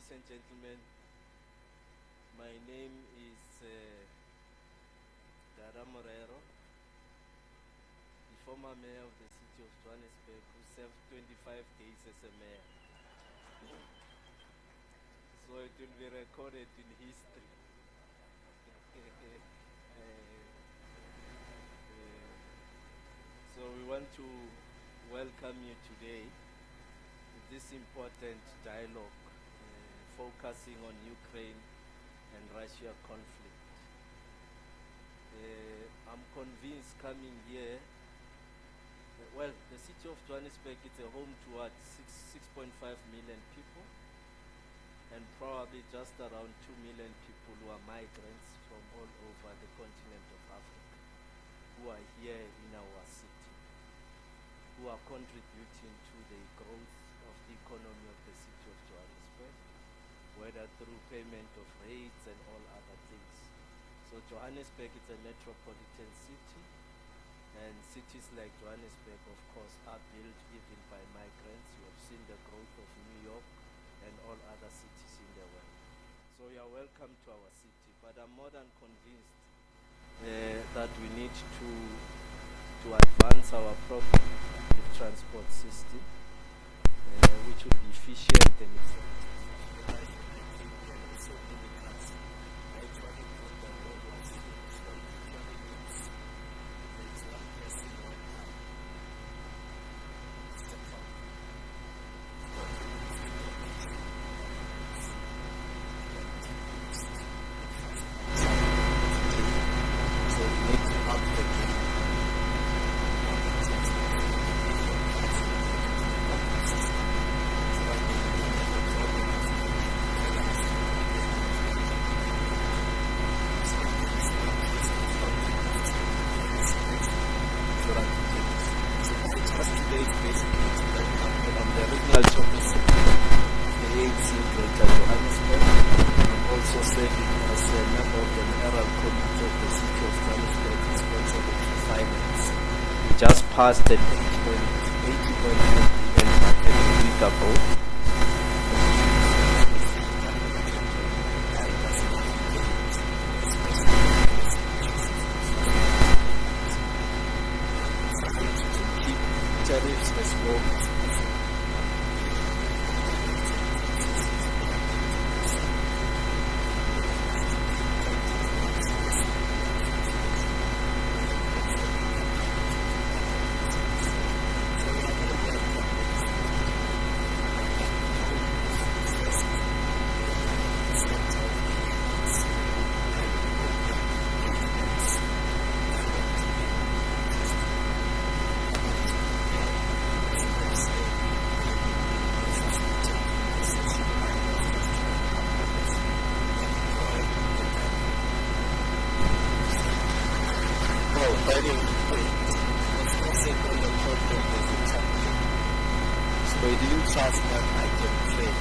ladies and gentlemen, my name is Dara Morero, the former mayor of the city of Johannesburg, who served 25 days as a mayor. So it will be recorded in history. So we want to welcome you today to this important dialogue focusing on Ukraine and Russia conflict. I'm convinced coming here, well, the city of Johannesburg is a home to what, 6.5 million people, and probably just around 2 million people who are migrants from all over the continent of Africa, who are here in our city, who are contributing to the growth of the economy of the city of Johannesburg, whether through payment of rates and all other things. So Johannesburg is a metropolitan city, and cities like Johannesburg, of course, are built even by migrants. You have seen the growth of New York and all other cities in the world. So you are welcome to our city, but I'm more than convinced that we need to advance our public transport system, which will be efficient and effective. Just passed the 80.9 billion market a week ago. Keep tariffs as low. So he didn't trust that I can trade.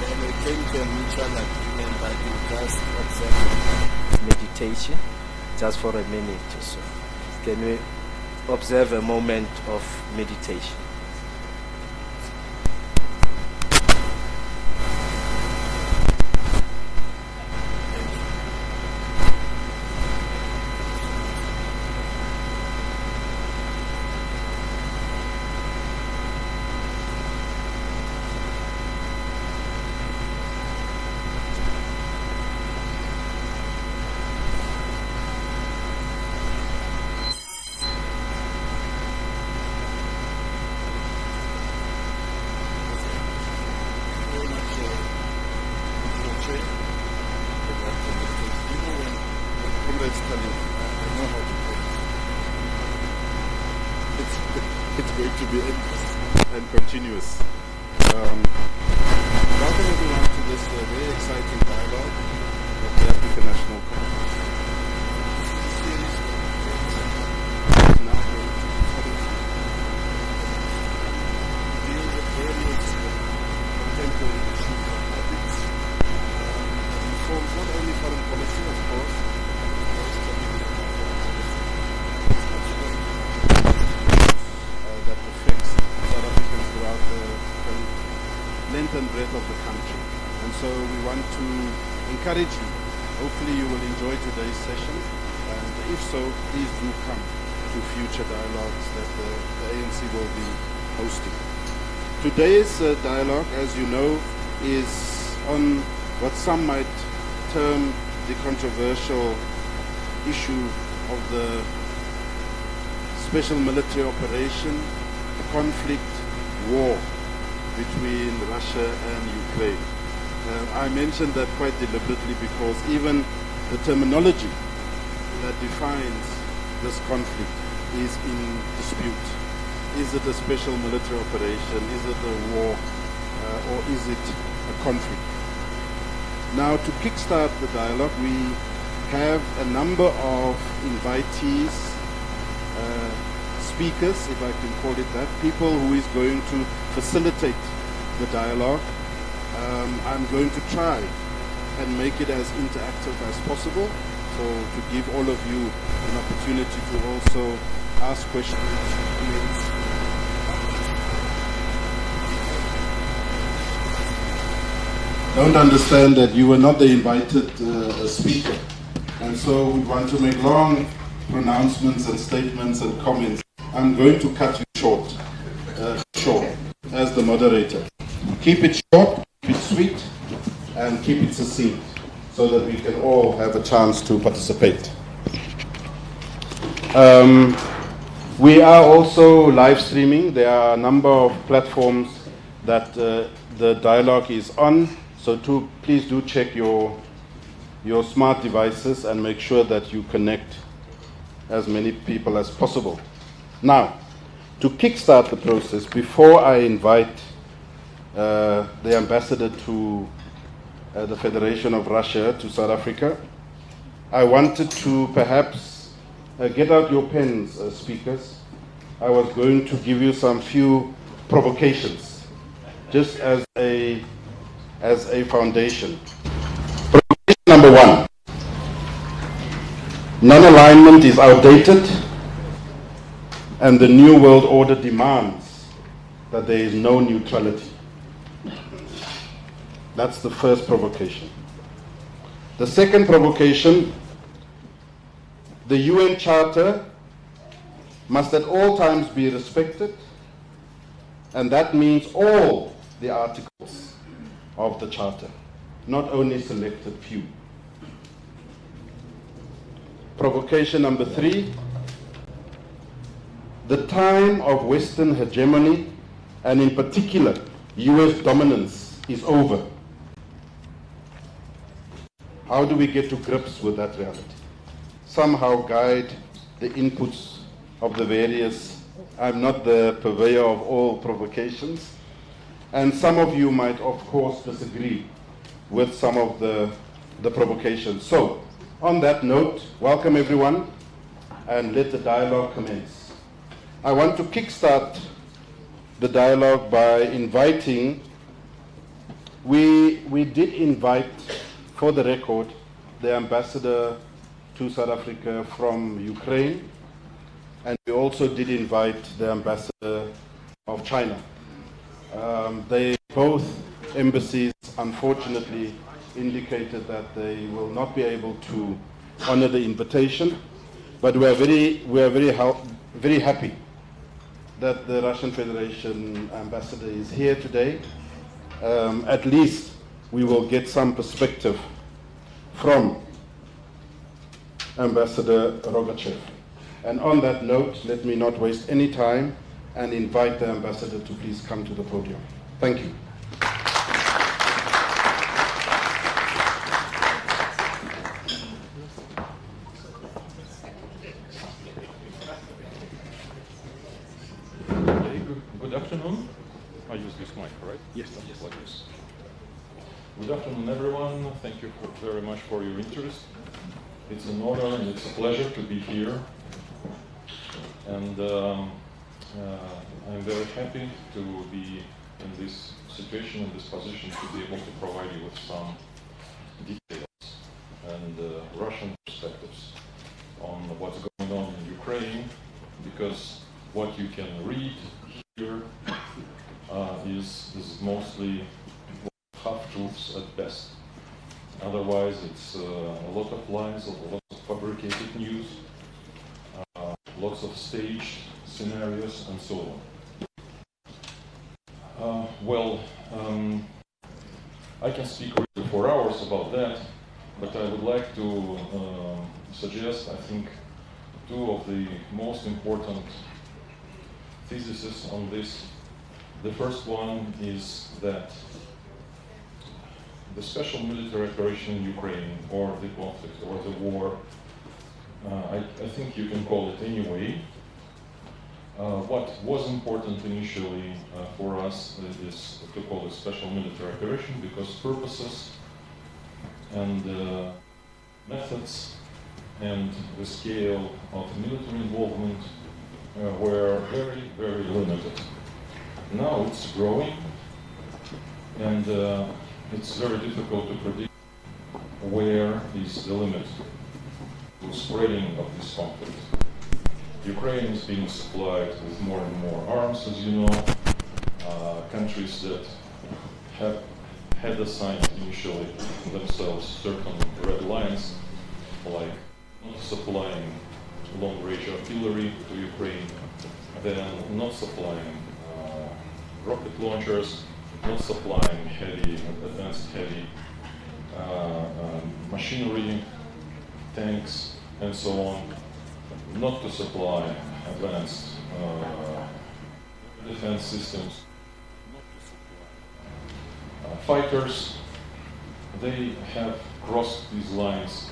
Then we came to a mutual agreement that we just observe meditation just for a minute or so. Can we observe a moment of meditation? It's going to be endless and continuous. Welcome everyone to this very exciting dialogue of the African National Congress. This series is now going to be followed to deal with various contemporary issues and topics. It informs not only foreign policy, of course, that affects South Africans throughout the length and breadth of the country. And so we want to encourage you. Hopefully you will enjoy today's session. And if so, please do come to future dialogues that the ANC will be hosting. Today's dialogue, as you know, is on what some might term the controversial issue of the special military operation, the conflict, war between Russia and Ukraine. I mentioned that quite deliberately because even the terminology that defines this conflict is in dispute. Is it a special military operation? Is it a war? Or is it a conflict? Now, to kickstart the dialogue, we have a number of invitees, speakers, if I can call it that, people who is going to facilitate the dialogue. I'm going to try and make it as interactive as possible, so to give all of you an opportunity to also ask questions. Don't understand that you were not the invited speaker, and so we want to make long pronouncements and statements and comments. I'm going to cut you short as the moderator. Keep it short, keep it sweet, and keep it succinct so that we can all have a chance to participate. We are also live streaming. There are a number of platforms that the dialogue is on, so please do check your smart devices and make sure that you connect as many people as possible. Now, to kickstart the process, before I invite the ambassador to the Federation of Russia to South Africa, I wanted to perhaps get out your pens, speakers. I was going to give you some few provocations, just as a foundation. Provocation number one: non-alignment is outdated, and the New World Order demands that there is no neutrality. That's the first provocation. The second provocation: the UN Charter must at all times be respected, and that means all the articles of the Charter, not only selected few. Provocation number three: the time of Western hegemony, and in particular US dominance, is over. How do we get to grips with that reality? Somehow guide the inputs of the various. I'm not the purveyor of all provocations, and some of you might of course disagree with some of the provocations. So on that note, welcome everyone, and let the dialogue commence. I want to kickstart the dialogue by inviting, we did invite, for the record, the ambassador to South Africa from Ukraine, and we also did invite the ambassador of China. Both embassies unfortunately indicated that they will not be able to honor the invitation, but we are very happy that the Russian Federation ambassador is here today. At least we will get some perspective from Ambassador Rogachev. And on that note, let me not waste any time and invite the ambassador to please come to the podium. Thank you. Good afternoon. I use this mic, right? Yes. Like this. Good afternoon, everyone. Thank you very much for your interest. It's an honor and it's a pleasure to be here. And I'm very happy to be in this situation, in this position, to be able to provide you with some details and Russian perspectives on what's going on in Ukraine, because what you can read here is mostly half-truths works at best. Otherwise, it's a lot of lies, a lot of fabricated news, lots of staged scenarios, and so on. I can speak really for hours about that, but I would like to suggest, I think, two of the most important theses on this. The first one is that the special military operation in Ukraine, or the conflict, or the war, I think you can call it anyway. What was important initially for us is to call it special military operation because purposes and methods and the scale of military involvement were very, very limited. Now it's growing, and it's very difficult to predict where is the limit to spreading of this conflict. Ukraine is being supplied with more and more arms, as you know. Countries that had assigned initially themselves certain red lines, like not supplying long-range artillery to Ukraine, then not supplying rocket launchers, not supplying advanced heavy machinery, tanks, and so on, not to supply advanced defense systems, not to supply fighters. They have crossed these lines,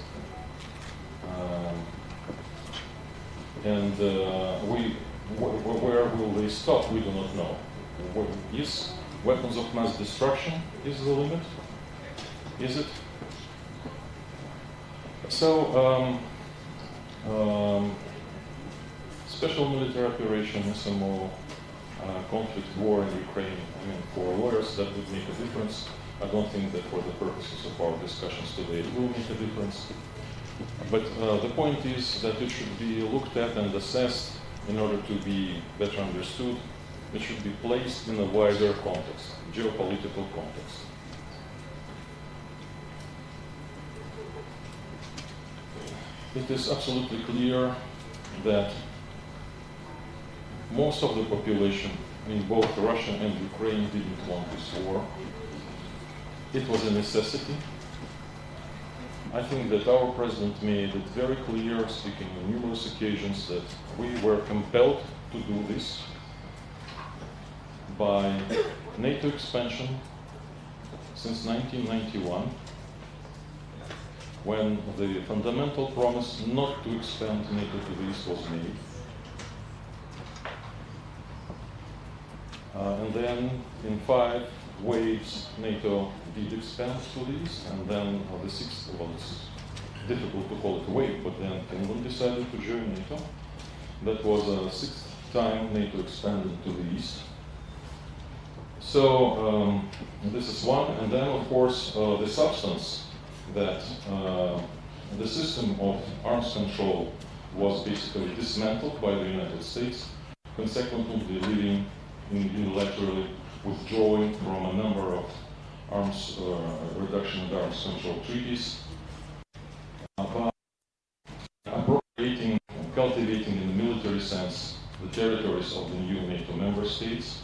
and where will they stop? We do not know. Is weapons of mass destruction is the limit? Is it? So, special military operation, SMO, conflict, war in Ukraine, I mean, for lawyers that would make a difference. I don't think that for the purposes of our discussions today it will make a difference. But the point is that it should be looked at and assessed in order to be better understood. It should be placed in a wider context, geopolitical context. It is absolutely clear that most of the population in both Russia and Ukraine didn't want this war. It was a necessity. I think that our president made it very clear, speaking on numerous occasions, that we were compelled to do this by NATO expansion since 1991, when the fundamental promise not to expand NATO to the east was made. And then in 5 waves, NATO did expand to the east, and then the 6th, well, it's difficult to call it a wave, but then Finland decided to join NATO. That was a 6th time NATO expanded to the east. So this is one, and then of course the substance that the system of arms control was basically dismantled by the United States, consequently leading unilaterally withdrawing from a number of arms reduction and arms control treaties, by appropriating and cultivating in the military sense the territories of the new NATO member states,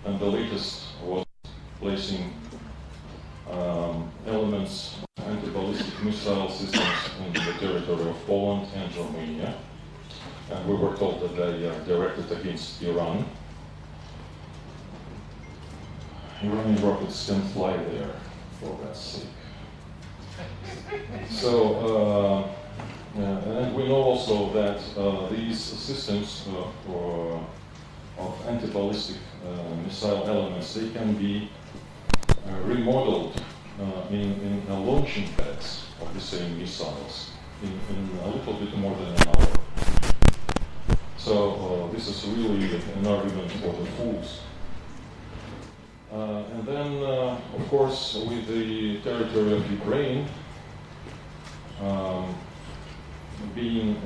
and the latest was placing elements of anti-ballistic missile systems in the territory of Poland and Romania, and we were told that they are directed against Iran. Iranian rockets can fly there, for God's sake. So, and we know also that these systems of anti-ballistic missile elements, they can be remodeled in launching pads of the same missiles in a little bit more than an hour. So this is really an argument for the fools. And then, of course, with the territory of Ukraine being,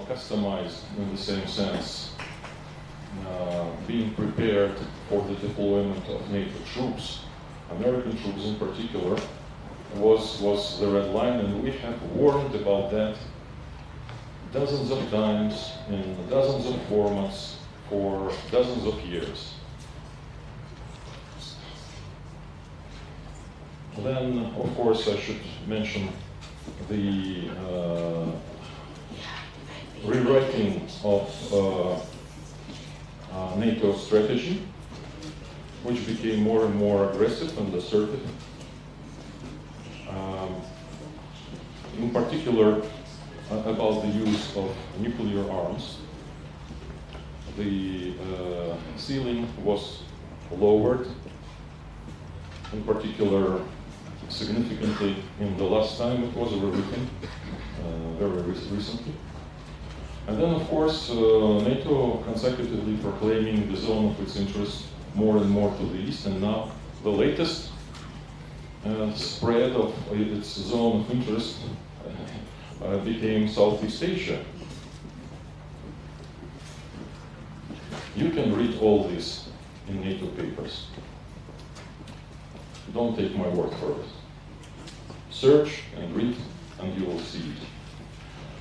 customized in the same sense, being prepared for the deployment of NATO troops American troops in particular, was the red line, and we have warned about that dozens of times in dozens of formats for dozens of years. Then, of course, I should mention the rewriting of NATO strategy, which became more and more aggressive and assertive. In particular, about the use of nuclear arms. The ceiling was lowered, in particular, significantly in the last time it was rewritten, very recently. And then, of course, NATO consecutively proclaiming the zone of its interest more and more to the east, and now the latest spread of its zone of interest became Southeast Asia. You can read all this in NATO papers. Don't take my word for it. Search and read, and you will see it.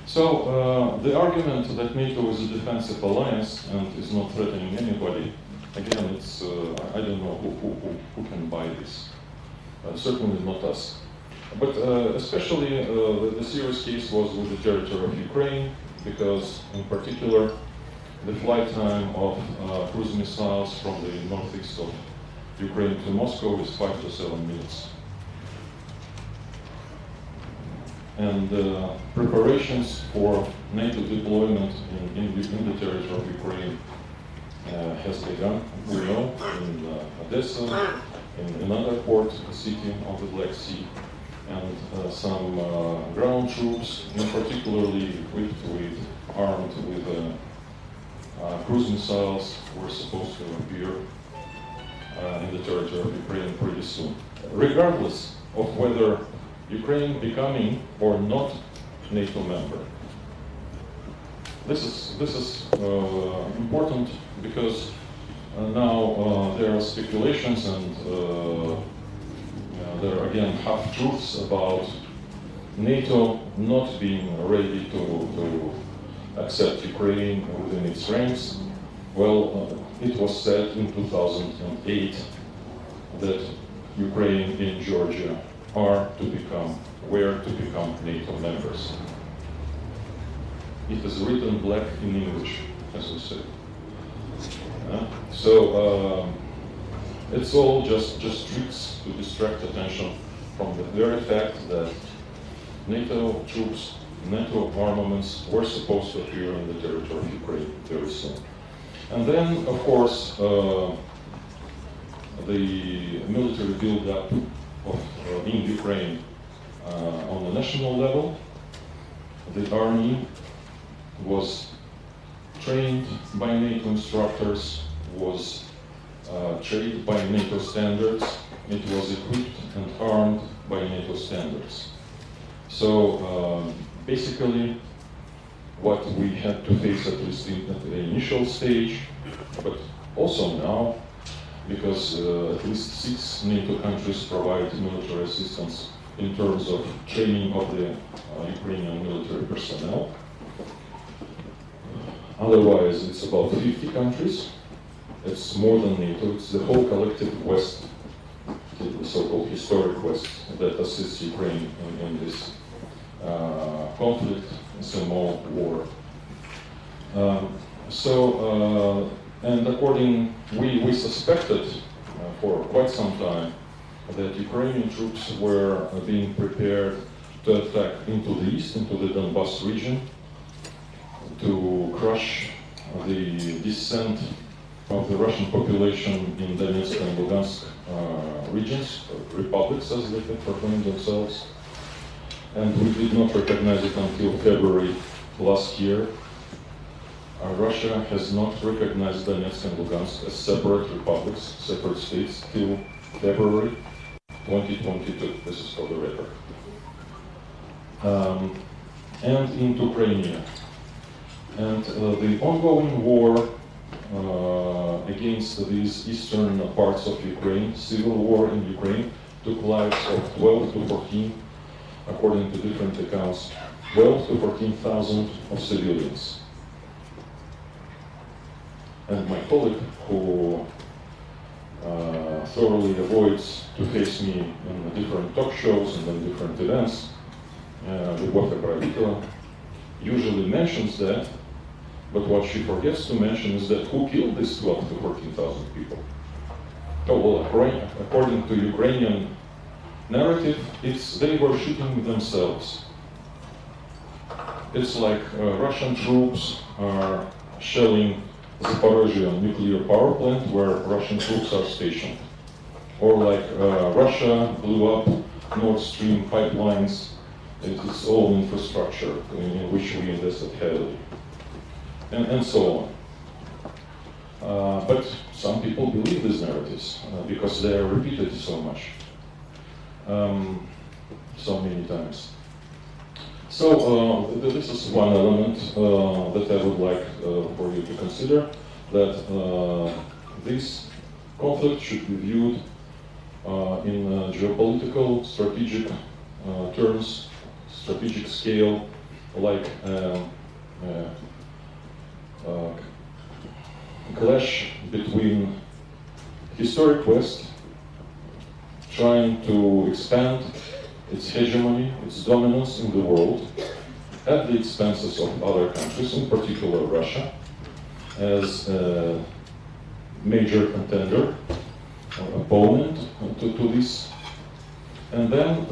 So the argument that NATO is a defensive alliance and is not threatening anybody, again, it's I don't know who can buy this. Certainly not us. But especially the serious case was with the territory of Ukraine, because in particular the flight time of cruise missiles from the northeast of Ukraine to Moscow is 5 to 7 minutes. And preparations for NATO deployment in the territory of Ukraine has begun, we know, in Odessa, in another port city of the Black Sea, and some ground troops, in particularly equipped with, armed with cruise missiles, were supposed to appear in the territory of Ukraine pretty soon. Regardless of whether Ukraine becoming or not NATO member. This is important because now there are speculations and there are again half-truths about NATO not being ready to accept Ukraine within its ranks. Well, it was said in 2008 that Ukraine and Georgia were to become NATO members. It is written black in English, as we say. So it's all just tricks to distract attention from the very fact that NATO troops, NATO armaments were supposed to appear in the territory of Ukraine very soon. And then, of course, the military build-up in Ukraine on the national level. The army was trained by NATO instructors, was trained by NATO standards, it was equipped and armed by NATO standards. So basically what we had to face, at least at the initial stage, but also now, because at least 6 NATO countries provide military assistance in terms of training of the Ukrainian military personnel. Otherwise, it's about 50 countries. It's more than NATO, it's the whole collective West, the so-called historic West, that assists Ukraine in this conflict, small war. And we suspected for quite some time that Ukrainian troops were being prepared to attack into the east, into the Donbas region, to crush the descent of the Russian population in Donetsk and Lugansk regions, republics as they proclaim themselves. And we did not recognize it until February last year. Russia has not recognized Donetsk and Lugansk as separate republics, separate states, till February 2022. This is for the record. And into Crimea. And the ongoing war against these eastern parts of Ukraine. Civil war in Ukraine took lives of 12 to 14, according to different accounts, 12 to 14,000 of civilians. And my colleague, who thoroughly avoids to face me in different talk shows and in different events, Любовь Правителя, usually mentions that, but what she forgets to mention is that who killed these 12 to 14,000 people? Oh, well, according to Ukrainian narrative, they were shooting themselves. It's like Russian troops are shelling Zaporozhye nuclear power plant where Russian troops are stationed. Or like Russia blew up Nord Stream pipelines, its own infrastructure in which we invested heavily, and so on. But some people believe these narratives because they are repeated so much, so many times. So this is one element that I would like for you to consider, that this conflict should be viewed in geopolitical, strategic terms, strategic scale, like clash between historic West trying to expand its hegemony, its dominance in the world at the expenses of other countries, in particular Russia, as a major contender or opponent to this. And then,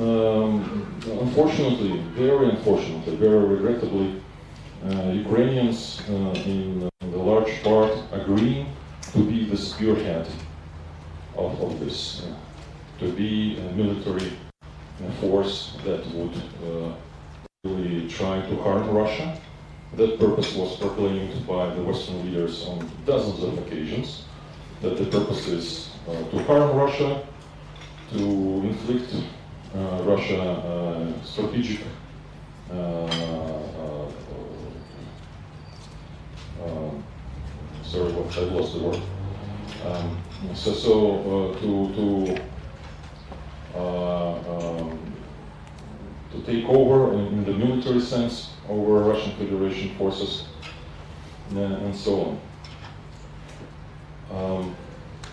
unfortunately, very regrettably, Ukrainians in the large part agreeing to be the spearhead of this, to be a military force that would really try to harm Russia. That purpose was proclaimed by the Western leaders on dozens of occasions, that the purpose is to harm Russia, to inflict Russia strategic sorry, I've lost the word. To take over in the military sense over Russian Federation forces and so on.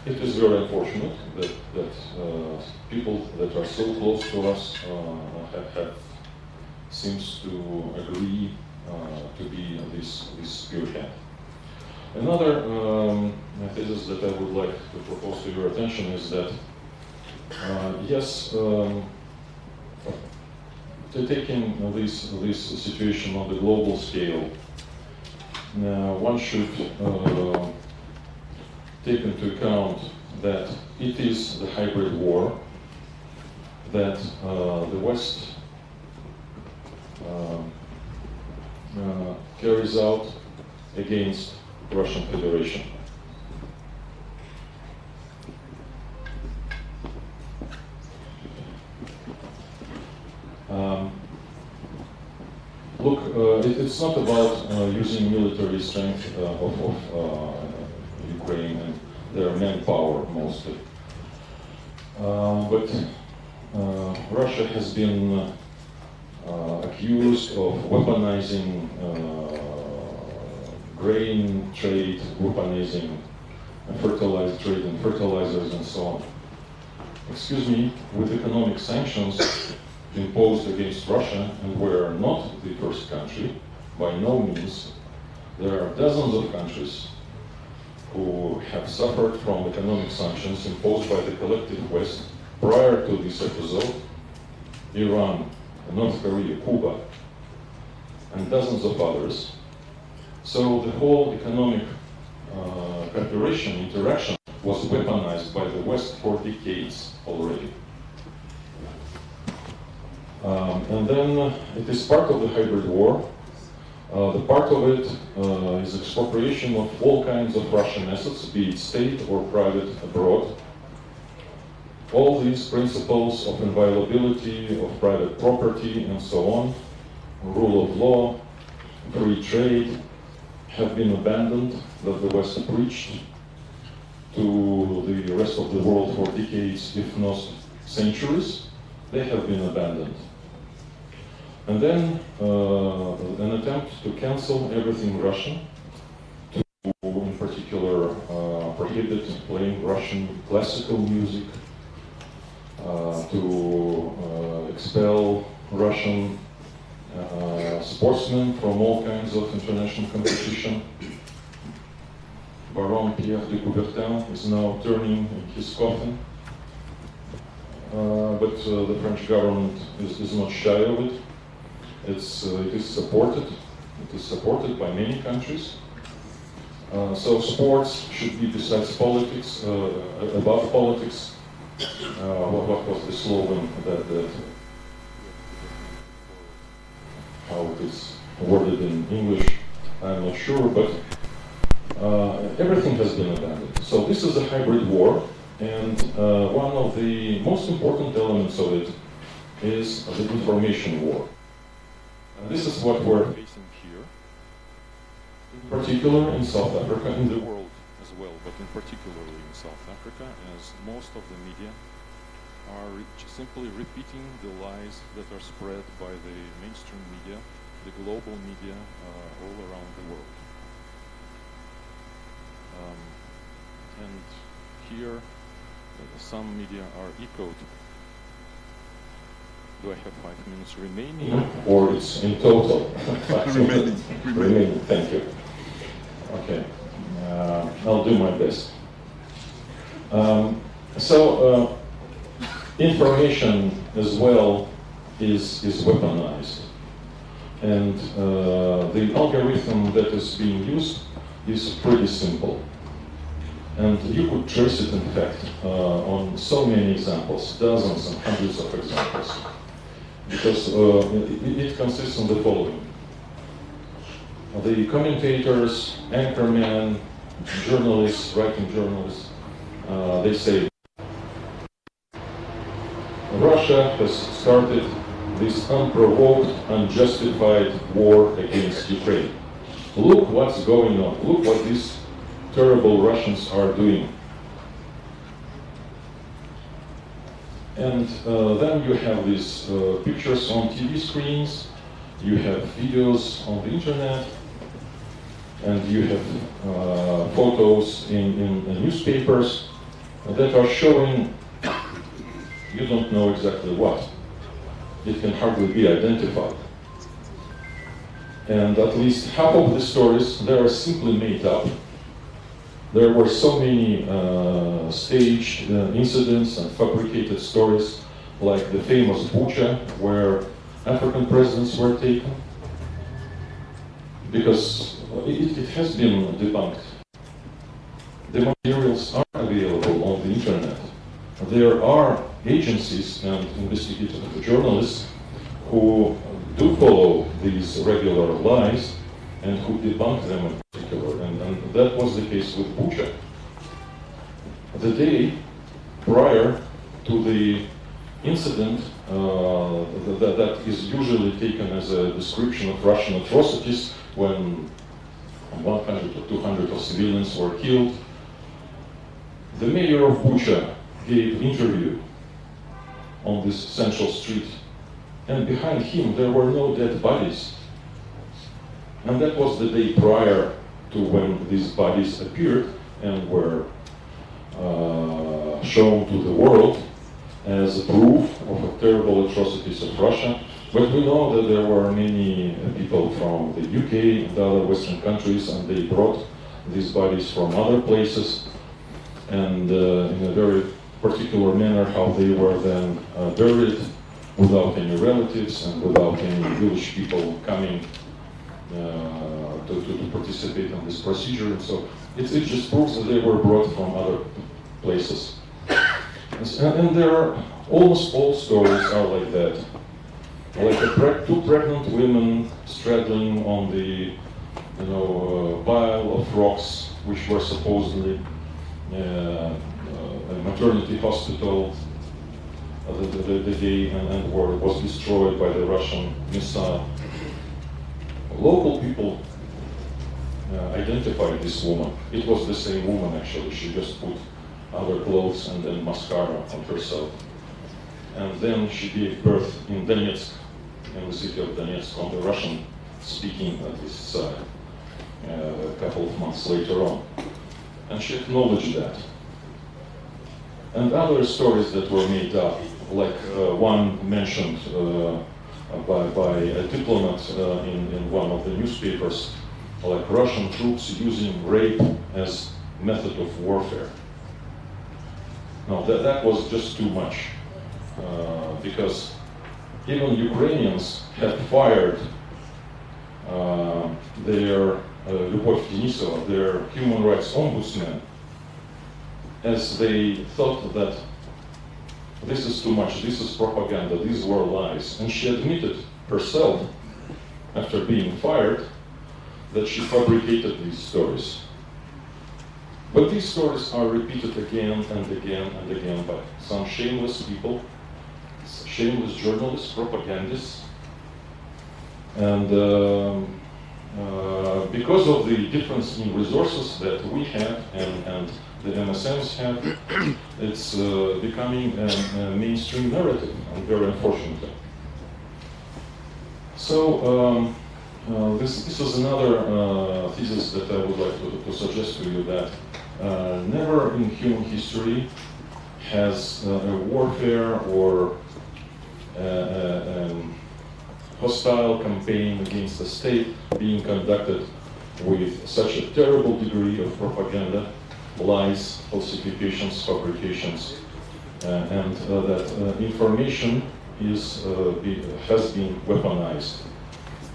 It is very unfortunate that people that are so close to us seems to agree to be this spearhead. Another thesis that I would like to propose to your attention is that yes, taking this situation on the global scale, one should take into account that it is the hybrid war that the West carries out against Russian Federation. Look, it's not about using military strength of Ukraine and their manpower mostly. But Russia has been accused of weaponizing grain trade, weaponizing trade in fertilizers and so on. Excuse me, with economic sanctions imposed against Russia, and we're not the first country, by no means. There are dozens of countries who have suffered from economic sanctions imposed by the collective West prior to this episode: Iran, North Korea, Cuba, and dozens of others. So the whole economic cooperation, interaction was weaponized by the West for decades already. And then it is part of the hybrid war. The part of it is expropriation of all kinds of Russian assets, be it state or private abroad. All these principles of inviolability of private property and so on, rule of law, free trade, have been abandoned, that the West preached to the rest of the world for decades, if not centuries, they have been abandoned. And then an attempt to cancel everything Russian, to in particular prohibit playing Russian classical music, to expel Russian sportsmen from all kinds of international competition. Baron Pierre de Coubertin is now turning in his coffin, but the French government is not shy of it. It is supported. It is supported by many countries. So sports should be besides politics, above politics. What was the slogan that how it is worded in English? I'm not sure, but everything has been abandoned. So this is a hybrid war, and one of the most important elements of it is the information war. And this is what we're facing here, in particular in South Africa, in the world as well, but in particularly in South Africa, as most of the media are simply repeating the lies that are spread by the mainstream media, the global media all around the world. And here, some media are echoed. Do I have 5 minutes remaining, or it's in total? Remaining, thank you. Okay, I'll do my best. Information as well is weaponized. And the algorithm that is being used is pretty simple. And you could trace it, in fact, on so many examples, dozens and hundreds of examples. Because it consists of the following. The commentators, anchormen, journalists, writing journalists, they say, Russia has started this unprovoked, unjustified war against Ukraine. Look what's going on. Look what these terrible Russians are doing. And then you have these pictures on TV screens, you have videos on the internet, and you have photos in newspapers that are showing you don't know exactly what. It can hardly be identified. And at least half of the stories, they are simply made up. There were so many staged incidents and fabricated stories, like the famous Bucha, where African presidents were taken, because it has been debunked. The materials are available on the internet. There are agencies and investigative journalists who do follow these regular lies and who debunk them in particular, and that was the case with Bucha. The day prior to the incident that is usually taken as a description of Russian atrocities, when 100 or 200 of civilians were killed, the mayor of Bucha gave an interview on this central street, and behind him there were no dead bodies. And that was the day prior to when these bodies appeared and were shown to the world as proof of the terrible atrocities of Russia. But we know that there were many people from the UK and other Western countries, and they brought these bodies from other places, and in a very particular manner how they were then buried without any relatives and without any village people coming to participate in this procedure. And so it just proves that they were brought from other places. And there are almost all stories are like that. Like two pregnant women straddling on the pile of rocks, which were supposedly a maternity hospital the day and was destroyed by the Russian missile. Local people identified this woman. It was the same woman actually. She just put other clothes and then mascara on herself. And then she gave birth in Donetsk, in the city of Donetsk, on the Russian-speaking this side, a couple of months later on. And she acknowledged that. And other stories that were made up, like one mentioned by a diplomat in one of the newspapers, like Russian troops using rape as method of warfare. No, that was just too much, because even Ukrainians had fired their Lyubov Denisova, their human rights ombudsman, as they thought that this is too much, this is propaganda, these were lies. And she admitted herself, after being fired, that she fabricated these stories. But these stories are repeated again and again and again by some shameless people, shameless journalists, propagandists. And because of the difference in resources that we have and the MSMs have, it's becoming a mainstream narrative, and very unfortunately. So this is another thesis that I would like to suggest to you, that never in human history has a warfare or hostile campaign against the state being conducted with such a terrible degree of propaganda, lies, falsifications, fabrications, and that information has been weaponized,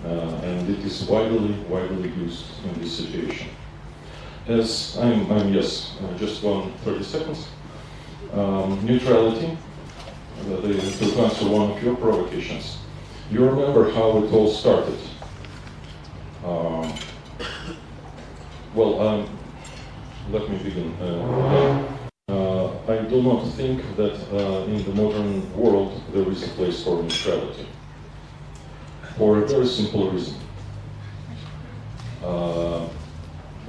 and it is widely used in this situation. As just 30 seconds. Neutrality, to answer one of your provocations. You remember how it all started. Let me begin. I do not think that in the modern world there is a place for neutrality, for a very simple reason.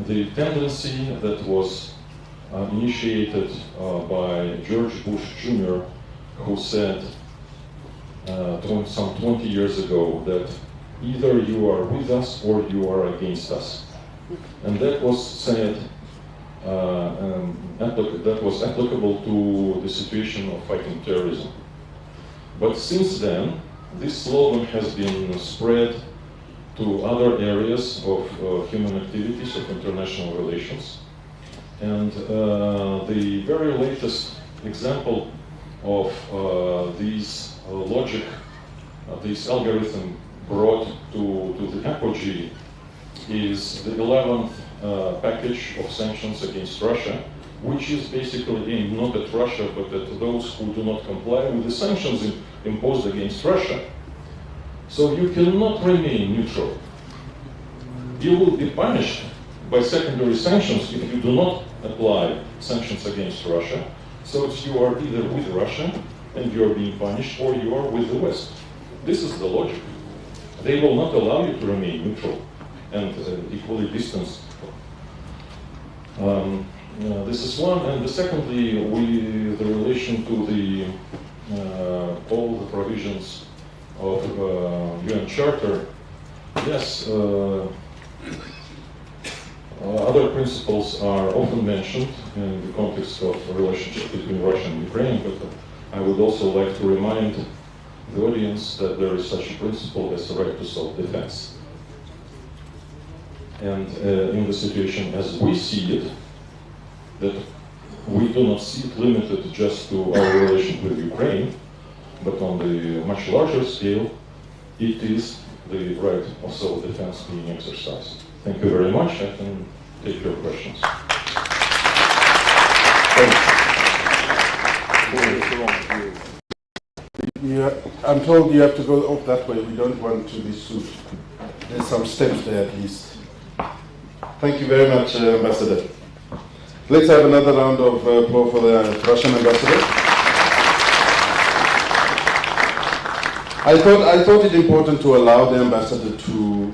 The tendency that was initiated by George Bush Jr., who said some 20 years ago that either you are with us or you are against us. And that was said, that was applicable to the situation of fighting terrorism. But since then, this slogan has been spread to other areas of human activities, of international relations. And the very latest example of this logic, this algorithm brought to the apogee is the 11th package of sanctions against Russia, which is basically aimed not at Russia, but at those who do not comply with the sanctions imposed against Russia. So you cannot remain neutral. You will be punished by secondary sanctions if you do not apply sanctions against Russia. So you are either with Russia and you are being punished, or you are with the West. This is the logic. They will not allow you to remain neutral and equally distanced. This is one, and secondly, the relation to the all the provisions of UN Charter. Yes, other principles are often mentioned in the context of a relationship between Russia and Ukraine, but I would also like to remind the audience that there is such a principle as the right to self-defense. And in the situation as we see it, that we do not see it limited just to our relation with Ukraine, but on the much larger scale, it is the right of self-defense being exercised. Thank you very much. I can take your questions. I'm told you have to go off that way. We don't want to be sued. There's some steps there at least. Thank you very much, Ambassador. Let's have another round of applause for the Russian Ambassador. I thought it important to allow the Ambassador to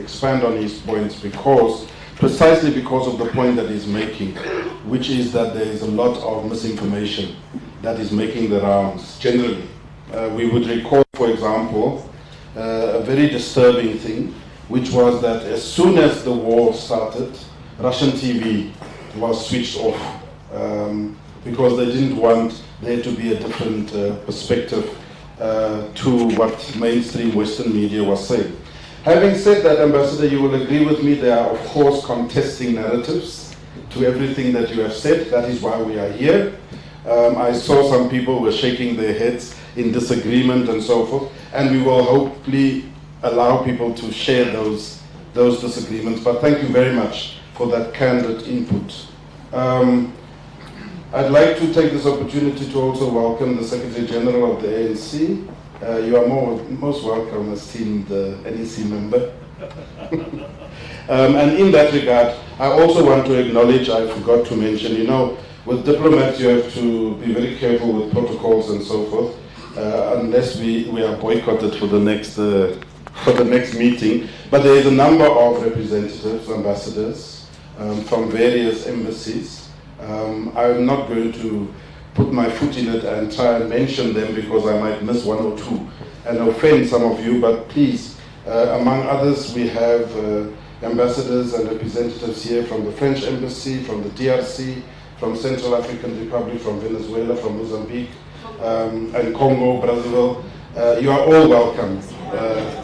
expand on his points precisely because of the point that he's making, which is that there is a lot of misinformation that is making the rounds generally. We would recall, for example, a very disturbing thing, which was that as soon as the war started, Russian TV was switched off because they didn't want there to be a different perspective to what mainstream Western media was saying. Having said that, Ambassador, you will agree with me, there are of course contesting narratives to everything that you have said. That is why we are here. I saw some people were shaking their heads in disagreement and so forth, and we will hopefully allow people to share those disagreements. But thank you very much for that candid input. I'd like to take this opportunity to also welcome the Secretary General of the ANC. You are most welcome, esteemed NEC member. And in that regard, I also want to acknowledge, I forgot to mention, you know, with diplomats you have to be very careful with protocols and so forth, unless we are boycotted for the next meeting. But there is a number of representatives, ambassadors, from various embassies. I'm not going to put my foot in it and try and mention them because I might miss one or two and offend some of you, but please, among others, we have ambassadors and representatives here from the French Embassy, from the DRC, from Central African Republic, from Venezuela, from Mozambique, and Congo, Brazil. You are all welcome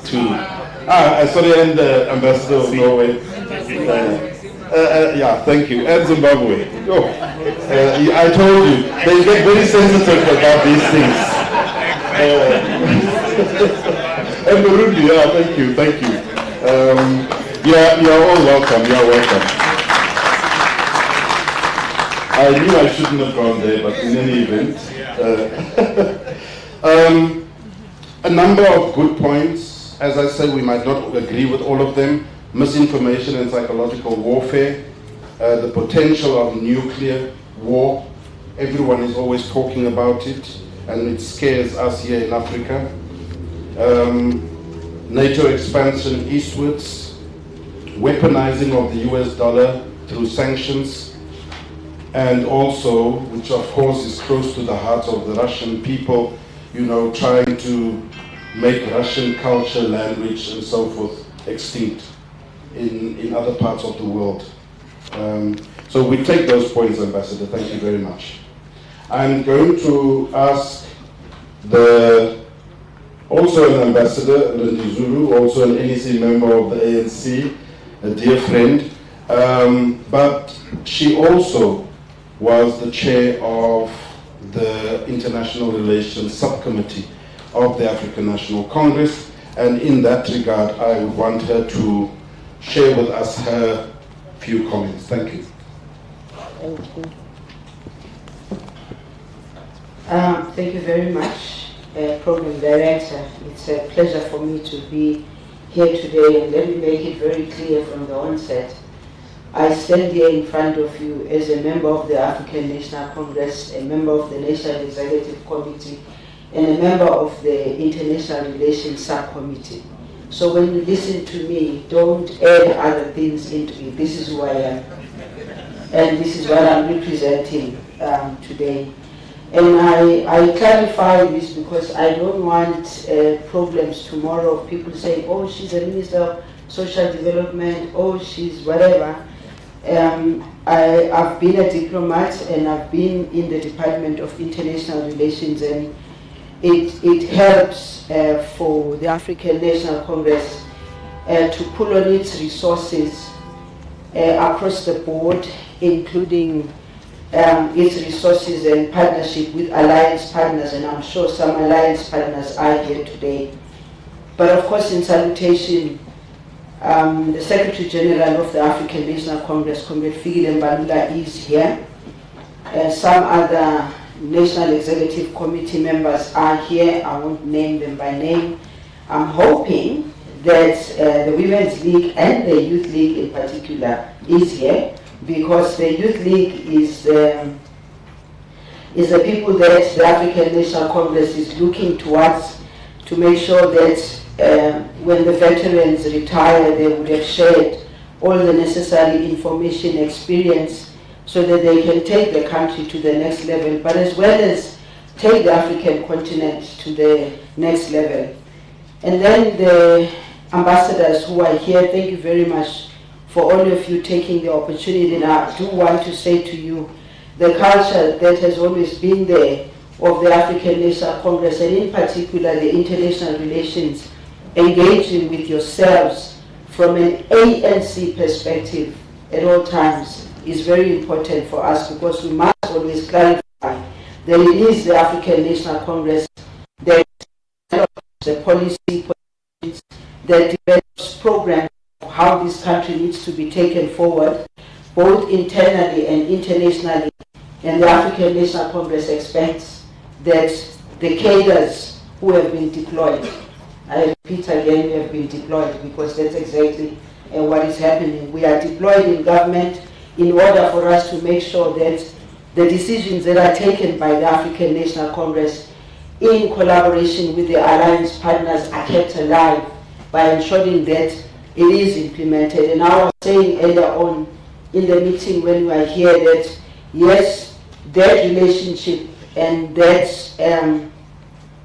sorry, and Ambassador of Norway. Yeah, thank you. And Zimbabwe. Oh, I told you, they get very sensitive about these things. And Burundi, yeah, thank you. You're all welcome, you're welcome. I knew I shouldn't have gone there, but in any event. A number of good points. As I said, we might not agree with all of them. Misinformation and psychological warfare, the potential of nuclear war. Everyone is always talking about it, and it scares us here in Africa. NATO expansion eastwards, weaponizing of the US dollar through sanctions, and also, which of course is close to the hearts of the Russian people, you know, trying to make Russian culture, language, and so forth extinct in other parts of the world. So we take those points, Ambassador. Thank you very much. I'm going to ask also an ambassador, Lindy Zulu, also an NEC member of the ANC, a dear friend, but she also was the chair of the International Relations Subcommittee of the African National Congress, and in that regard, I would want her to share with us her few comments. Thank you. Thank you. Thank you very much, Program Director. It's a pleasure for me to be here today, and let me make it very clear from the onset. I stand here in front of you as a member of the African National Congress, a member of the National Executive Committee, and a member of the International Relations Subcommittee. So when you listen to me, don't add other things into it. This is who I am, and this is what I'm representing today. And I clarify this because I don't want problems tomorrow of people saying, oh, she's a Minister of Social Development, oh, she's whatever. I've been a diplomat and I've been in the Department of International Relations, and it helps for the African National Congress to pull on its resources across the board, including its resources and partnership with alliance partners, and I'm sure some alliance partners are here today. But of course, in salutation, the Secretary General of the African National Congress, Comrade Fikile Mbalula, is here. Some other National Executive Committee members are here. I won't name them by name. I'm hoping that the Women's League and the Youth League in particular is here, because the Youth League is the people that the African National Congress is looking towards to make sure that when the veterans retire, they would have shared all the necessary information, experience, so that they can take the country to the next level, but as well as take the African continent to the next level. And then the ambassadors who are here, thank you very much for all of you taking the opportunity. And I do want to say to you, the culture that has always been there of the African National Congress, and in particular the international relations, engaging with yourselves from an ANC perspective at all times is very important for us, because we must always clarify that it is the African National Congress that develops the policy that develops programs of how this country needs to be taken forward, both internally and internationally. And the African National Congress expects that the cadres who have been deployed, I repeat again, we have been deployed, because that's exactly what is happening. We are deployed in government in order for us to make sure that the decisions that are taken by the African National Congress in collaboration with the alliance partners are kept alive by ensuring that it is implemented. And I was saying earlier on in the meeting when we were here that yes, that relationship and that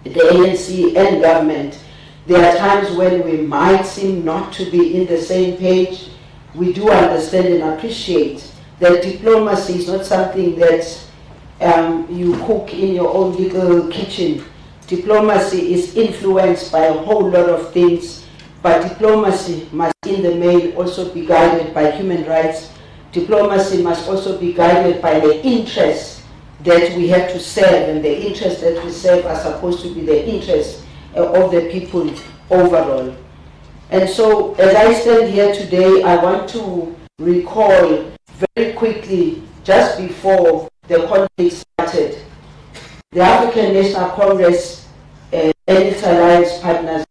the ANC and government, there are times when we might seem not to be in the same page. We do understand and appreciate that diplomacy is not something that you cook in your own little kitchen. Diplomacy is influenced by a whole lot of things, but diplomacy must in the main also be guided by human rights. Diplomacy must also be guided by the interests that we have to serve, and the interests that we serve are supposed to be the interests of the people overall. And so as I stand here today, I want to recall very quickly, just before the conflict started, the African National Congress and its alliance partners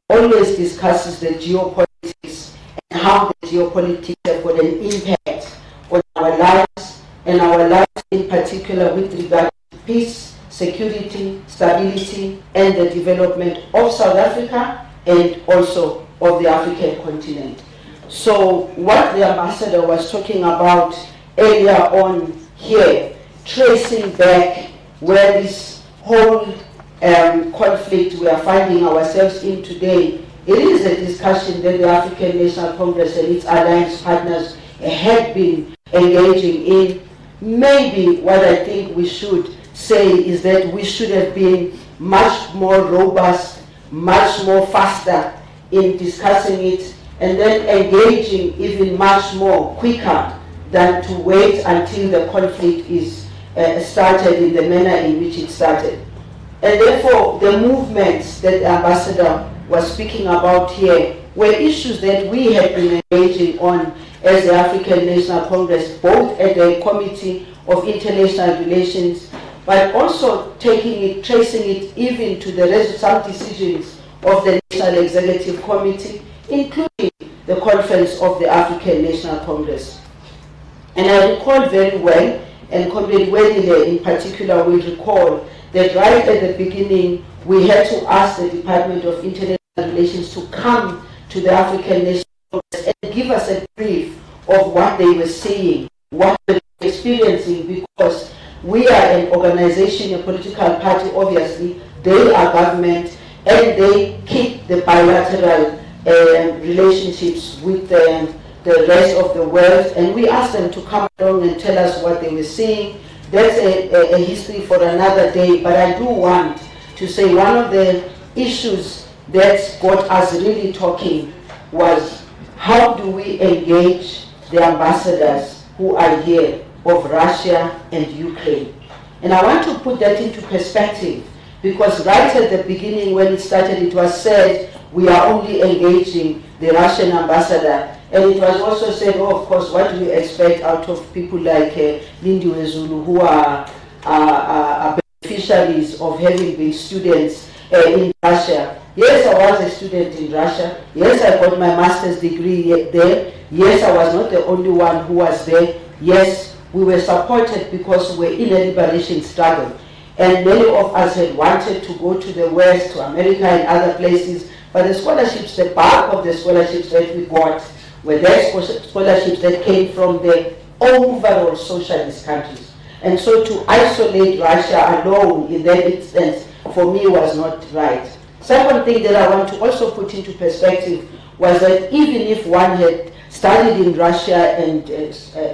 always discusses the geopolitics and how the geopolitics have got an impact on our lives, and our lives in particular with regard to peace, security, stability, and the development of South Africa and also of the African continent. So what the ambassador was talking about earlier on here, tracing back where this whole conflict we are finding ourselves in today, it is a discussion that the African National Congress and its alliance partners have been engaging in. Maybe what I think we should say is that we should have been much more robust, much more faster in discussing it, and then engaging even much more quicker than to wait until the conflict is started in the manner in which it started. And therefore, the movements that the ambassador was speaking about here were issues that we have been engaging on as the African National Congress, both at the Committee of International Relations, but also tracing it even to some decisions of the National Executive Committee, including the Conference of the African National Congress. And I recall very well, and Comrade Wedile in particular will recall, that right at the beginning we had to ask the Department of International Relations to come to the African National Congress and give us a brief of what they were seeing, what they were experiencing, because we are an organization, a political party, obviously, they are government, and they keep the bilateral relationships with the rest of the world, and we asked them to come along and tell us what they were seeing. That's a history for another day, but I do want to say one of the issues that got us really talking was how do we engage the ambassadors who are here of Russia and Ukraine. And I want to put that into perspective, because right at the beginning when it started, it was said we are only engaging the Russian ambassador. And it was also said, oh, of course, what do you expect out of people like Lindiwe Zulu, who are beneficiaries of having been students in Russia. Yes, I was a student in Russia. Yes, I got my master's degree there. Yes, I was not the only one who was there. Yes, we were supported because we were in a liberation struggle. And many of us had wanted to go to the West, to America and other places, But the scholarships, the bulk of the scholarships that we got were the scholarships that came from the overall socialist countries. And so to isolate Russia alone in that instance, for me, was not right. Second thing that I want to also put into perspective was that even if one had studied in Russia and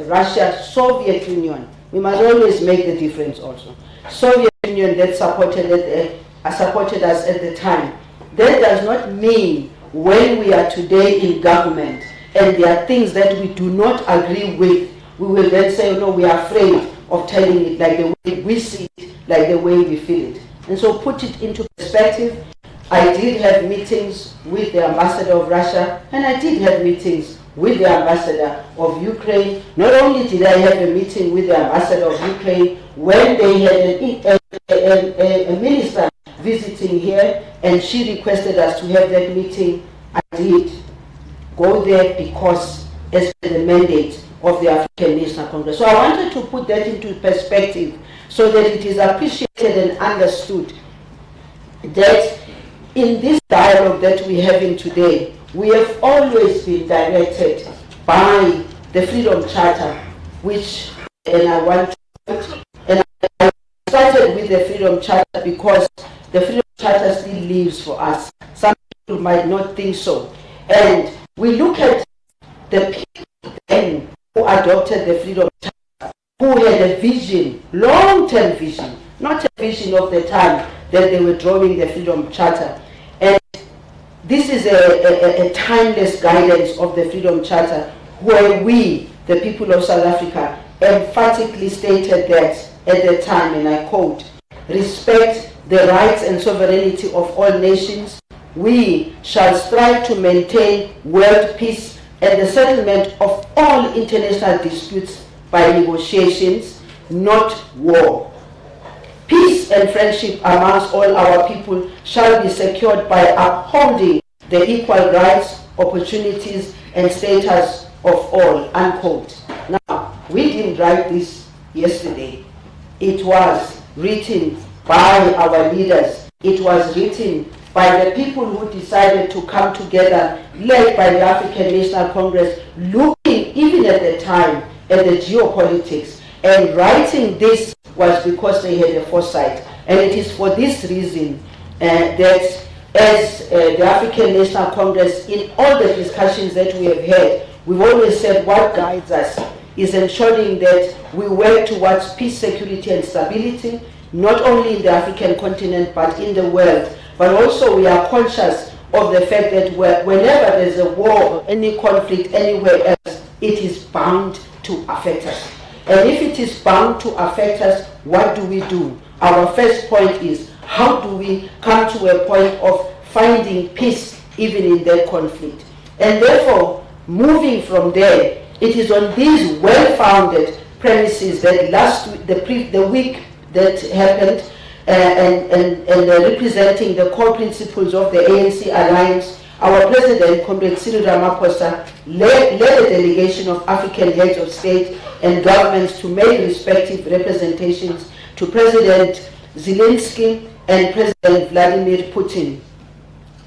Russia, Soviet Union, we must always make the difference also. Soviet Union that supported us at the time. That does not mean when we are today in government and there are things that we do not agree with, we will then say, no, we are afraid of telling it like the way we see it, like the way we feel it. And so put it into perspective. I did have meetings with the ambassador of Russia, and I did have meetings with the ambassador of Ukraine. Not only did I have a meeting with the ambassador of Ukraine when they had a minister visiting here, and she requested us to have that meeting. I did go there because as the mandate of the African National Congress. So I wanted to put that into perspective so that it is appreciated and understood that in this dialogue that we're having today, we have always been directed by the Freedom Charter, which, and I started with the Freedom Charter because the Freedom Charter still lives for us. Some people might not think so. And we look at the people then who adopted the Freedom Charter, who had a vision, long-term vision, not a vision of the time that they were drawing the Freedom Charter. And this is a timeless guidance of the Freedom Charter, where we, the people of South Africa, emphatically stated that at the time, and I quote, respect the rights and sovereignty of all nations. We shall strive to maintain world peace and the settlement of all international disputes by negotiations, not war. Peace and friendship amongst all our people shall be secured by upholding the equal rights, opportunities, and status of all, unquote. Now, we didn't write this yesterday. It was written by our leaders. It was written by the people who decided to come together, led by the African National Congress, looking even at the time at the geopolitics. And writing this was because they had a foresight. And it is for this reason that as the African National Congress, in all the discussions that we have had, we've always said what guides us is ensuring that we work towards peace, security, and stability, not only in the African continent, but in the world. But also we are conscious of the fact that whenever there's a war or any conflict anywhere else, it is bound to affect us. And if it is bound to affect us, what do we do? Our first point is, how do we come to a point of finding peace even in that conflict? And therefore, moving from there, it is on these well-founded premises that last week, the week that happened, and representing the core principles of the ANC alliance, our President, Comrade Cyril Ramaphosa, led a delegation of African heads of state and governments to make respective representations to President Zelensky and President Vladimir Putin.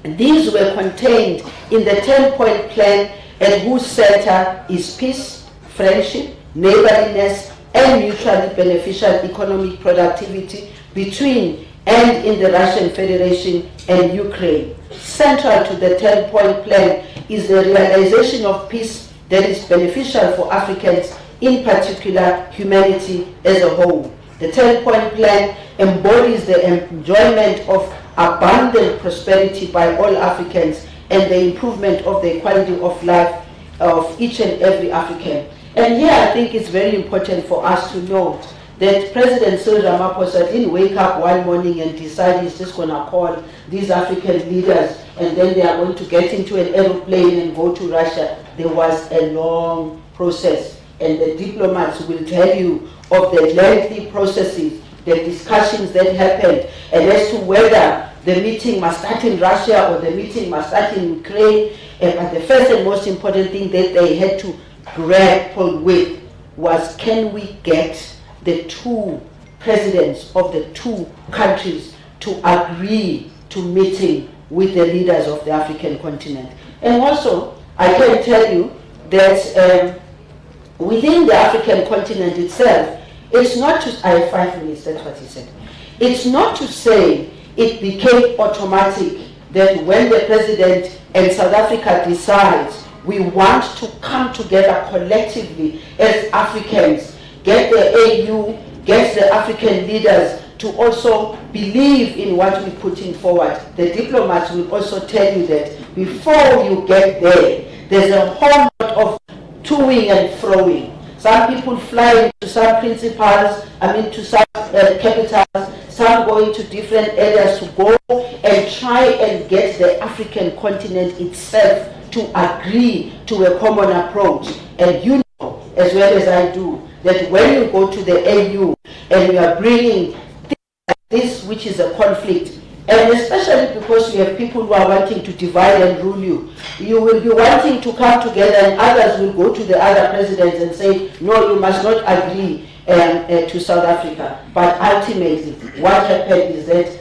These were contained in the 10-point plan, at whose center is peace, friendship, neighborliness, and mutually beneficial economic productivity between and in the Russian Federation and Ukraine. Central to the 10-point plan is the realization of peace that is beneficial for Africans, in particular humanity as a whole. The 10-point plan embodies the enjoyment of abundant prosperity by all Africans and the improvement of the quality of life of each and every African. And here I think it's very important for us to note that President Cyril Ramaphosa didn't wake up one morning and decide he's just going to call these African leaders and then they are going to get into an aeroplane and go to Russia. There was a long process, and the diplomats will tell you of the lengthy processes, the discussions that happened, and as to whether the meeting must start in Russia or the meeting must start in Ukraine. But the first and most important thing that they had to grapple with was, can we get the two presidents of the two countries to agree to meeting with the leaders of the African continent. And also, I can tell you that within the African continent itself, it's not to, I have 5 minutes, that's what he said. It's not to say it became automatic that when the president and South Africa decides we want to come together collectively as Africans, get the AU, get the African leaders to also believe in what we're putting forward. The diplomats will also tell you that before you get there, there's a whole lot of toing and froing. Some people fly to some principals, to some capitals, some going to different areas to go and try and get the African continent itself to agree to a common approach. And you know, as well as I do, that when you go to the AU and you are bringing things like this, which is a conflict, and especially because you have people who are wanting to divide and rule you, you will be wanting to come together, and others will go to the other presidents and say, no, you must not agree to South Africa. But ultimately, what happened is that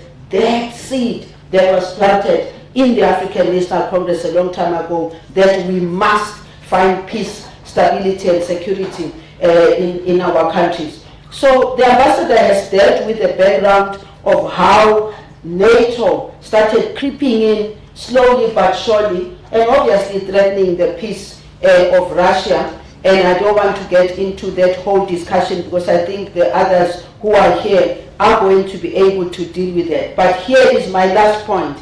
seed that was planted in the African National Congress a long time ago, that we must find peace, stability, and security in our countries. So the ambassador has dealt with the background of how NATO started creeping in slowly but surely, and obviously threatening the peace of Russia. And I don't want to get into that whole discussion because I think the others who are here are going to be able to deal with that. But here is my last point,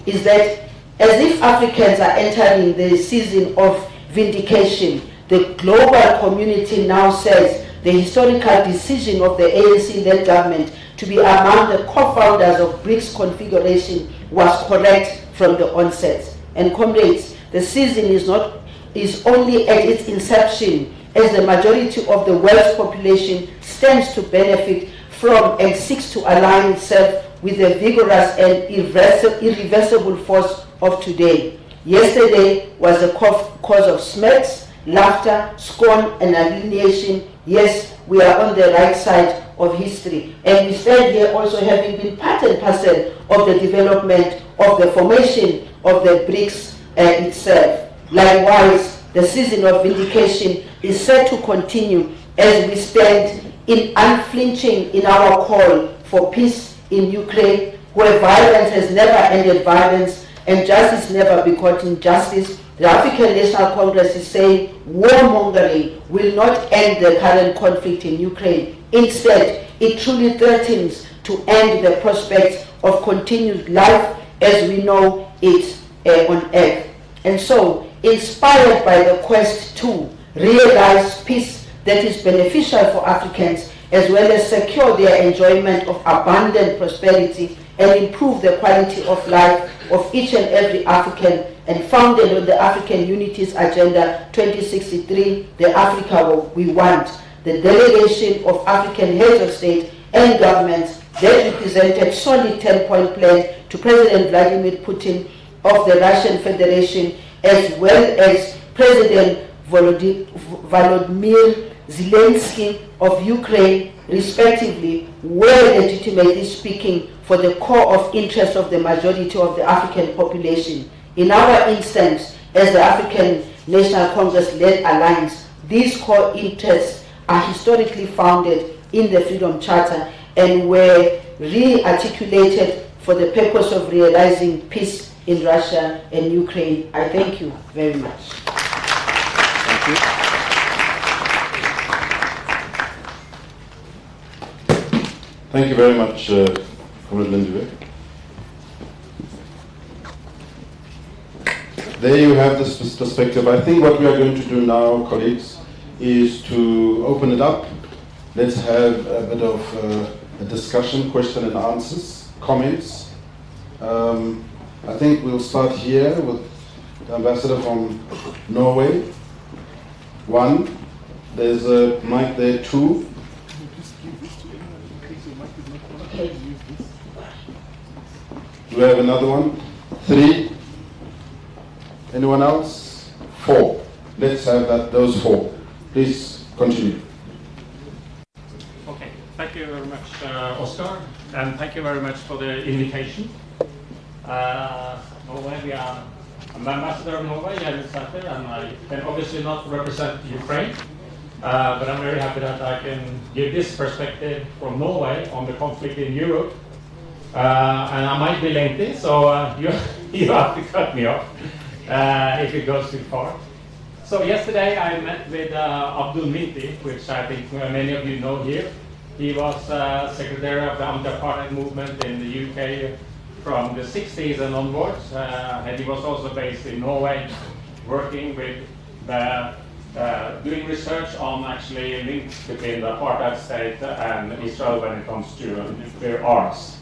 is that as if Africans are entering the season of vindication, the global community now says the historical decision of the ANC-led government to be among the co-founders of BRICS configuration was correct from the onset. And comrades, the season is only at its inception, as the majority of the world's population stands to benefit from and seeks to align itself with the vigorous and irreversible force of today. Yesterday was a cause of smirks, laughter, scorn, and alienation. Yes, we are on the right side of history. And we stand here also having been part and parcel of the development of the formation of the BRICS itself. Likewise, the season of vindication is set to continue as we stand in unflinching in our call for peace in Ukraine, where violence has never ended violence and justice never begotten justice. The African National Congress is saying warmongering will not end the current conflict in Ukraine. Instead, it truly threatens to end the prospects of continued life as we know it on earth. And so, inspired by the quest to realize peace that is beneficial for Africans, as well as secure their enjoyment of abundant prosperity and improve the quality of life of each and every African, and founded on the African Unity's Agenda 2063, the Africa we want, the delegation of African heads of state and governments that represented solid 10-point plan to President Vladimir Putin of the Russian Federation, as well as President Volodymyr Zelensky of Ukraine, respectively, were legitimately speaking for the core of interest of the majority of the African population. In our instance, as the African National Congress-led alliance, these core interests are historically founded in the Freedom Charter and were re-articulated for the purpose of realizing peace in Russia and Ukraine. I thank you very much. Thank you. Thank you very much, Comrade Lindiwe. There you have this perspective. I think what we are going to do now, colleagues, is to open it up. Let's have a bit of a discussion, question and answers, comments. I think we'll start here with the ambassador from Norway. 1. There's a mic there. 2. Do we have another one? 3. Anyone else? 4. Let's have those 4. Please continue. Okay, thank you very much, Oscar, and thank you very much for the invitation. Norway. We are I'm ambassador of Norway, and I can obviously not represent Ukraine, but I'm very happy that I can give this perspective from Norway on the conflict in Europe. And I might be lengthy, so you have to cut me off if it goes too far. So yesterday I met with Abdul Minty, which I think many of you know here. He was secretary of the anti-apartheid movement in the UK from the 60s and onwards, and he was also based in Norway, working with doing research on actually links between the apartheid state and Israel when it comes to nuclear arms.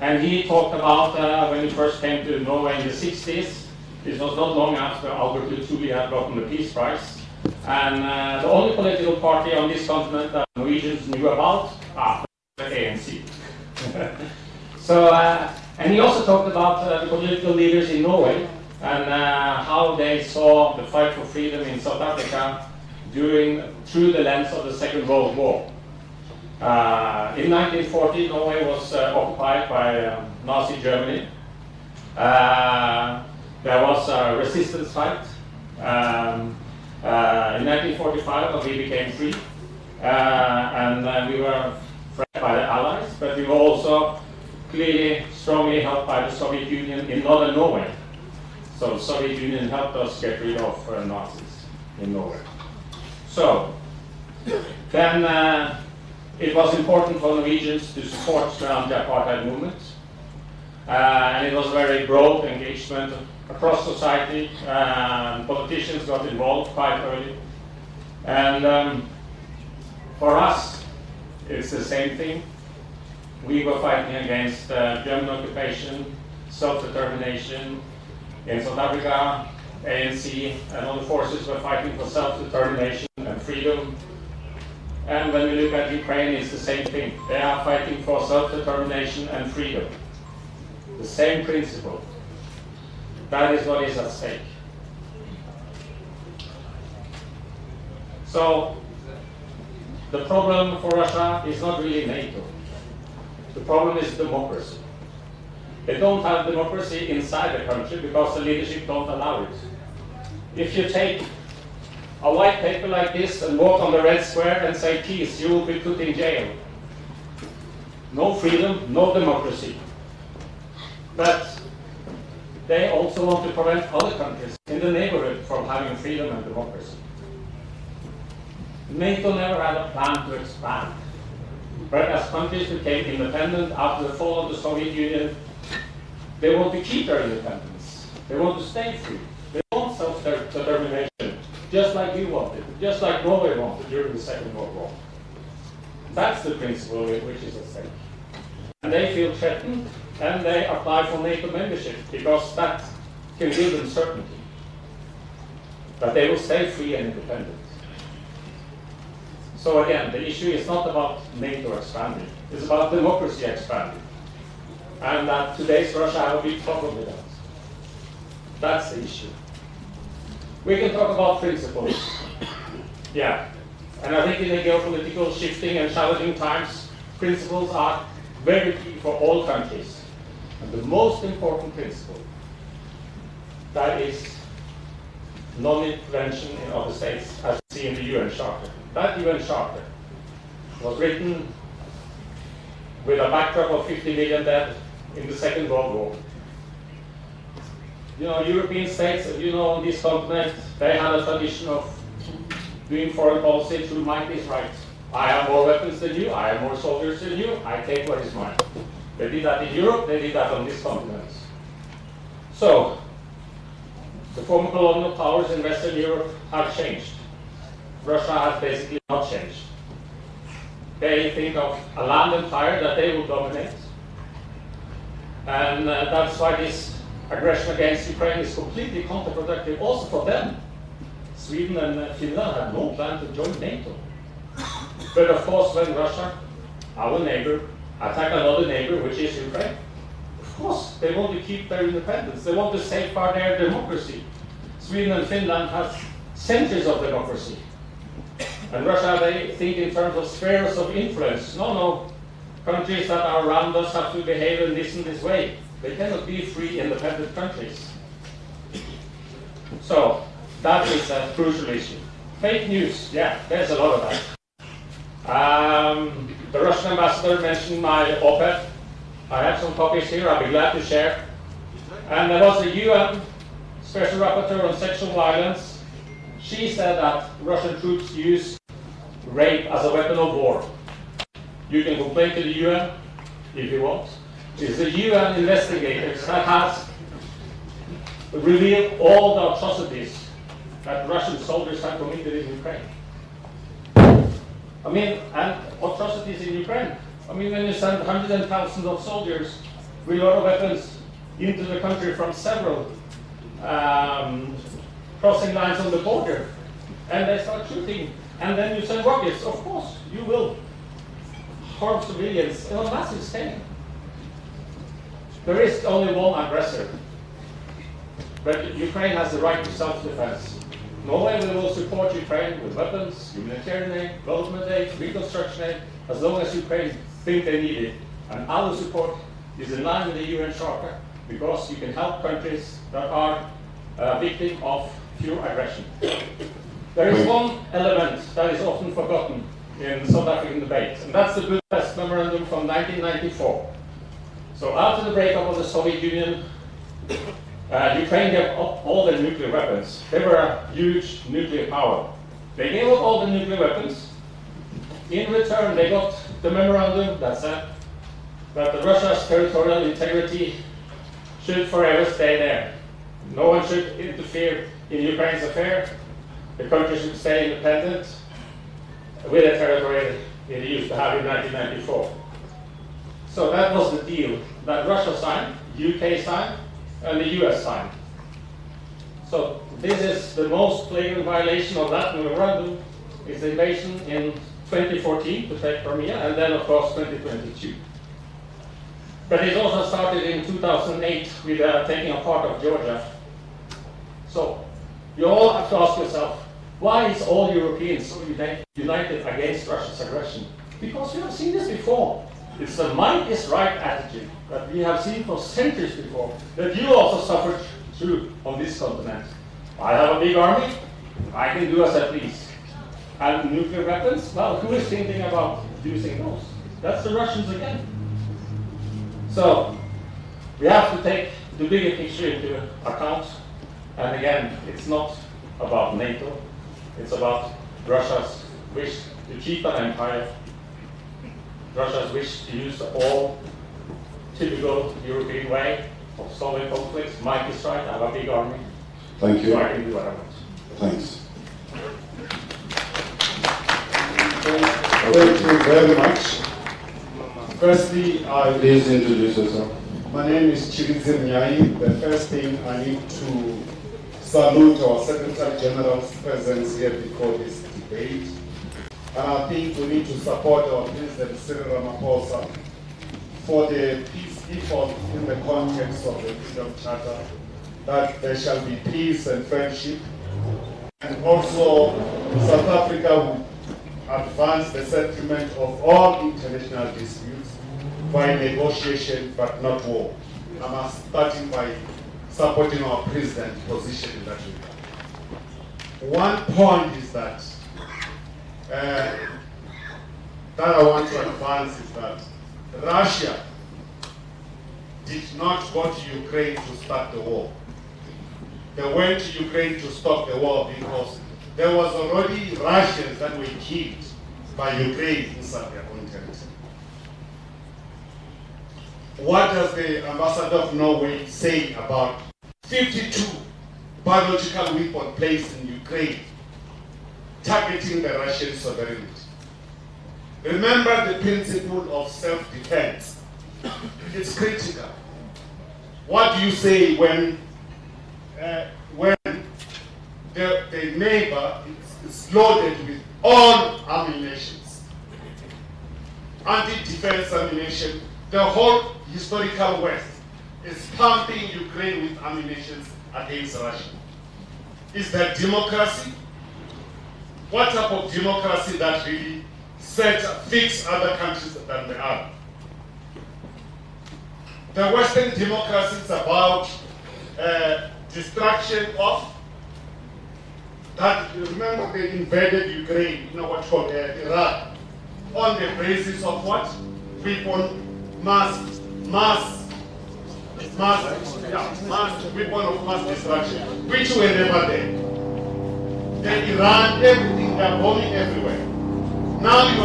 And he talked about when he first came to Norway in the 60s. This was not long after Albert Lutuli had gotten the Peace Prize. And the only political party on this continent that Norwegians knew about, the ANC. So, and he also talked about the political leaders in Norway and how they saw the fight for freedom in South Africa through the lens of the Second World War. In 1940, Norway was occupied by Nazi Germany. There was a resistance fight. In 1945, we became free, and we were freed by the Allies, but we were also clearly strongly helped by the Soviet Union in northern Norway. So the Soviet Union helped us get rid of Nazis in Norway. So then it was important for Norwegians to support the anti-apartheid movement, and it was a very broad engagement across society. Politicians got involved quite early, and for us, it's the same thing. We were fighting against German occupation, self-determination. In South Africa, ANC and other forces were fighting for self-determination and freedom. And when we look at Ukraine, it's the same thing. They are fighting for self-determination and freedom. The same principle. That is what is at stake. So, the problem for Russia is not really NATO. The problem is democracy. They don't have democracy inside the country because the leadership don't allow it. If you take a white paper like this and walk on the red square and say peace, you will be put in jail. No freedom, no democracy. But they also want to prevent other countries in the neighborhood from having freedom and democracy. NATO never had a plan to expand. But as countries became independent after the fall of the Soviet Union, they want to keep their independence. They want to stay free. They want self-determination, just like you wanted, just like Norway wanted during the Second World War. That's the principle which is at stake. And they feel threatened, and they apply for NATO membership because that can give them certainty. But they will stay free and independent. So again, the issue is not about NATO expanding, it's about democracy expanding. And that today's Russia have a big problem with that. That's the issue. We can talk about principles. Yeah. And I think in the geopolitical shifting and challenging times, principles are very key for all countries. And the most important principle, that is non-intervention in other states, as we see in the UN Charter. That UN Charter was written with a backdrop of 50 million dead in the Second World War. You know, European states, you know, on this continent, they had a tradition of doing foreign policy through might is right. I have more weapons than you, I have more soldiers than you, I take what is mine. They did that in Europe, they did that on this continent. So, the former colonial powers in Western Europe have changed. Russia has basically not changed. They think of a land empire that they will dominate. And that's why this aggression against Ukraine is completely counterproductive also for them. Sweden and Finland have no plan to join NATO. But of course, when Russia, our neighbor, attack another neighbor, which is Ukraine, of course, they want to keep their independence. They want to safeguard their democracy. Sweden and Finland have centuries of democracy. And Russia, they think in terms of spheres of influence. No, countries that are around us have to behave and listen this way. They cannot be free, independent countries. So that is a crucial issue. Fake news, yeah, there's a lot of that. The Russian ambassador mentioned my op-ed. I have some copies here, I'll be glad to share. And there was a UN Special Rapporteur on Sexual Violence. She said that Russian troops use rape as a weapon of war. You can complain to the UN if you want. It's the UN investigators that has revealed all the atrocities that Russian soldiers have committed in Ukraine. I mean, and atrocities in Ukraine. I mean, when you send hundreds and thousands of soldiers with a lot of weapons into the country from several crossing lines on the border, and they start shooting, and then you send rockets, of course, you will harm civilians on a massive scale. There is only one aggressor, but Ukraine has the right to self-defense. Norway will support Ukraine with weapons, humanitarian aid, development aid, reconstruction aid, as long as Ukraine think they need it. And our support is in line with the UN Charter, because you can help countries that are victim of pure aggression. There is one element that is often forgotten in South African debates, and that's the Budapest Memorandum from 1994. So after the breakup of the Soviet Union, Ukraine gave up all their nuclear weapons. They were a huge nuclear power. They gave up all the nuclear weapons. In return, they got the memorandum that said that Russia's territorial integrity should forever stay there. No one should interfere in Ukraine's affair. The country should stay independent with the territory it used to have in 1994. So that was the deal that Russia signed, UK signed, and the US signed. So this is the most flagrant violation of that memorandum. It's the invasion in 2014 to take Crimea, and then of course 2022. But it also started in 2008 with taking a part of Georgia. So you all have to ask yourself, why is all Europeans so united against Russia's aggression? Because we have seen this before. It's the might is right attitude that we have seen for centuries before, that you also suffered through on this continent. I have a big army, I can do as I please. And nuclear weapons, well, who is thinking about using those? That's the Russians again. So, we have to take the bigger picture into account. And again, it's not about NATO, it's about Russia's wish to keep an empire, Russia's wish to use the all typical European way of solving conflicts. Mike is right, I have a big army. Thank you. So I can do what I want. Thanks. Thank you very much. Firstly, please introduce yourself. My name is Chirizim Nyai. The first thing I need to salute our Secretary General's presence here before this debate. And I think we need to support our President Cyril Ramaphosa for the peace effort in the context of the Freedom Charter, that there shall be peace and friendship. And also, South Africa will advance the settlement of all international disputes by negotiation but not war. I'm starting by supporting our President's position in that regard. One point is that I want to advance is that Russia did not go to Ukraine to start the war. They went to Ukraine to stop the war because there was already Russians that were killed by Ukraine inside their own territory. What does the ambassador of Norway say about 52 biological weapons placed in Ukraine targeting the Russian sovereignty? Remember the principle of self-defense. It's critical. What do you say when the neighbor is loaded with all ammunition, anti-defense ammunition? The whole historical West is pumping Ukraine with ammunition against Russia. Is that democracy? What type of democracy that really fix other countries than they are? the Western democracy is about destruction of that. Remember, they invaded Ukraine, what's called Iraq, on the basis of what? Mass weapon of mass destruction, which were never there. Then Iran, everything, they are bombing everywhere. Now you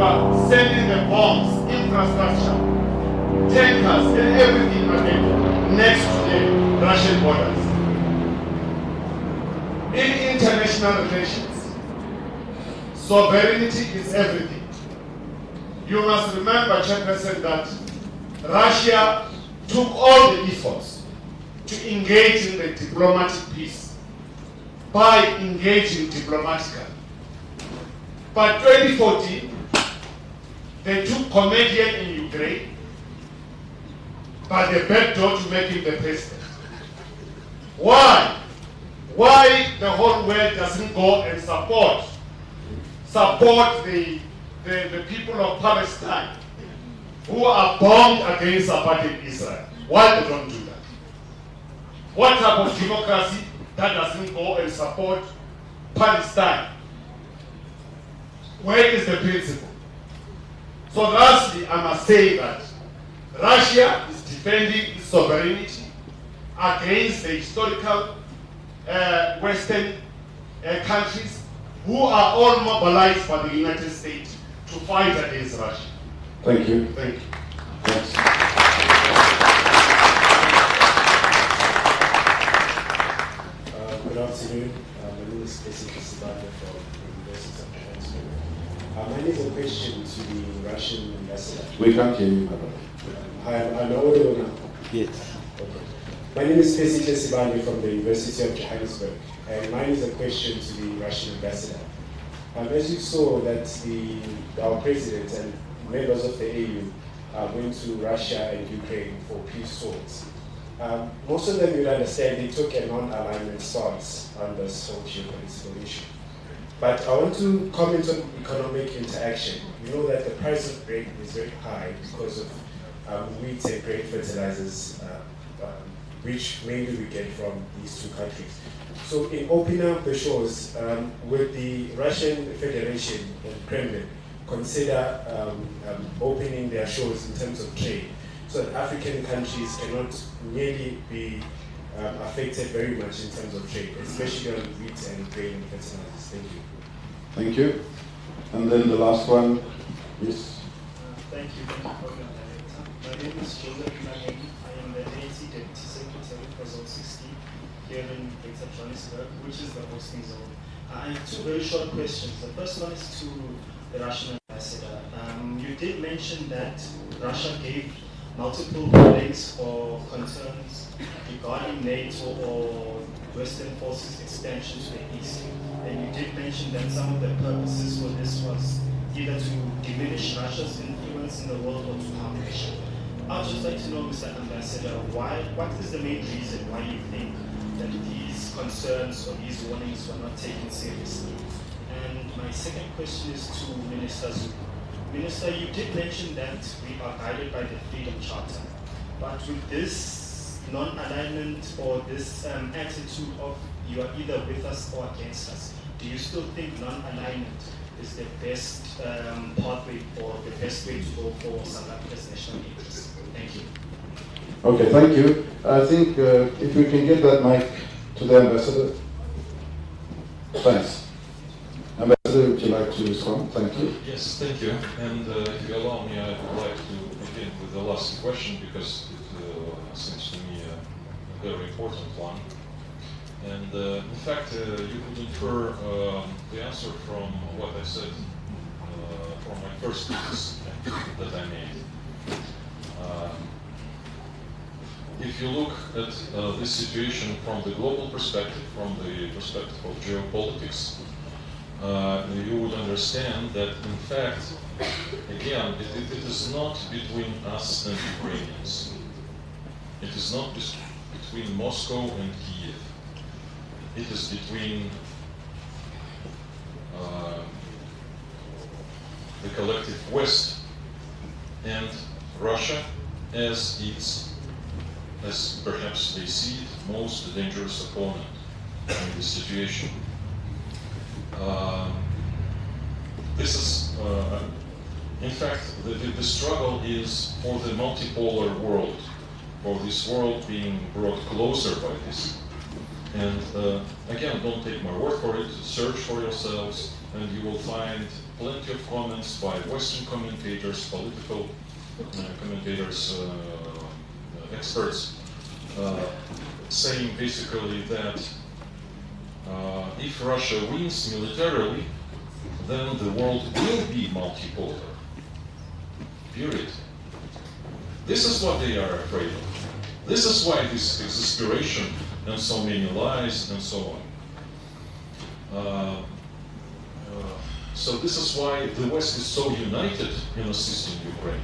are sending the bombs, infrastructure, tankers, and everything again next to the Russian borders. In international relations, sovereignty is everything. You must remember, Chairperson, that Russia took all the efforts to engage in the diplomatic peace by engaging diplomatically. But 2014, they took comedian in Ukraine by the back door to make him the president. Why? Why the whole world doesn't go and support the people of Palestine who are bombed against apartheid Israel? Why they don't do that? What type of democracy that doesn't go and support Palestine? Where is the principle? So lastly, I must say that Russia is defending its sovereignty against the historical Western countries who are all mobilized by the United States to fight against Russia. Thank you. Thank you. Thanks. Good afternoon. My name is Jessica Sibanda from the University of Johannesburg. Mine is a question to the Russian ambassador. We can't hear you, madam. Hi, I'm audible now. Yes. Okay. My name is Jessica Sibanda from the University of Johannesburg, and mine is a question to the Russian ambassador. As you saw that our president and members of the AU went to Russia and Ukraine for peace talks. Most of them, you'd understand, they took a non-alignment stance on this whole geopolitical issue. But I want to comment on economic interaction. We know that the price of grain is very high because of wheat and grain fertilizers, which mainly we get from these two countries. So in opening up the shores, would the Russian Federation and Kremlin consider opening their shores in terms of trade, so that African countries cannot really be affected very much in terms of trade, especially on wheat and grain fertilizers? Thank you. Thank you. And then the last one, yes. Thank you, Program Director. My name is Joseph Nangeni. I am the ANC Deputy Secretary for Zone 60 here in Greater Johannesburg, which is the hosting zone. I have two very short questions. The first one is to the Russian ambassador. You did mention that Russia gave multiple warnings or concerns regarding NATO or Western forces expansion to the east. And you did mention that some of the purposes for this was either to diminish Russia's influence in the world or to harm Russia. I'd just like to know, Mr. Ambassador, what is the main reason why you think that these concerns or these warnings were not taken seriously? And my second question is to Minister Zulu. Minister, you did mention that we are guided by the Freedom Charter, but with this non-alignment or this attitude of you are either with us or against us, do you still think non-alignment is the best pathway or the best way to go for South Africa's national interests? Thank you. Okay, thank you. I think if we can get that mic to the ambassador. Thanks. Ambassador, would you like to respond? Thank you. Yes, thank you. And if you allow me, I would like to begin with the last question because it seems to me a very important one. And in fact, you could infer the answer from what I said from my first speeches that I made. If you look at this situation from the global perspective, from the perspective of geopolitics, you would understand that, in fact, again, it is not between us and Ukrainians. It is not between Moscow and Kiev. It is between the collective West and Russia as its, as perhaps they see it, most dangerous opponent in this situation. This is, in fact, the struggle is for the multipolar world, for this world being brought closer by this. And again, don't take my word for it, search for yourselves, and you will find plenty of comments by Western commentators, political commentators, experts, saying basically that if Russia wins militarily, then the world will be multipolar. Period. This is what they are afraid of. This is why this exasperation and so many lies and so on. So this is why the West is so united in assisting Ukraine.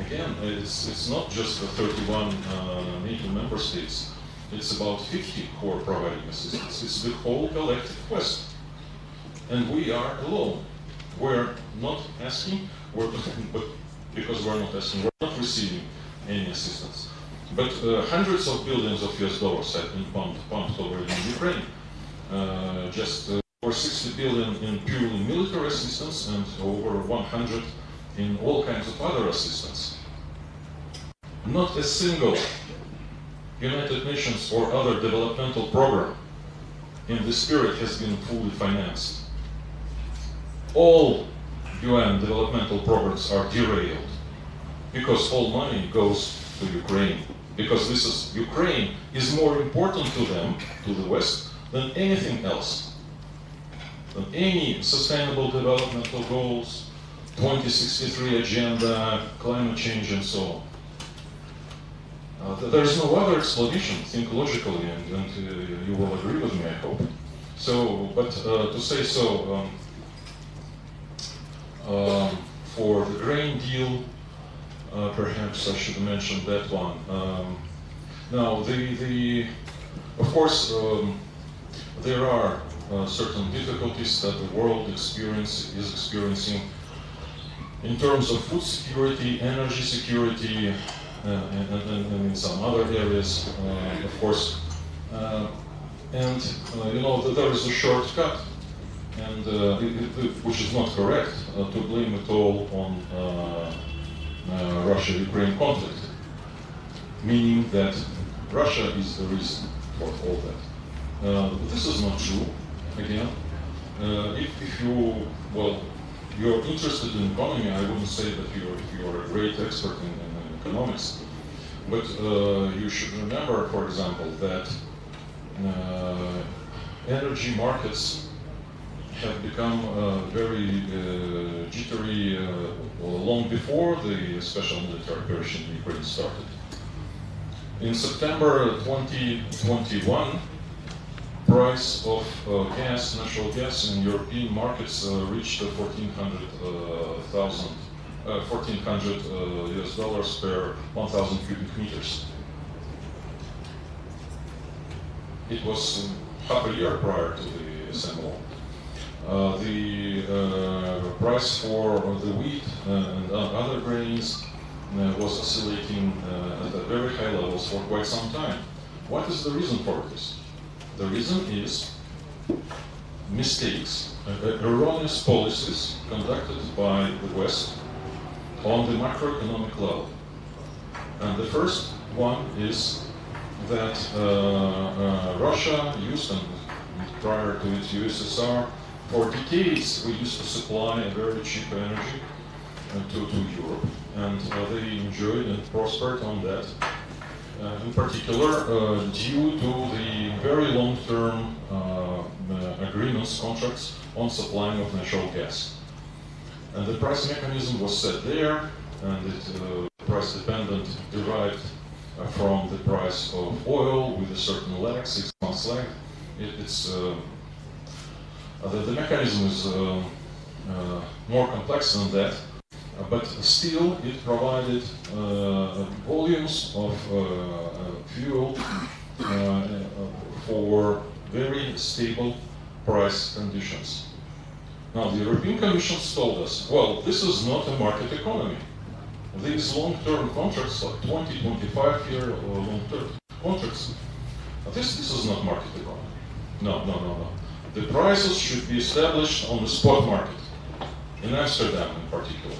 Again, it's not just the 31 NATO member states. It's about 50 who are providing assistance. It's the whole collective West. And we are alone. We're not asking, but because we're not asking, we're not receiving any assistance. But hundreds of billions of US dollars have been pumped already in Ukraine. Just over 60 billion in purely military assistance and over 100 in all kinds of other assistance. Not a single United Nations or other developmental program in the spirit has been fully financed. All UN developmental programs are derailed because all money goes to Ukraine. Because this is, Ukraine is more important to them, to the West, than anything else. Than any sustainable developmental goals, 2063 agenda, climate change and so on. There's no other explanation, think logically, and you will agree with me, I hope. So, but to say so, for the grain deal, perhaps I should mention that one. Now, of course, there are certain difficulties that the world is experiencing in terms of food security, energy security, and in some other areas, of course. You know, there is a shortcut, and which is not correct, to blame it all on Russia-Ukraine conflict, meaning that Russia is the reason for all that. This is not true, again. If you, well, you're interested in economy, I wouldn't say that you're a great expert in economics, but you should remember, for example, that energy markets have become very jittery long before the special military operation in Ukraine started. In September 2021, price of natural gas in European markets reached $1,400 US dollars per 1,000 cubic meters. It was half a year prior to the SMO. The price for the wheat and other grains was oscillating at very high levels for quite some time. What is the reason for this? The reason is mistakes, erroneous policies conducted by the West on the macroeconomic level. And the first one is that Russia used, and prior to its USSR, for decades we used to supply a very cheap energy to Europe, and they enjoyed and prospered on that. In particular, due to the very long-term agreements, contracts on supplying of natural gas. And the price mechanism was set there, and it price dependent, derived from the price of oil with a certain lag, 6 months lag. The mechanism is more complex than that, but still it provided volumes of fuel for very stable price conditions. Now, the European Commission told us, well, this is not a market economy. these long-term contracts, like 20, 25-year long-term contracts, this is not market economy. No. The prices should be established on the spot market, in Amsterdam in particular.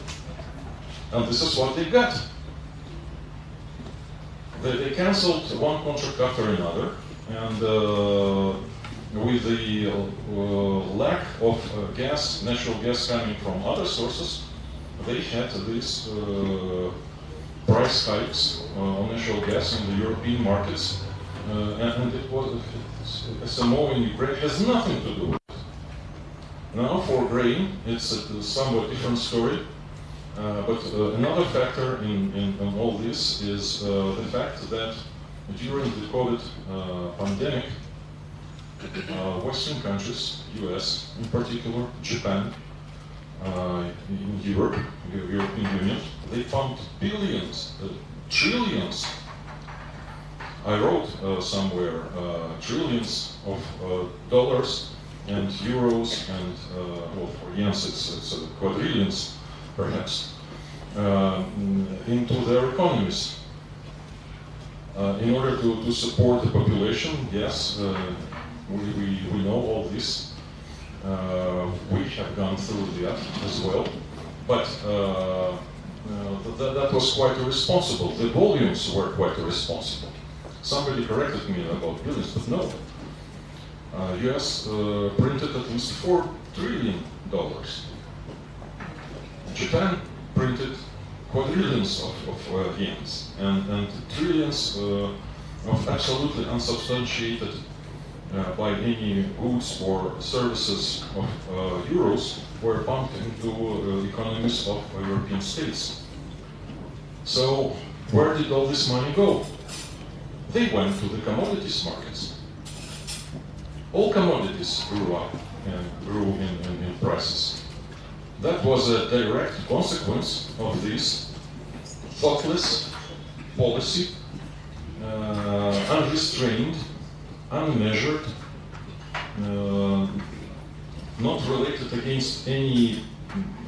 And this is what they got. They cancelled one contract after another, and with the lack of natural gas coming from other sources, they had these price hikes on natural gas in the European markets, and it was SMO in Ukraine has nothing to do with it. Now for grain, it's a somewhat different story. But another factor in all this is the fact that during the COVID pandemic, Western countries, US in particular, Japan, in Europe, European Union, they pumped billions, trillions. I wrote somewhere trillions of dollars and euros and, well, for yens it's quadrillions perhaps, into their economies. In order to support the population, yes, we know all this. We have gone through that as well. But that was quite irresponsible. The volumes were quite irresponsible. Somebody corrected me about billions, but no. US printed at least $4 trillion. Japan printed quadrillions of yens and trillions of absolutely unsubstantiated by any goods or services of euros were pumped into economies of European states. So where did all this money go? They went to the commodities markets. All commodities grew up and grew in prices. That was a direct consequence of this thoughtless policy, unrestrained, unmeasured, not related against any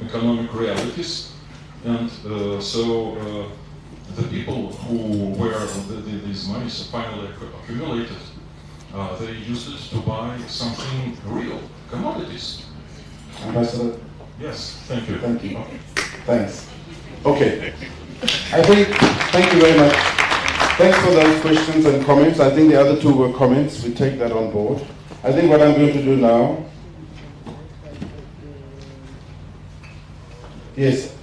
economic realities, and so the people who were these monies finally accumulated, they used it to buy something real, commodities. Ambassador? Yes, thank you. Thank you. Thanks. Okay. Thank you very much. Thanks for those questions and comments. I think the other two were comments. We take that on board. I think what I'm going to do now. Yes.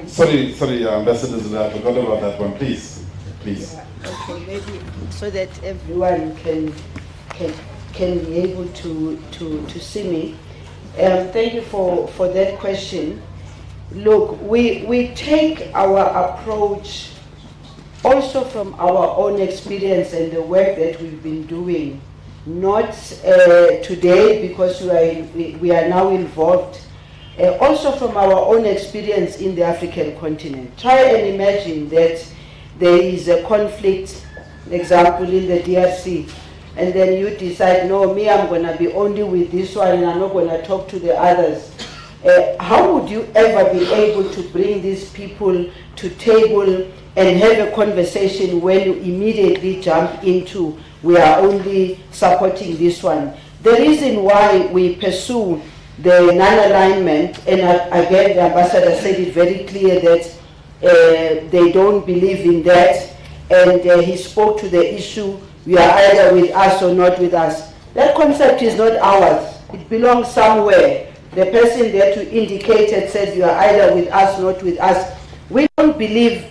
Sorry, Ambassador Zulu, I forgot about that one. Please. Okay, maybe so that everyone can be able to see me. Thank you for that question. Look, we take our approach also from our own experience and the work that we've been doing, not today because we are now involved, also from our own experience in the African continent. Try and imagine that there is a conflict, example in the DRC, and then you decide, no, me, I'm going to be only with this one and I'm not going to talk to the others. How would you ever be able to bring these people to table and have a conversation when you immediately jump into, we are only supporting this one? The reason why we pursue the non-alignment, and again the ambassador said it very clear that they don't believe in that, and he spoke to the issue, we are either with us or not with us. That concept is not ours. It belongs somewhere. The person there to indicate it said you are either with us, not with us. We don't believe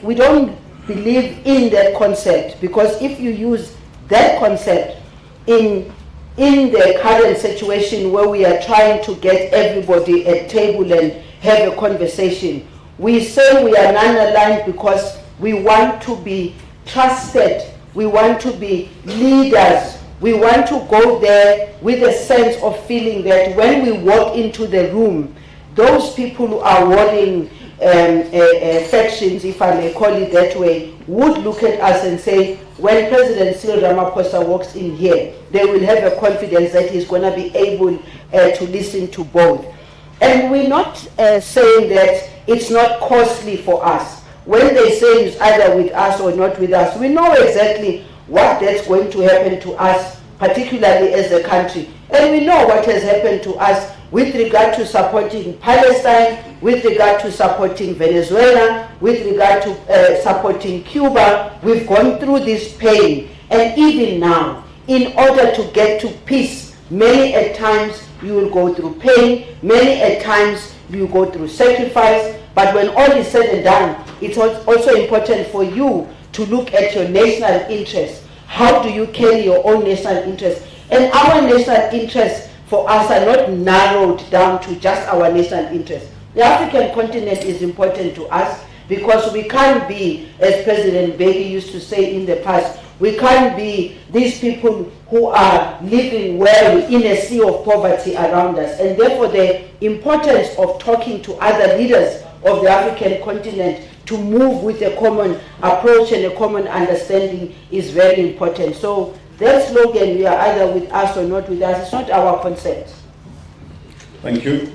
in that concept, because if you use that concept in the current situation where we are trying to get everybody at table and have a conversation, we say we are non-aligned because we want to be trusted. We want to be leaders. We want to go there with a sense of feeling that when we walk into the room, those people who are warring factions, if I may call it that way, would look at us and say, when President Cyril Ramaphosa walks in here, they will have a confidence that he's going to be able to listen to both. And we're not saying that it's not costly for us. when they say it's either with us or not with us, we know exactly what that's going to happen to us, particularly as a country. And we know what has happened to us with regard to supporting Palestine, with regard to supporting Venezuela, with regard to supporting Cuba. We've gone through this pain. And even now, in order to get to peace, many a times you will go through pain, many a times you go through sacrifice, but when all is said and done, it's also important for you to look at your national interests. How do you carry your own national interests? And our national interests for us are not narrowed down to just our national interests. The African continent is important to us because we can't be, as President Begi used to say in the past, we can't be these people who are living well in a sea of poverty around us. And therefore the importance of talking to other leaders of the African continent to move with a common approach and a common understanding is very important. So that slogan, we are either with us or not with us, it's not our concept. Thank you.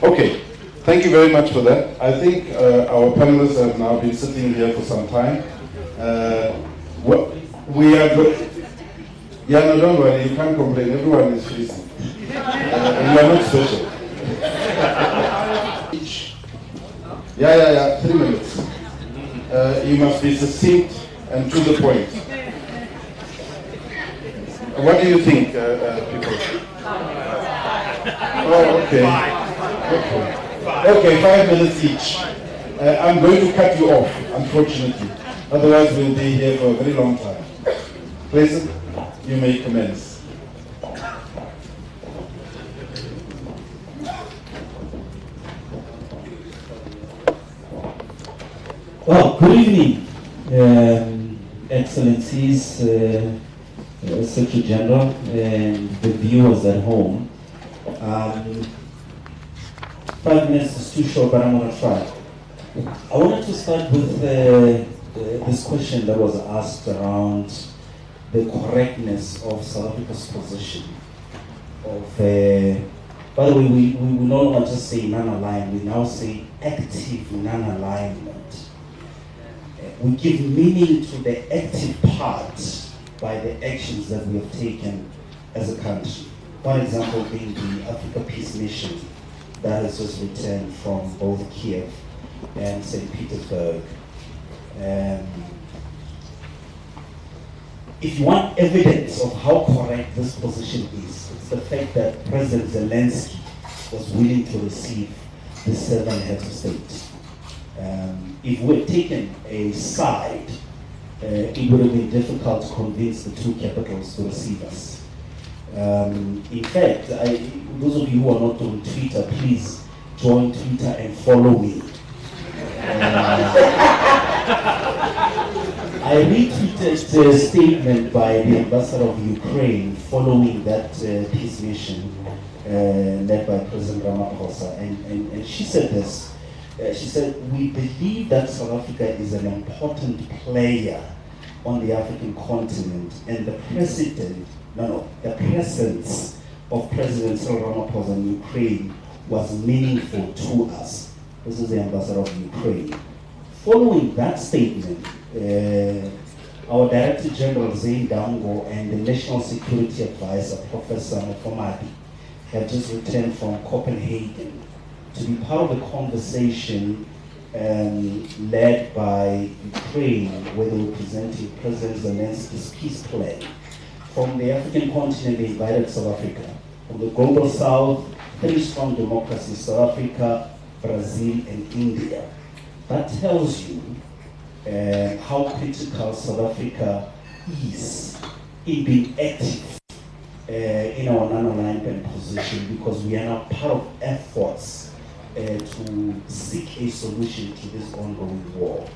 Okay, thank you very much for that. I think our panelists have now been sitting here for some time. We are good. Yeah, no, don't worry, you can't complain. Everyone is freezing. And you are not special. Yeah, 3 minutes. You must be succinct and to the point. What do you think, people? Oh, okay. Okay, 5 minutes each. I'm going to cut you off, unfortunately. Otherwise, we'll be here for a very long time. Please, you may commence. Well, good evening, Excellencies, Secretary General, and the viewers at home. 5 minutes is too short, but I'm going to try. I wanted to start with this question that was asked around the correctness of South Africa's position. By the way, we no longer just say non-aligned, we now say active non-alignment. We give meaning to the active part by the actions that we have taken as a country. One example being the Africa Peace Mission that has just returned from both Kiev and St. Petersburg. If you want evidence of how correct this position is, it's the fact that President Zelensky was willing to receive the 7 heads of state. If we had taken a side, it would have been difficult to convince the two capitals to receive us. In fact, those of you who are not on Twitter, please join Twitter and follow me. I retweeted a statement by the ambassador of Ukraine following that peace mission led by President Ramaphosa, and she said this. She said, we believe that South Africa is an important player on the African continent, and the presence of President Cyril Ramaphosa in Ukraine was meaningful to us. This is the ambassador of Ukraine. Following that statement, our Director General Zain Dango and the National Security Advisor, Professor Mofomadi, have just returned from Copenhagen to be part of the conversation led by Ukraine, where they were presenting President Zelensky's peace plan. From the African continent, they invited South Africa. From the global south, 3 strong democracies, South Africa, Brazil, and India. That tells you how critical South Africa is in being active in our non-alignment position, because we are now part of efforts to seek a solution to this ongoing war.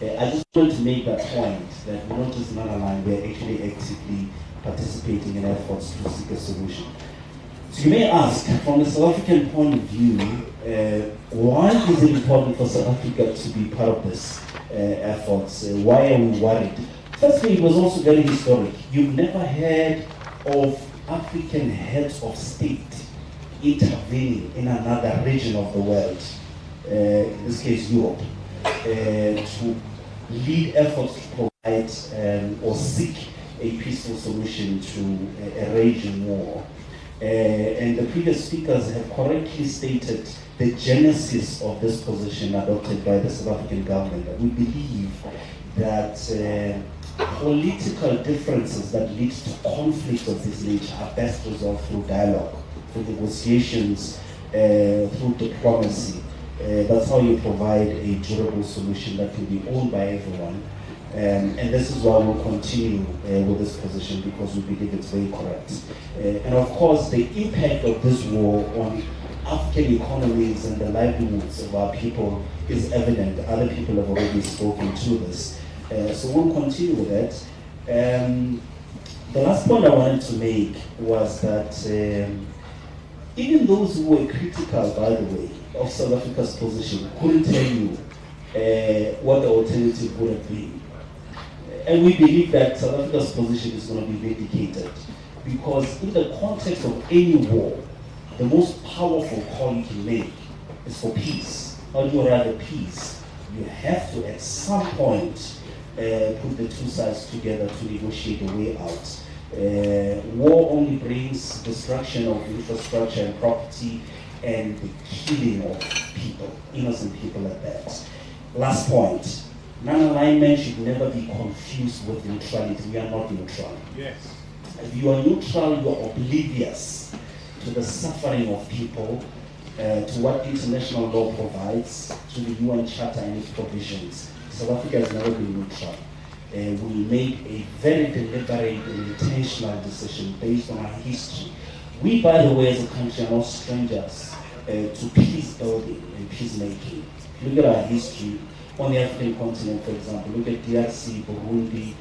I just want to make that point, that we're not just non-aligned, we're actually actively participating in efforts to seek a solution. So you may ask, from the South African point of view, why is it important for South Africa to be part of this efforts? Why are we worried? Firstly, it was also very historic. You've never heard of African heads of state intervening in another region of the world, in this case Europe. to lead efforts to provide or seek a peaceful solution to a raging war. And the previous speakers have correctly stated the genesis of this position adopted by the South African government. We believe that political differences that lead to conflicts of this nature are best resolved through dialogue, through negotiations, through diplomacy. That's how you provide a durable solution that can be owned by everyone. And this is why we'll continue with this position, because we believe it's very correct. And of course, the impact of this war on African economies and the livelihoods of our people is evident. Other people have already spoken to this. So we'll continue with that. The last point I wanted to make was that even those who were critical, by the way, of South Africa's position couldn't tell you what the alternative would have been. And we believe that South Africa's position is going to be vindicated, because in the context of any war, the most powerful call you can make is for peace. How do you rather peace? You have to, at some point, put the two sides together to negotiate a way out. War only brings destruction of infrastructure and property and the killing of people, innocent people at that. Last point. Non-alignment should never be confused with neutrality. We are not neutral. Yes. If you are neutral, you are oblivious to the suffering of people, to what international law provides, to the UN Charter and its provisions. South Africa has never been neutral. We made a very deliberate and intentional decision based on our history. We, by the way, as a country, are not strangers to peace building and peacemaking. Look at our history on the African continent, for example. Look at DRC, Burundi,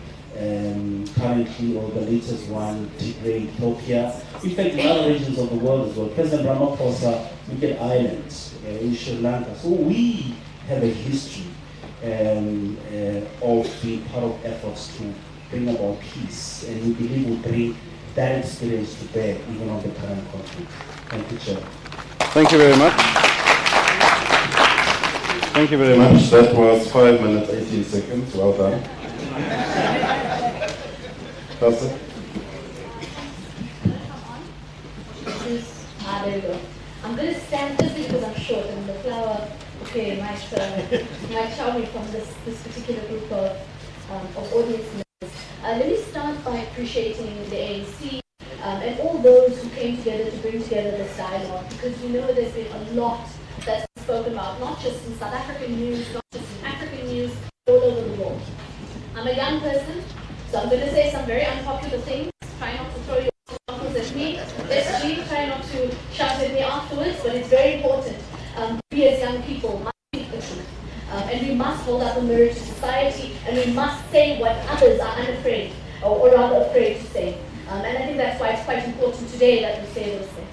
currently, or the latest one, Tigray, Ethiopia. In fact, in other regions of the world as well. President Ramaphosa, look at Ireland, in Sri Lanka. So we have a history of being part of efforts to bring about peace, and we believe we'll bring that experience to bear even on the current conflict. Thank you, Chair. Thank you very much. Thank you very much. That was 5 minutes, 18 seconds. Well done. Pastor? There we go. I'm going to stand just because I'm short and the flower, okay, might show me from this particular group of audience members. Let me start by appreciating the ANC and all those who came together to bring together this dialogue, because we know there's been a lot that's spoken about, not just in South African news, not just in African news, all over the world. I'm a young person, so I'm going to say some very unpopular things. Try not to throw your bottles at me. Let's leave, try not to shout at me afterwards, but it's very important. We as young people must speak the truth. And we must hold up a mirror to society, and we must say what others are unafraid, or rather afraid to say. And I think that's why it's quite important today that we say those things.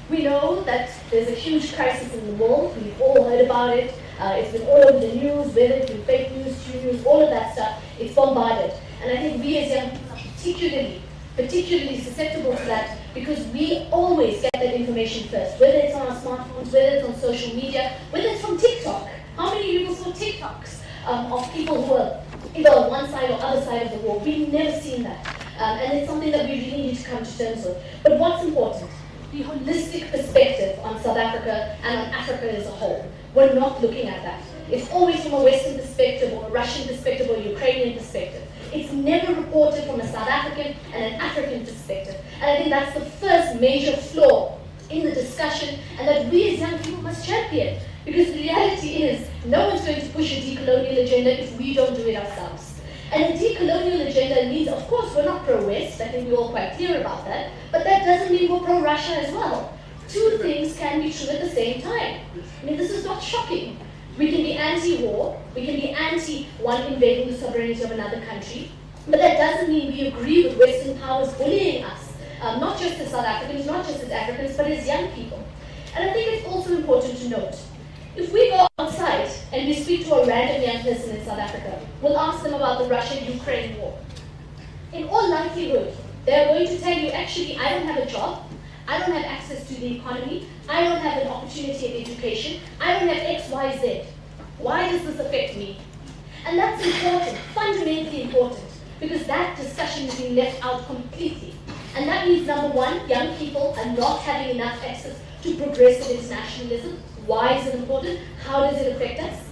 We know that there's a huge crisis in the world. We've all heard about it. It's been all over the news, whether it's been fake news, true news, all of that stuff. It's bombarded. And I think we as young people are particularly susceptible to that, because we always get that information first, whether it's on our smartphones, whether it's on social media, whether it's from TikTok. How many people saw TikToks of people who are either on one side or other side of the war? We've never seen that. And it's something that we really need to come to terms with. But what's important? The holistic perspective on South Africa and on Africa as a whole. We're not looking at that. It's always from a Western perspective or a Russian perspective or a Ukrainian perspective. It's never reported from a South African and an African perspective. And I think that's the first major flaw in the discussion, and that we as young people must champion. Because the reality is, no one's going to push a decolonial agenda if we don't do it ourselves. And a decolonial agenda means, of course, we're not pro-West. I think we're all quite clear about that. But that doesn't mean we're pro-Russia as well. Two things can be true at the same time. I mean, this is not shocking. We can be anti-war. We can be anti-one invading the sovereignty of another country. But that doesn't mean we agree with Western powers bullying us. Not just as South Africans, not just as Africans, but as young people. And I think it's also important to note, if we go outside and we speak to a random young person in South Africa, we'll ask them about the Russia-Ukraine war. In all likelihood, they're going to tell you, actually, I don't have a job, I don't have access to the economy, I don't have an opportunity of education, I don't have X, Y, Z. Why does this affect me? And that's important, fundamentally important, because that discussion is being left out completely. And that means, number one, young people are not having enough access to progressive internationalism. Why is it important? How does it affect us?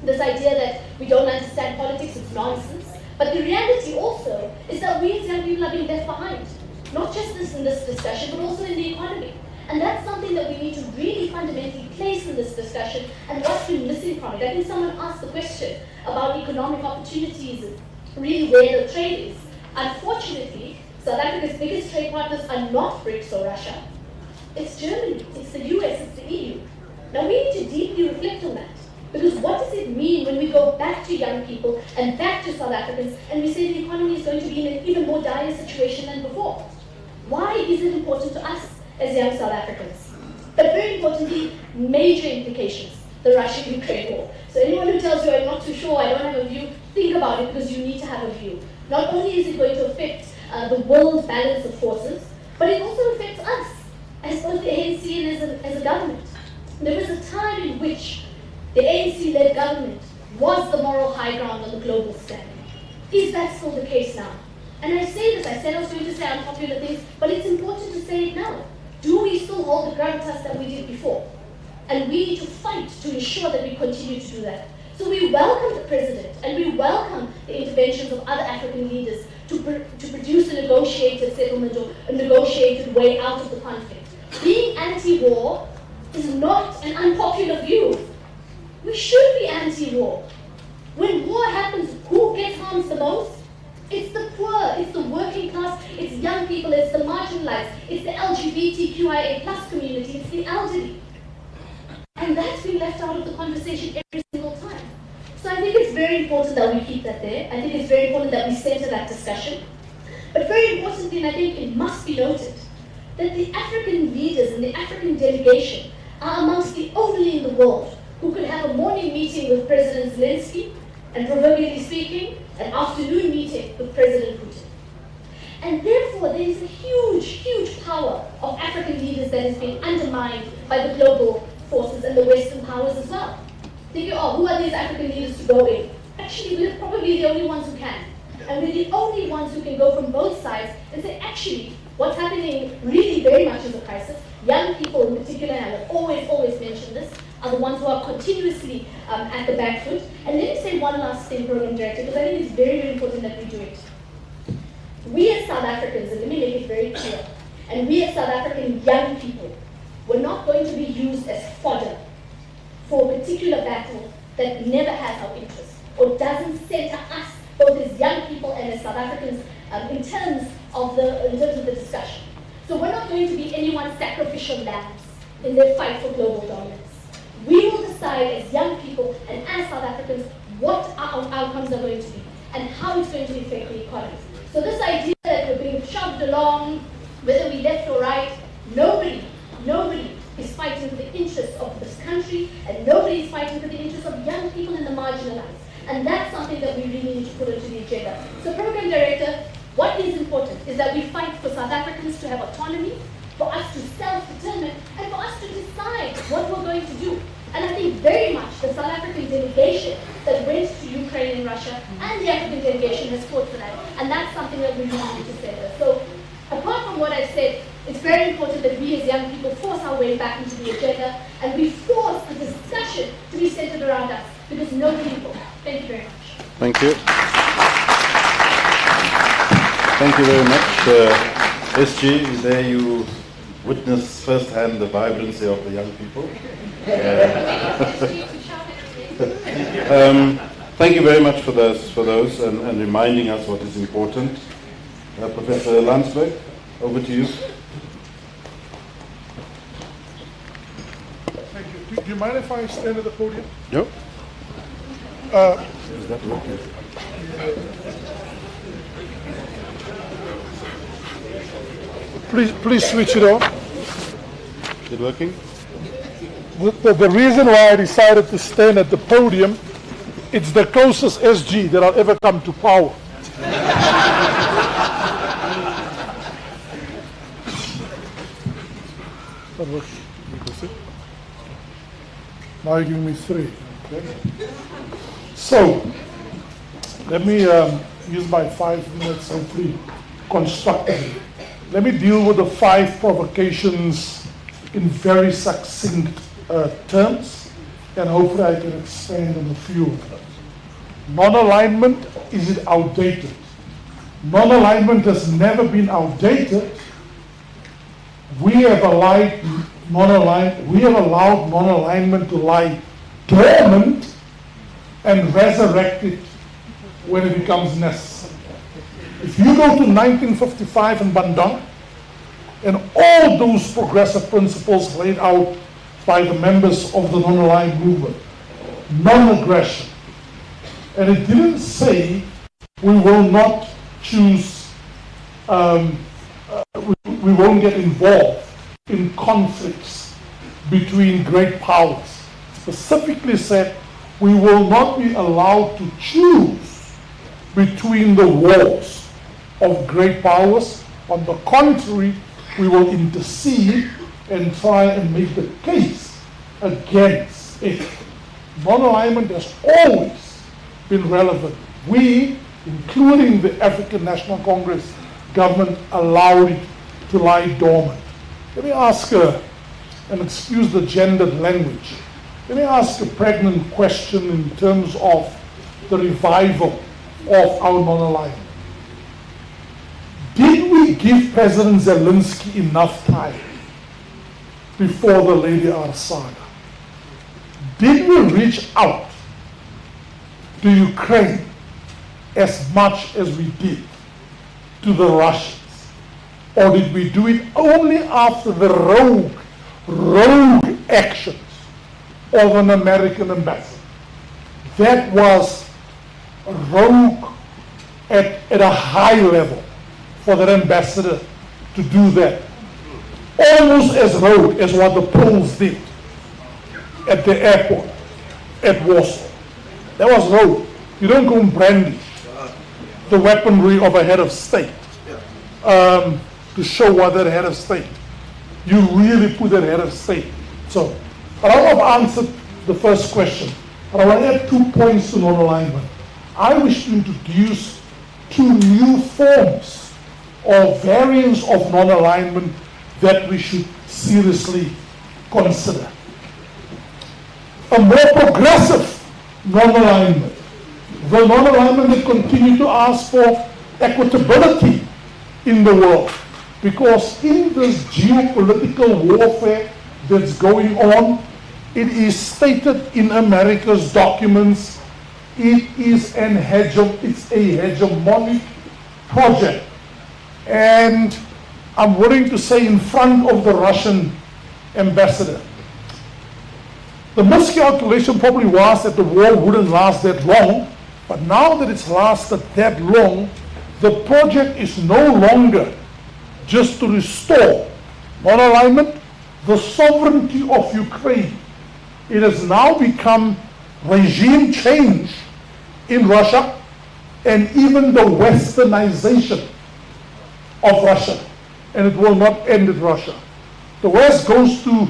This idea that we don't understand politics is nonsense. But the reality also is that we as young people are being left behind. Not just in this discussion, but also in the economy. And that's something that we need to really fundamentally place in this discussion and what's been missing from it. I think someone asked the question about economic opportunities and really where the trade is. Unfortunately, South Africa's biggest trade partners are not BRICS or Russia. It's Germany, it's the US, it's the EU. Now we need to deeply reflect on that. Because what does it mean when we go back to young people and back to South Africans and we say the economy is going to be in an even more dire situation than before? Why is it important to us as young South Africans? But very importantly, major implications, the Russia-Ukraine war. So anyone who tells you I'm not too sure, I don't have a view, think about it because you need to have a view. Not only is it going to affect the world balance of forces, but it also affects us as both the ANC and as a government. There was a time in which the ANC-led government was the moral high ground on the global stage. Is that still the case now? And I say this, I said I was going to say unpopular things, but it's important to say it now. Do we still hold the gravitas that we did before? And we need to fight to ensure that we continue to do that. So we welcome the president and we welcome the interventions of other African leaders to produce a negotiated settlement or a negotiated way out of the conflict. Being anti-war is not an unpopular view. We should be anti-war. When war happens, who gets harmed the most? It's the poor, it's the working class, it's young people, it's the marginalized, it's the LGBTQIA+ community, it's the elderly. And that's been left out of the conversation every single time. So I think it's very important that we keep that there. I think it's very important that we center that discussion. But very importantly, and I think it must be noted, that the African leaders and the African delegation are amongst the only in the world who could have a morning meeting with President Zelensky, and proverbially speaking, an afternoon meeting with President Putin. And therefore, there is a huge, huge power of African leaders that is being undermined by the global forces and the Western powers as well. Thinking, oh, who are these African leaders to go in? Actually, we're probably the only ones who can. And we're the only ones who can go from both sides and say, actually, what's happening really very much is a crisis. Young people in particular, and I will always mention this, are the ones who are continuously at the back foot. And let me say one last thing, Program Director, because I think it's very, very important that we do it. We as South Africans, and let me make it very clear, and we as South African young people, we're not going to be used as fodder for a particular battle that never has our interest or doesn't center us, both as young people and as South Africans, in terms of the discussion. So we're not going to be anyone's sacrificial lambs in their fight for global dominance. We will decide as young people and as South Africans what our outcomes are going to be and how it's going to affect the economy. So this idea that we're being shoved along, whether we left or right, nobody is fighting for the interests of this country, and nobody is fighting for the interests of young people and the marginalized. And that's something that we really need to put onto the agenda. So Program Director, what is important is that we fight for South Africans to have autonomy, for us to self-determine, and for us to decide what we're going to do. And I think very much the South African delegation that went to Ukraine and Russia and the African delegation has fought for that. And that's something that we really need to center. So apart from what I said, it's very important that we as young people force our way back into the agenda and we force the discussion to be centered around us, because nobody will. Thank you very much. Thank you. Thank you very much. SG, there you witness firsthand the vibrancy of the young people. Thank you very much for those and reminding us what is important. Professor Landsberg, over to you. Thank you. Do you mind if I stand at the podium? No. Is that working? Please switch it on. Is it working? The reason why I decided to stand at the podium, it's the closest SG that I'll ever come to power. That works. Now you're giving me 3. Okay. So, let me use my 5 minutes, hopefully constructively. Let me deal with the 5 provocations in very succinct terms, and hopefully I can expand on a few of them. Non-alignment, is it outdated? Non-alignment has never been outdated. We have allowed non-alignment to lie dormant and resurrect it when it becomes necessary. If you go to 1955 in Bandung, and all those progressive principles laid out by the members of the non-aligned movement, non-aggression, and it didn't say we will not choose, we won't get involved in conflicts between great powers. Specifically said, we will not be allowed to choose between the wars of great powers. On the contrary, we will intercede and try and make the case against it. Non-alignment has always been relevant. We, including the African National Congress government, allowed it to lie dormant. Let me ask and excuse the gendered language, let me ask a pregnant question in terms of the revival of our non-alignment. Did we give President Zelensky enough time before the Lady R saga? Did we reach out to Ukraine as much as we did to the Russians? Or did we do it only after the rogue actions of an American ambassador? That was rogue at a high level for that ambassador to do that. Almost as rogue as what the Poles did at the airport at Warsaw. That was rogue. You don't go and brandish the weaponry of a head of state to show what that head of state. You really put that head of state. So, I don't have answered the first question, but I want to add 2 points to non-alignment. I wish to introduce 2 new forms or variants of non-alignment that we should seriously consider. A more progressive non-alignment. The non-alignment that continue to ask for equitability in the world. Because in this geopolitical warfare that's going on, it is stated in America's documents, it's a hegemonic project. And I'm willing to say in front of the Russian ambassador, the miscalculation probably was that the war wouldn't last that long, but now that it's lasted that long, the project is no longer just to restore non-alignment, the sovereignty of Ukraine. It has now become regime change in Russia and even the westernization of Russia. And it will not end in Russia. The West goes to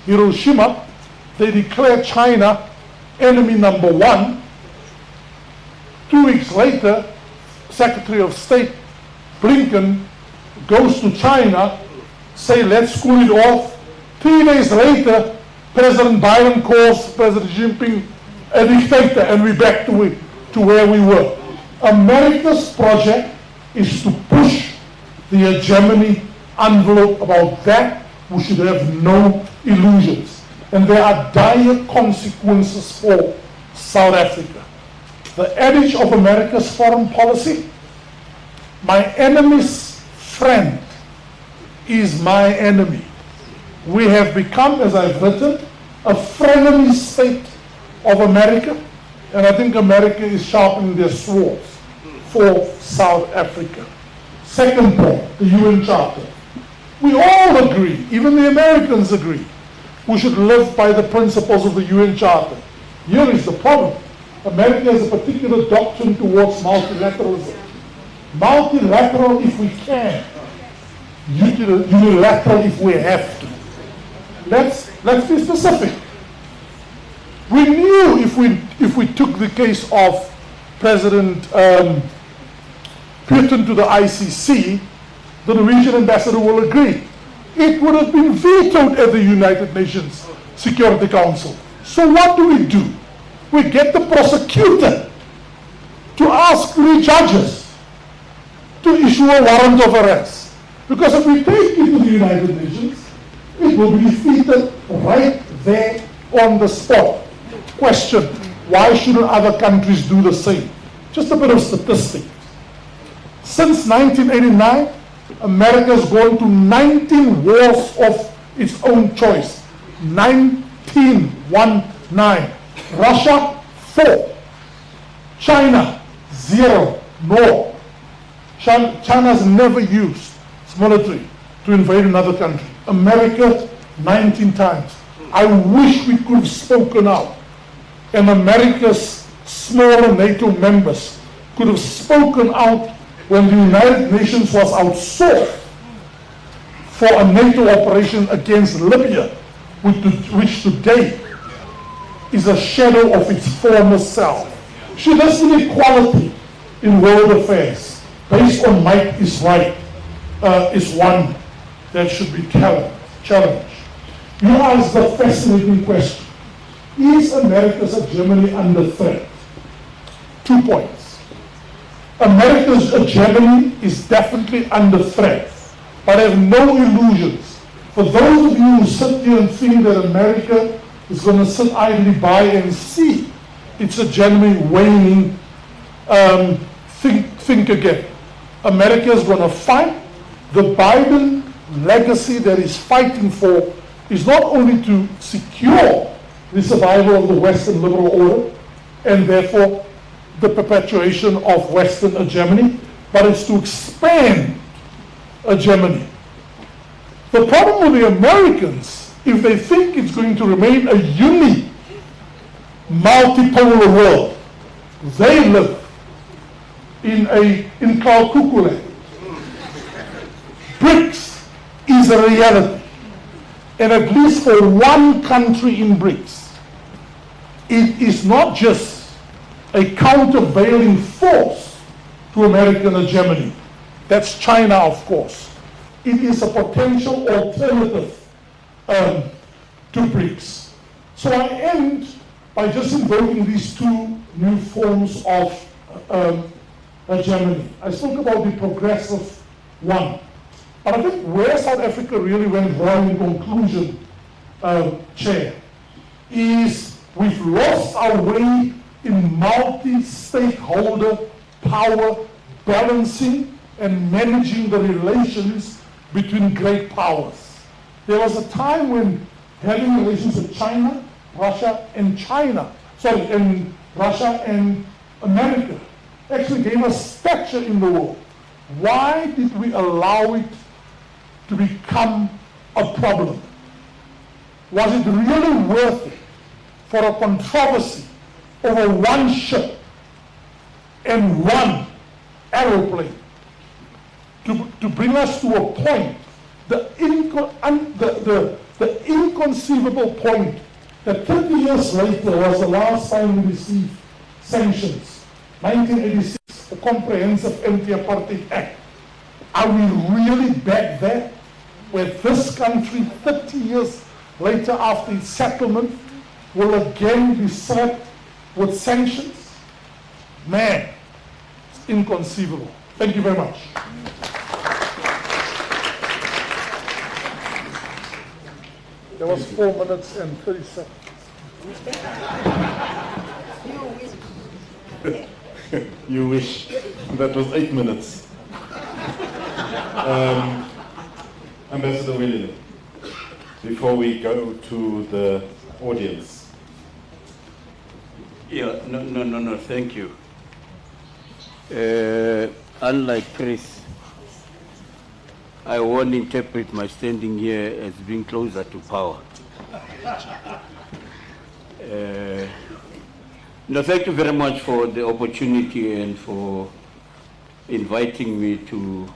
Hiroshima, they declare China enemy number 1. 2 weeks later, Secretary of State Blinken goes to China, say let's cool it off. 3 days later, President Biden calls President Xi Jinping a dictator, and we're back to where we were. America's project is to push the hegemony envelope. About that, we should have no illusions. And there are dire consequences for South Africa. The adage of America's foreign policy, my enemy's friend is my enemy. We have become, as I've written, a frenemy state of America, and I think America is sharpening their swords for South Africa. Second point, the UN Charter. We all agree, even the Americans agree, we should live by the principles of the UN Charter. Here is the problem. America has a particular doctrine towards multilateralism. Multilateral if we can, unilateral if we have to. Let's be specific. We knew if we took the case of President Putin to the ICC, the Norwegian ambassador will agree. It would have been vetoed at the United Nations Security Council. So what do? We get the prosecutor to ask 3 judges to issue a warrant of arrest. Because if we take it to the United Nations, it will be defeated right there on the spot. Question, why shouldn't other countries do the same? Just a bit of statistics. Since 1989, America has gone to 19 wars of its own choice. 19. Russia, 4. China, 0. No. China's never used its military to invade another country. America, 19 times. I wish we could have spoken out. And America's smaller NATO members could have spoken out when the United Nations was outsourced for a NATO operation against Libya, which today is a shadow of its former self. Should this inequality in world affairs, based on might is right, is one that should be challenged. You ask the fascinating question, is America's hegemony under threat? 2 points. America's hegemony is definitely under threat, but I have no illusions. For those of you who sit here and think that America is going to sit idly by and see its hegemony waning, think again. America is going to fight. The Biden legacy that is fighting for is not only to secure the survival of the Western liberal order and therefore the perpetuation of Western hegemony, but it's to expand hegemony. The problem with the Americans, if they think it's going to remain a multipolar world, they live in Kalkukule. BRICS is a reality. And at least for one country in BRICS, it is not just a countervailing force to American hegemony. That's China, of course. It is a potential alternative to BRICS. So I end by just invoking these 2 new forms of hegemony. I spoke about the progressive one. But I think where South Africa really went wrong in conclusion, Chair, is we've lost our way in multi-stakeholder power balancing and managing the relations between great powers. There was a time when having relations with China, Russia, and Russia and America actually gave us stature in the world. Why did we allow it to become a problem? Was it really worth it for a controversy over one ship and one aeroplane to bring us to a point, the inconceivable point that 30 years later was the last time we received sanctions, 1986, the Comprehensive Anti-Apartheid Act. Are we really back there, where this country, 30 years later after its settlement, will again be slapped with sanctions? Man, it's inconceivable. Thank you very much. There was 4 minutes and 30 seconds. You wish. That was 8 minutes. Ambassador Willem, before we go to the audience. Yeah, no, thank you. Unlike Chris, I won't interpret my standing here as being closer to power. No, thank you very much for the opportunity and for inviting me to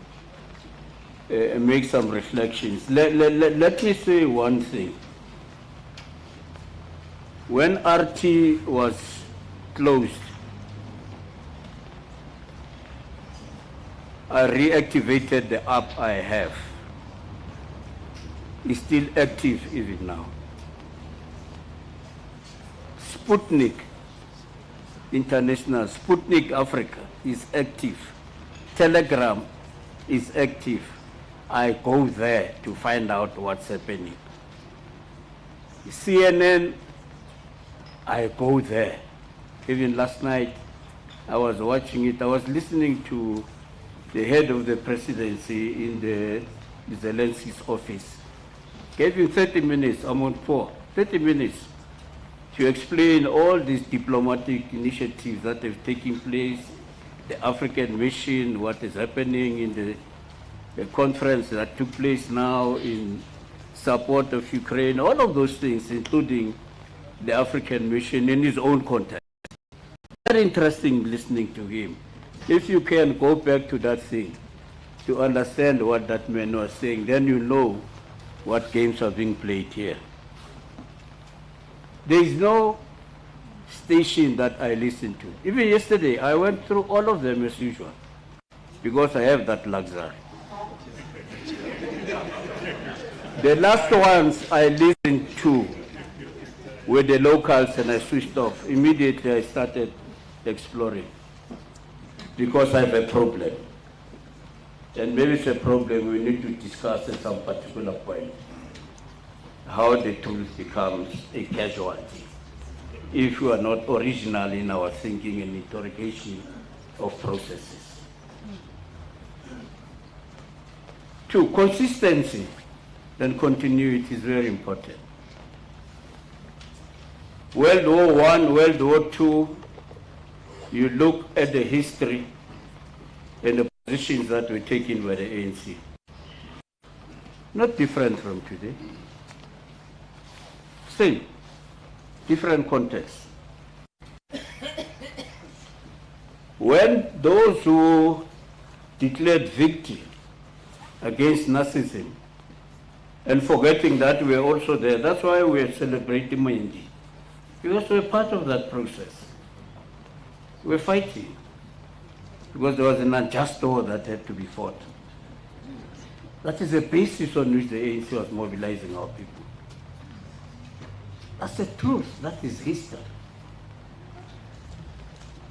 make some reflections. Let me say one thing. When RT was closed, I reactivated the app I have. It's still active even now. Sputnik International, Sputnik Africa is active. Telegram is active. I go there to find out what's happening. CNN, I go there. Even last night, I was watching it. I was listening to the head of the presidency in the Zelensky's office. Gave him 30 minutes, I'm on 30 minutes to explain all these diplomatic initiatives that have taken place, the African mission, what is happening in the conference that took place now in support of Ukraine, all of those things, including the African mission in his own context. Very interesting listening to him. If you can go back to that thing to understand what that man was saying, then you know what games are being played here. There is no station that I listen to. Even yesterday, I went through all of them as usual, because I have that luxury. The last ones I listened to were the locals, and I switched off. Immediately I started exploring, because I have a problem. And maybe it's a problem we need to discuss at some particular point, how the truth becomes a casualty if you are not original in our thinking and interrogation of processes. 2, consistency and continuity is very important. World War I, World War II, you look at the history and the positions that were taken by the ANC. Not different from today. Same, different context. When those who declared victory against Nazism, and forgetting that we are also there, that's why we are celebrating Mendi, because we're part of that process. We're fighting, because there was an unjust war that had to be fought. That is the basis on which the ANC was mobilizing our people. That's the truth, that is history.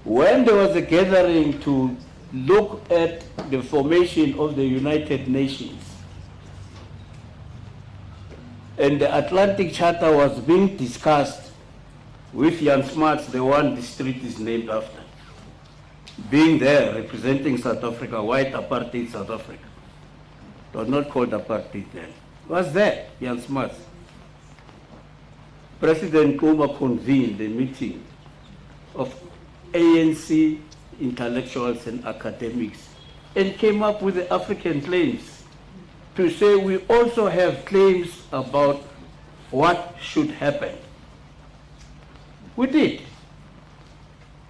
When there was a gathering to look at the formation of the United Nations, and the Atlantic Charter was being discussed with Jan Smuts, the one the street is named after, being there representing South Africa, white apartheid South Africa. It was not called apartheid then. It was there, Jan Smuts. President Kuma convened a meeting of ANC intellectuals and academics and came up with the African claims to say we also have claims about what should happen. We did.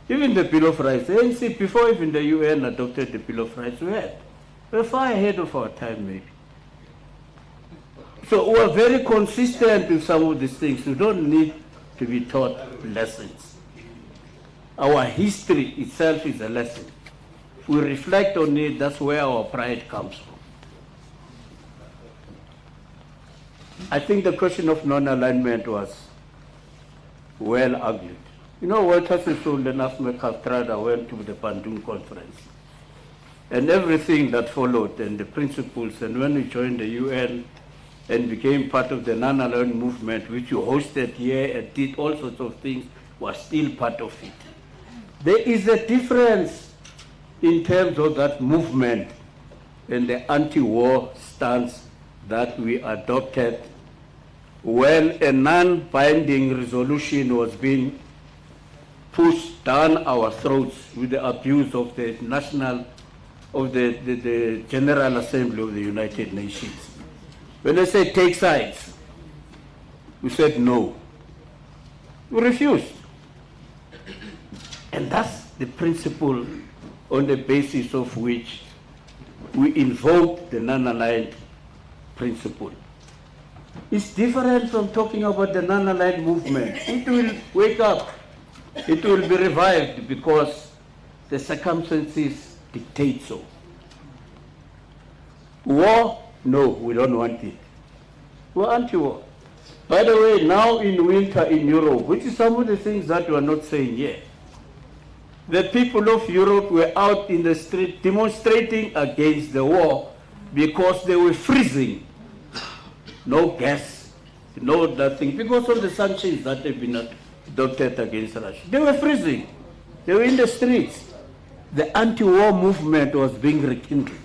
Even the Bill of Rights, the ANC, before even the UN adopted the Bill of Rights, we're far ahead of our time maybe. So we're very consistent with some of these things. We don't need to be taught lessons. Our history itself is a lesson. If we reflect on it, that's where our pride comes from. I think the question of non-alignment was well argued. You know, Walter Sisulu and Ahmed Kathrada went to the Bandung conference. And everything that followed, and the principles, and when we joined the UN and became part of the non-aligned movement, which you hosted here and did all sorts of things, was still part of it. There is a difference in terms of that movement and the anti-war stance that we adopted when a non-binding resolution was being pushed down our throats with the abuse of the the General Assembly of the United Nations. When they said take sides, we said no. We refused. And that's the principle on the basis of which we invoke the non-aligned principle. It's different from talking about the non-aligned movement. It will wake up. It will be revived because the circumstances dictate so. War? No, we don't want it. We're anti-war. By the way, now in winter in Europe, which is some of the things that we are not saying here, the people of Europe were out in the street demonstrating against the war because they were freezing. No gas, no nothing, because of the sanctions that have been adopted against Russia. They were freezing. They were in the streets. The anti-war movement was being rekindled.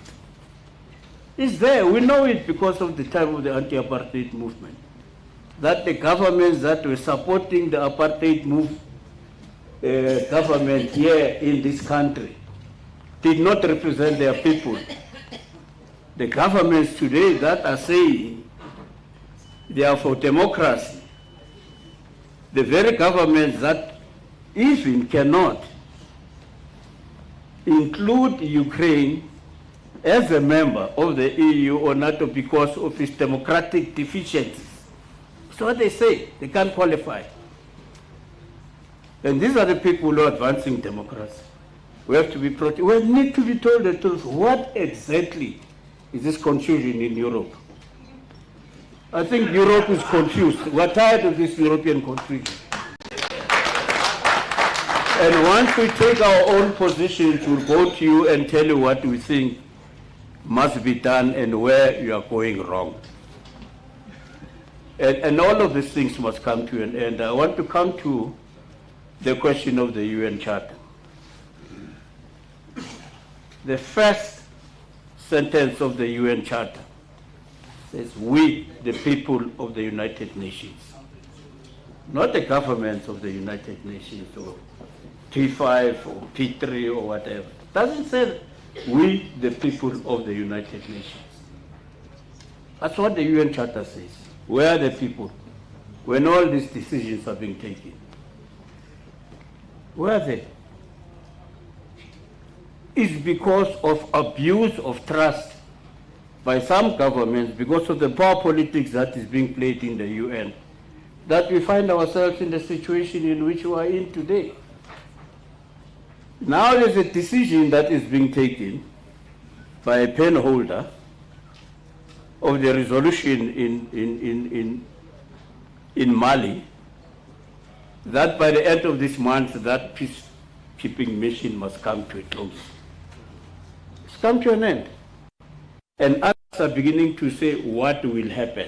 It's there. We know it because of the time of the anti-apartheid movement. That the governments that were supporting the apartheid government here in this country did not represent their people. The governments today that are saying they are for democracy, the very governments that even cannot include Ukraine as a member of the EU or NATO because of its democratic deficiencies. That's what they say. They can't qualify. And these are the people who are advancing democracy. We have to be we need to be told the truth. What exactly is this confusion in Europe? I think Europe is confused. We're tired of this European confusion. And once we take our own positions, we'll go to you and tell you what we think must be done and where you are going wrong. And all of these things must come to an end. I want to come to the question of the UN Charter. The first sentence of the UN Charter says, we, the people of the United Nations, not the governments of the United Nations or P5 or P3 or whatever. It doesn't say we, the people of the United Nations. That's what the UN Charter says. Where are the people when all these decisions are being taken? Where are they? It's because of abuse of trust by some governments, because of the power politics that is being played in the UN, that we find ourselves in the situation in which we are in today. Now there's a decision that is being taken by a pen holder of the resolution in Mali, that by the end of this month, that peacekeeping mission must come to a close. It's come to an end. And others are beginning to say what will happen.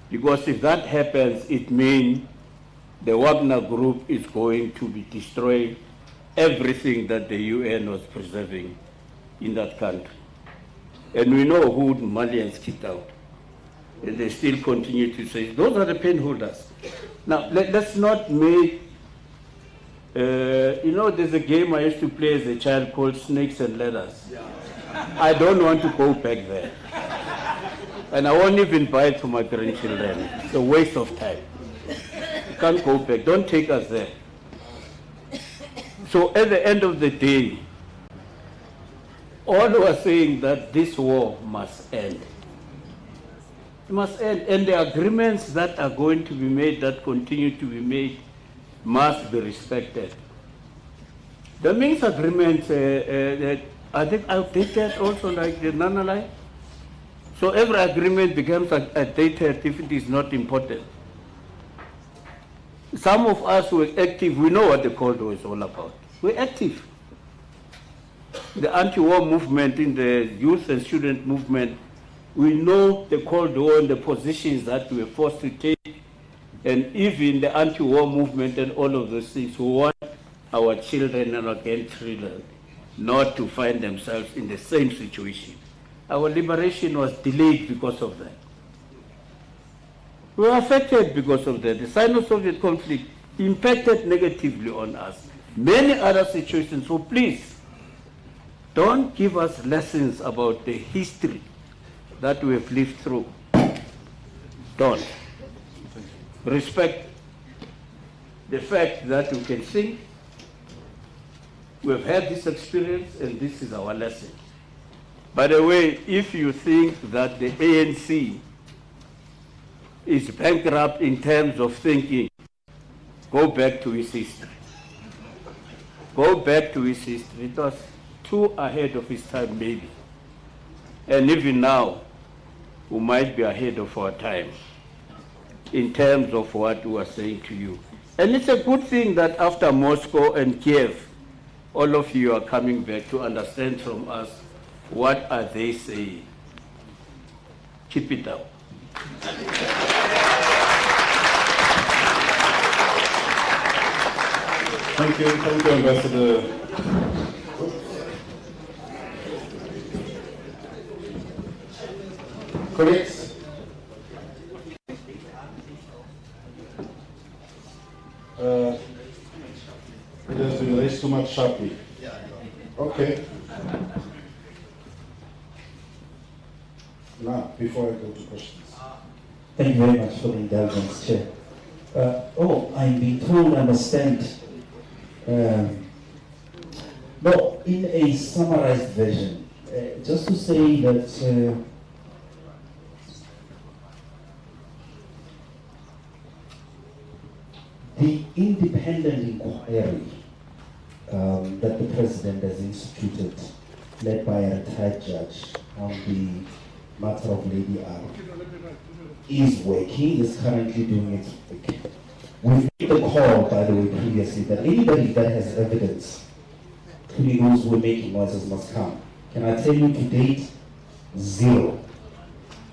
Because if that happens, it means the Wagner group is going to be destroying everything that the UN was preserving in that country. And we know who the Malians kicked out. And they still continue to say, those are the pen holders. Now, let's not make, you know, there's a game I used to play as a child called Snakes and Ladders. Yeah. I don't want to go back there. And I won't even buy it for my grandchildren. It's a waste of time. You can't go back. Don't take us there. So at the end of the day, all are saying that this war must end. It must end. And the agreements that are going to be made, that continue to be made, must be respected. The Minsk agreements, are they outdated also like the non-aligned? So every agreement becomes outdated if it is not important. Some of us were active. We know what the Cold War is all about. We're active. The anti-war movement in the youth and student movement, we know the Cold War and the positions that we were forced to take, and even the anti-war movement and all of those things. We want our children and our grandchildren not to find themselves in the same situation. Our liberation was delayed because of that. We were affected because of that. The Sino-Soviet conflict impacted negatively on us. Many other situations. So please, don't give us lessons about the history that we have lived through. Don't. Respect the fact that we can sing. We have had this experience and this is our lesson. By the way, if you think that the ANC is bankrupt in terms of thinking, go back to his history. Go back to his history. It was too ahead of his time, maybe. And even now, we might be ahead of our time in terms of what we are saying to you. And it's a good thing that after Moscow and Kiev, all of you are coming back to understand from us what are they saying. Keep it up. Thank you, Ambassador. Colleagues, it has been raised too much sharply. Okay. Now, before I go to questions. Thank you very much for the indulgence, Chair. I'm being told, understand. No, in a summarized version, just to say that the independent inquiry that the President has instituted, led by a retired judge on the matter of Lady R, is working, is currently doing its work. We've made the call, by the way, previously, that anybody that has evidence, including those who are making noises, must come. Can I tell you to date, 0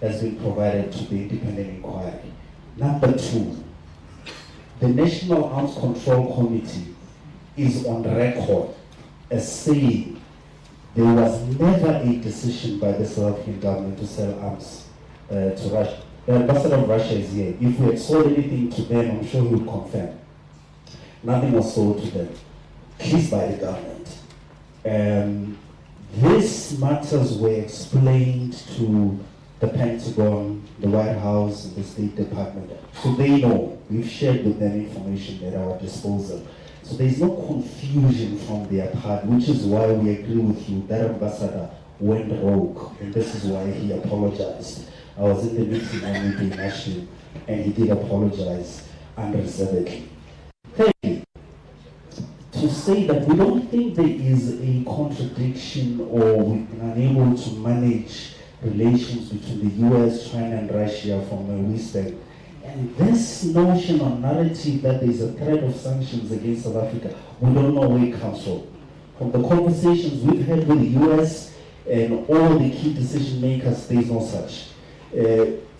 has been provided to the independent inquiry. Number 2, the National Arms Control Committee is on record as saying there was never a decision by the South African government to sell arms to Russia. The ambassador of Russia is here. If we had sold anything to them, I'm sure he would confirm. Nothing was sold to them, at least by the government. These matters were explained to the Pentagon, the White House, and the State Department. So they know. We've shared with them information at our disposal. So there's no confusion from their part, which is why we agree with you that ambassador went rogue, and this is why he apologized. I was in the meeting when we did Nashville, and he did apologize unreservedly. Thirdly, to say that we don't think there is a contradiction or we've been unable to manage relations between the US, China, and Russia from where we stand. And this notion or narrative that there is a threat of sanctions against South Africa, we don't know where it comes from. From the conversations we've had with the US and all the key decision makers, there is no such.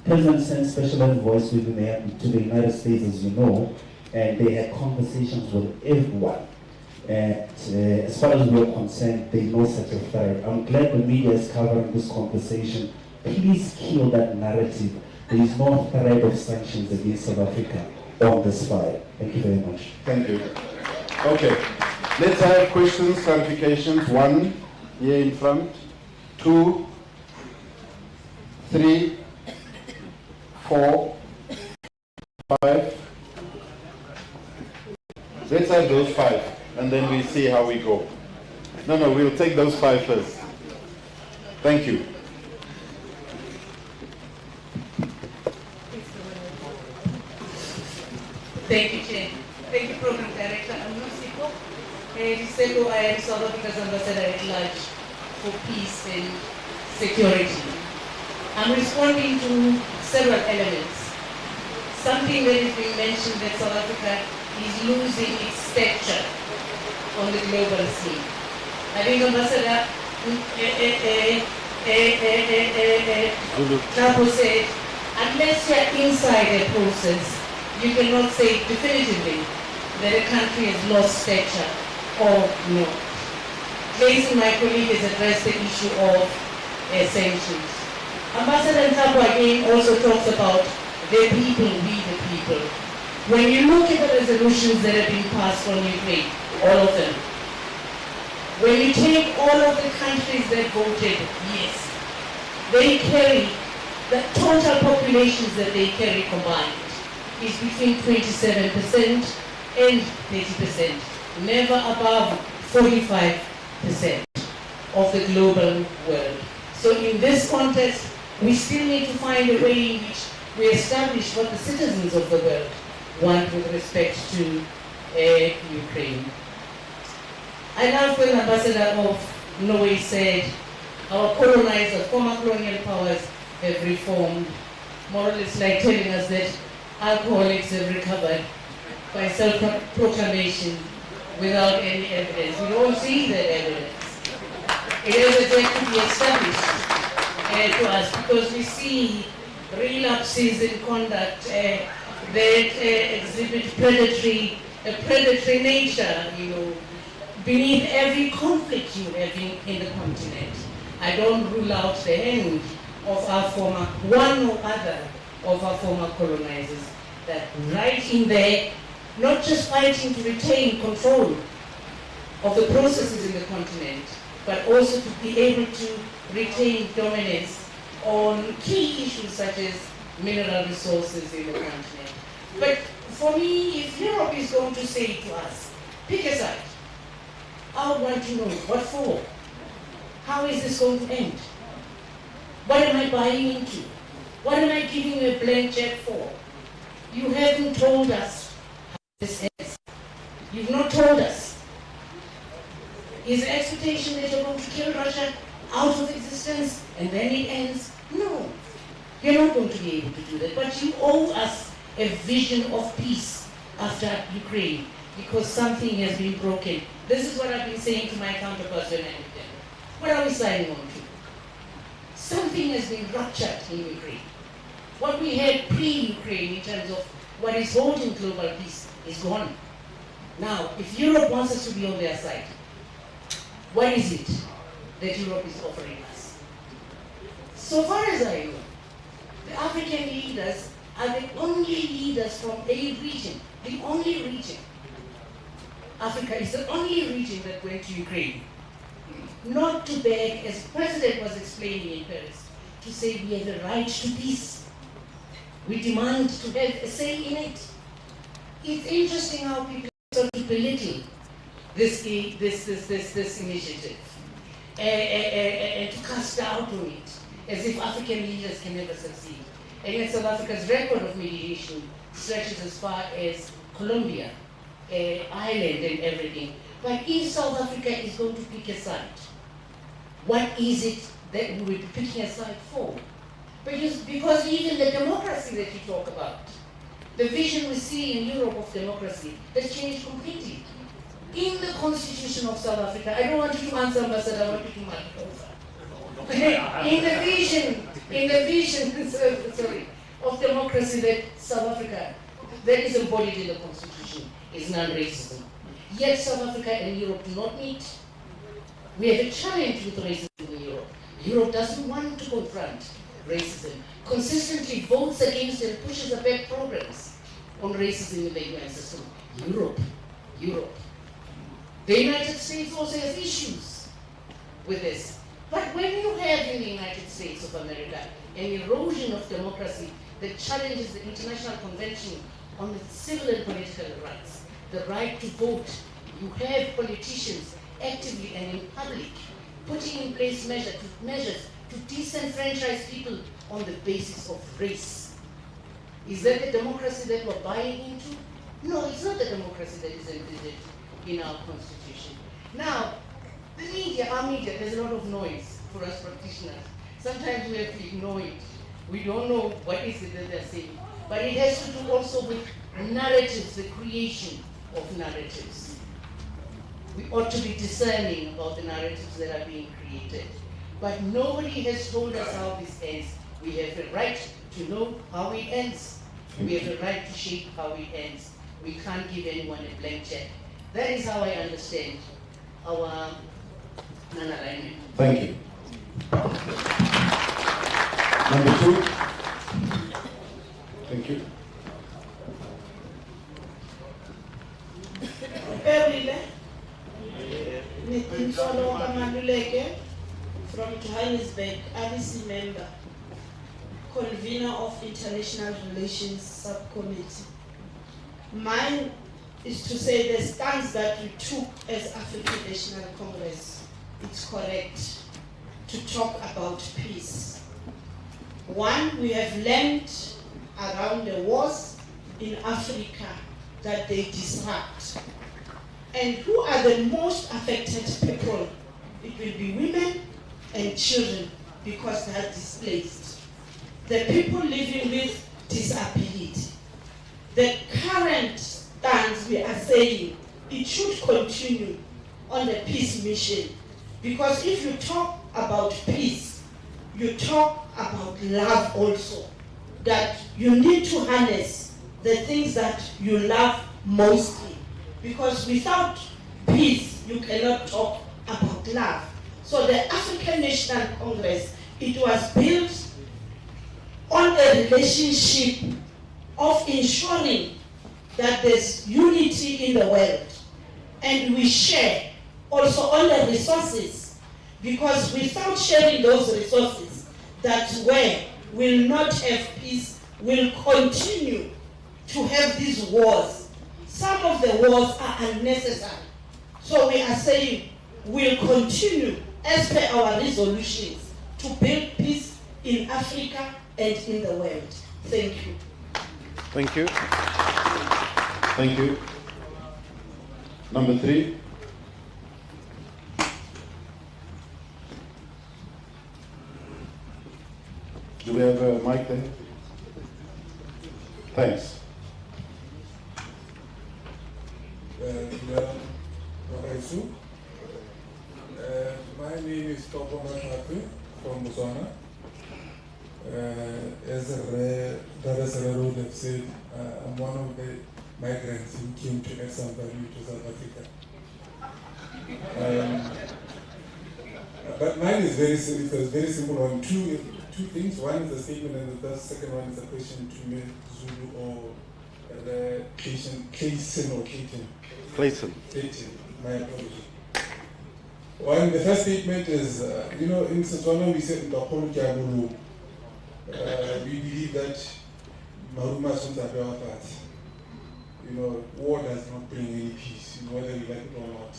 President sent special envoys to the United States, as you know, and they had conversations with everyone. And as far as we are concerned, there is no such a threat. I'm glad the media is covering this conversation. Please kill that narrative. There is no threat of sanctions against South Africa on this file. Thank you very much. Thank you. Okay. Let's have questions, clarifications. 1 here in front. 2, 3, 4, 5. Let's have those 5, and then we see how we go. No, we'll take those 5 first. Thank you. Thank you, Chair. Thank you, Program Director. I'm Lusiko. Lusiko, I am South Africa's Ambassador at Large for Peace and Security. I'm responding to several elements. Something that is being mentioned that South Africa is losing its stature on the global scene. I think Ambassador Thabo said, unless you are inside a process, you cannot say definitively that a country has lost stature or not. Jason, my colleague, has addressed the issue of sanctions. Ambassador Thabo again also talks about the people, we the people. When you look at the resolutions that have been passed on Ukraine, all of them, when you take all of the countries that voted yes, they carry, the total populations that they carry combined is between 27% and 30%, never above 45% of the global world. So in this context, we still need to find a way in which we establish what the citizens of the world want with respect to Ukraine. I love when Ambassador of Norway said, our colonizers, former colonial powers have reformed, more or less like telling us that alcoholics have recovered by self-proclamation without any evidence. We don't see that evidence. It has yet to be established to us because we see relapses in conduct that exhibit predatory nature, beneath every conflict you have in the continent. I don't rule out the end of our one or other of our former colonizers, that right in there, not just fighting to retain control of the processes in the continent, but also to be able to retain dominance on key issues such as mineral resources in the continent. But for me, if Europe is going to say to us, pick a side, I would want to know what for. How is this going to end? What am I buying into? What am I giving you a blank check for? You haven't told us how this ends. You've not told us. Is the expectation that you're going to kill Russia out of existence and then it ends? No. You're not going to be able to do that. But you owe us a vision of peace after Ukraine, because something has been broken. This is what I've been saying to my counterparts when I meet them. What are we signing on to? Something has been ruptured in Ukraine. What we had pre-Ukraine in terms of what is holding global peace is gone. Now, if Europe wants us to be on their side, what is it that Europe is offering us? So far as I know, the African leaders are the only leaders from a region, the only region. Africa is the only region that went to Ukraine. Not to beg, as the President was explaining in Paris, to say we have a right to peace. We demand to have a say in it. It's interesting how people sort of belittle this initiative and to cast doubt on it, as if African leaders can never succeed. And yet South Africa's record of mediation stretches as far as Colombia, Ireland and everything. But if South Africa is going to pick a side, what is it that we will be picking a side for? Because even the democracy that you talk about, the vision we see in Europe of democracy has changed completely. In the constitution of South Africa, I don't want you to answer, Ambassador, I want you to mark over. in the vision of democracy that South Africa, that is embodied in the constitution, is non-racism. Yet South Africa and Europe do not meet. We have a challenge with racism in Europe. Europe doesn't want to confront racism, consistently votes against and pushes back programs on racism in the UN system. Europe. The United States also has issues with this. But when you have in the United States of America an erosion of democracy that challenges the International Convention on the Civil and Political Rights, the right to vote, you have politicians actively and in public putting in place measures to disenfranchise people on the basis of race. Is that the democracy that we're buying into? No, it's not the democracy that is envisaged in our constitution. Now, the media, our media, there's a lot of noise for us practitioners. Sometimes we have to ignore it. We don't know what is it that they're saying. But it has to do also with narratives, the creation of narratives. We ought to be discerning about the narratives that are being created. But nobody has told us how this ends. We have a right to know how it ends. We have a right to shape how it ends. We can't give anyone a blank check. That is how I understand our non-alignment. Thank you. Number 2. Thank you. From Johannesburg, RDC member, convener of International Relations Subcommittee. Mine is to say the stance that we took as African National Congress, it's correct to talk about peace. One, we have learned around the wars in Africa that they disrupt. And who are the most affected people? It will be women and children because they are displaced. The people living with disability. The current stance we are saying, it should continue on the peace mission. Because if you talk about peace, you talk about love also. That you need to harness the things that you love mostly. Because without peace, you cannot talk about love. So the African National Congress, it was built on a relationship of ensuring that there's unity in the world. And we share also on the resources, because without sharing those resources, that's where we'll not have peace, we'll continue to have these wars. Some of the wars are unnecessary. So we are saying we'll continue as per our resolutions to build peace in Africa and in the world. Thank you. Thank you. Thank you. Number 3. Do we have a mic there? Thanks. My name is Topo Matatu from Botswana. As Darasara Road have said, I'm one of the migrants who came to add some value to South Africa. But mine is very simple. It's very simple on two things. One is a statement, and the second one is a question to me, Zulu or Clayton or Clayton. Clayton. Clayton. My apology. One, the first statement is, in Setswana we said we believe that Maruma Suntabewa that war does not bring any peace, whether we like it or not.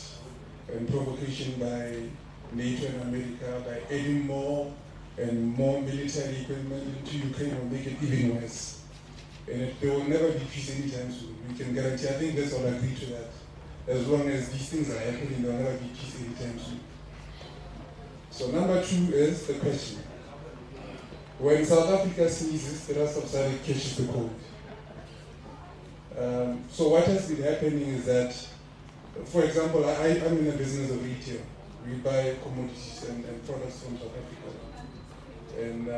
And provocation by NATO and America by adding more and more military equipment into Ukraine will make it even worse. And there will never be peace anytime soon. We can guarantee, I think let's all agree to that. As long as these things are happening, there will never be peace anytime soon. So number 2 is the question. When South Africa sneezes, the rest of SADC catches the cold. So what has been happening is that, for example, I'm in the business of retail. We buy commodities and products from South Africa. And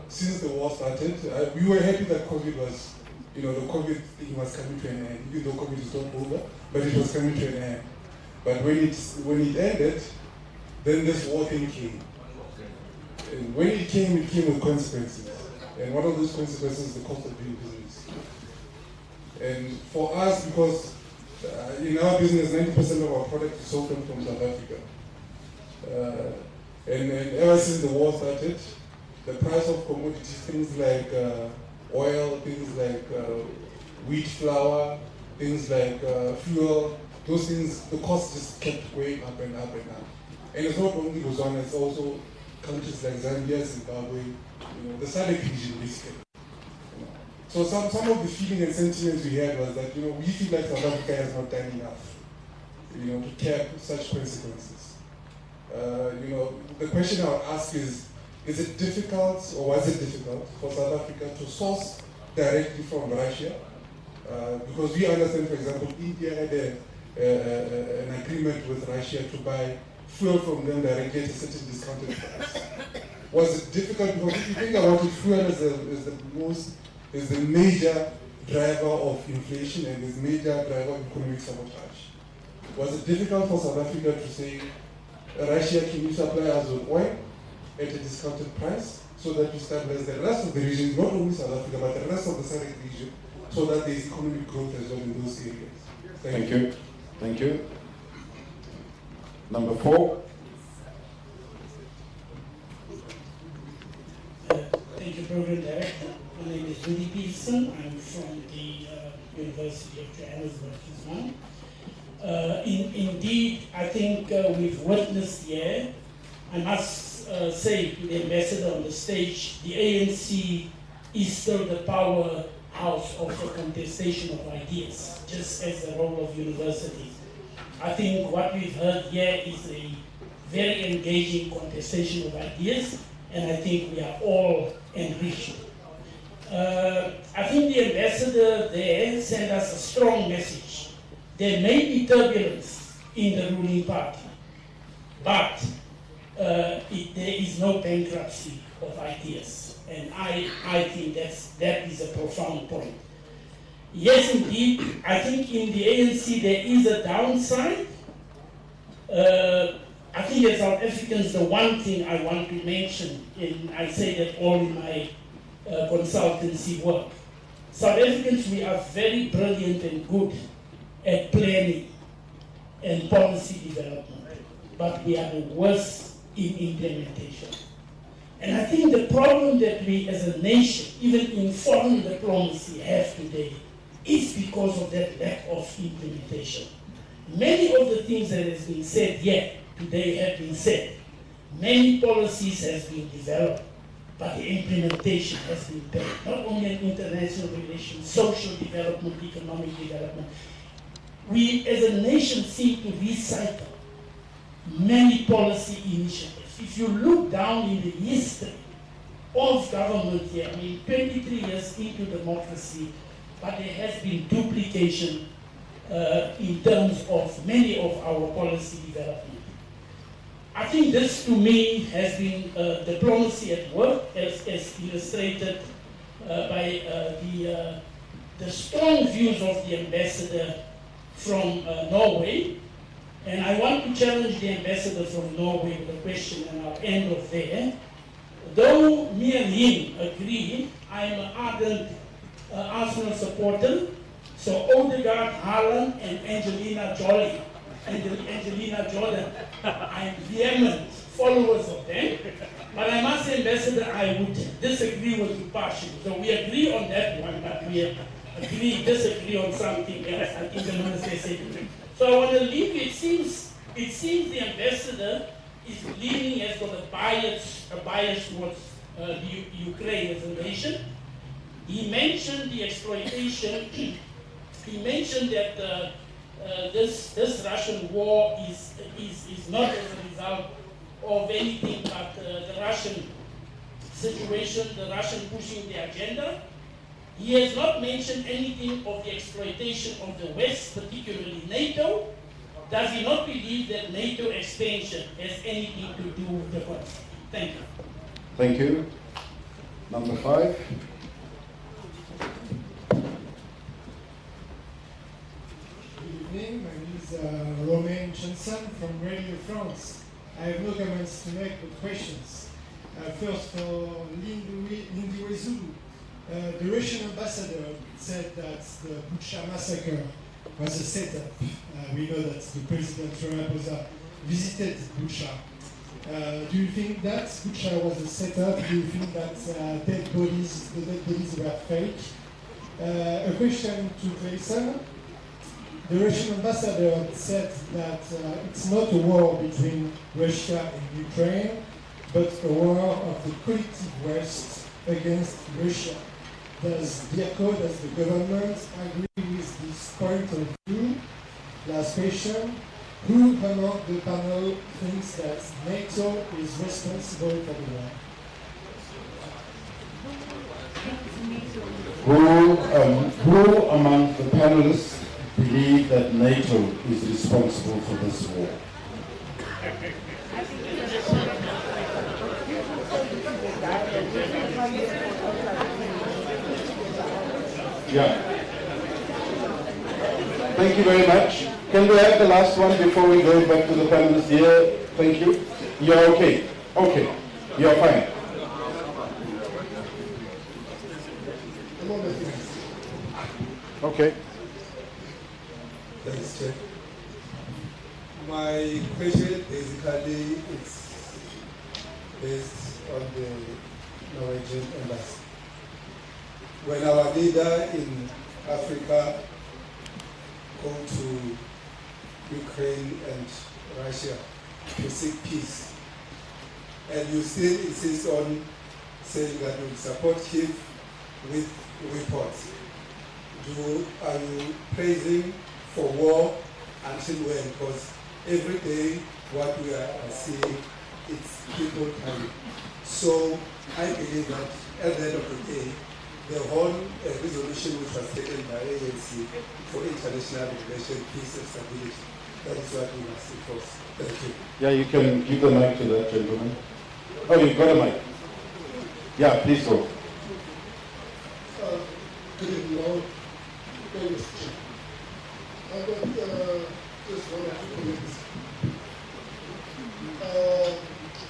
since the war started, we were happy that COVID was, the COVID thing was coming to an end, even though COVID is not over, but it was coming to an end. But when it ended, then this war thing came. And when it came with consequences. And one of those consequences is the cost of doing business. And for us, because in our business, 90% of our product is sold from South Africa. And ever since the war started, the price of commodities, things like oil, things like wheat flour, things like fuel, those things, the cost just kept going up and up and up. And it's not only Botswana, it's also countries like Zambia, Zimbabwe, the SADC region basically. So some of the feeling and sentiments we had was that, we feel like South Africa has not done enough, to cap such consequences. The question I would ask is it difficult, or was it difficult for South Africa to source directly from Russia? Because we understand, for example, India had an agreement with Russia to buy fuel from them directly at a certain discounted price. Was it difficult? Because if you think about it, fuel is the major driver of inflation and is major driver of economic sabotage. Was it difficult for South Africa to say, Russia, can you supply us with oil at a discounted price so that we stabilize the rest of the region, not only South Africa, but the rest of the SADC region, so that there is economic growth as well in those areas? Thank you. Thank you. Number 4. Thank you, Program Director. My name is Rudy Peterson. I'm from the University of Johannesburg as well. Indeed, I think we've witnessed here, I must say to the ambassador on the stage, the ANC is still the power house of the contestation of ideas, just as the role of universities. I think what we've heard here is a very engaging contestation of ideas, and I think we are all enriched. I think the ambassador there sent us a strong message. There may be turbulence in the ruling party, but there is no bankruptcy of ideas. And I think that is a profound point. Yes, indeed, I think in the ANC there is a downside. I think as South Africans, the one thing I want to mention, and I say that all in my consultancy work, South Africans, we are very brilliant and good at planning and policy development, but we are the worst in implementation. And I think the problem that we as a nation, even in foreign diplomacy, have today is because of that lack of implementation. Many of the things that has been said here today have been said. Many policies have been developed, but the implementation has been bad. Not only in international relations, social development, economic development. We as a nation seem to recycle many policy initiatives. If you look down in the history of government here, I mean 23 years into democracy, but there has been duplication in terms of many of our policy development. I think this to me has been diplomacy at work, as illustrated by the strong views of the ambassador from Norway. And I want to challenge the ambassador from Norway with a question, and I'll end off there. Though me and him agree, I'm an ardent Arsenal supporter, so Odegaard, Haaland, and Angelina Jolie, Angelina Jordan, I'm vehement followers of them. But I must say, Ambassador, I would disagree with you partially. So we agree on that one, but we disagree on something else. I think the minister said. So I want to leave you. It seems the ambassador is leaning as got a bias towards the Ukraine as a nation. He mentioned the exploitation. He mentioned that this Russian war is not as a result of anything but the Russian situation, the Russian pushing the agenda. He has not mentioned anything of the exploitation of the West, particularly NATO. Does he not believe that NATO expansion has anything to do with the West? Thank you. Thank you. Number 5. Good evening. My name is Romain Johnson from Radio France. I have no comments to make, but questions. First, for Lindy Wezulu. The Russian ambassador said that the Bucha massacre was a setup. We know that the President Ramaphosa visited Bucha. Do you think that Bucha was a setup? Do you think that the dead bodies were fake? A question to Jason. The Russian ambassador said that it's not a war between Russia and Ukraine, but a war of the collective West against Russia. Does the government agree with this point of view? Last question. Who among the panel thinks that NATO is responsible for the war? Who among the panelists believe that NATO is responsible for this war? Yeah. Thank you very much. Can we have the last one before we go back to the panelists here? Thank you. You're okay. Okay. You're fine. Okay. Thanks, Chair. My question basically is based on the Norwegian embassy. When our leader in Africa go to Ukraine and Russia to seek peace, and you still insist on saying that you support Kyiv with weapons, are you praising for war until when? Because every day what we are seeing, it's people dying. So I believe that at the end of the day, the whole resolution which was taken by ANC for international relations, peace and stability, that is what we must enforce. Thank you. Yeah, you can give the mic to that gentleman. Oh, you've got a mic. Yeah, please go. Good evening, all. I've got just one or two comments.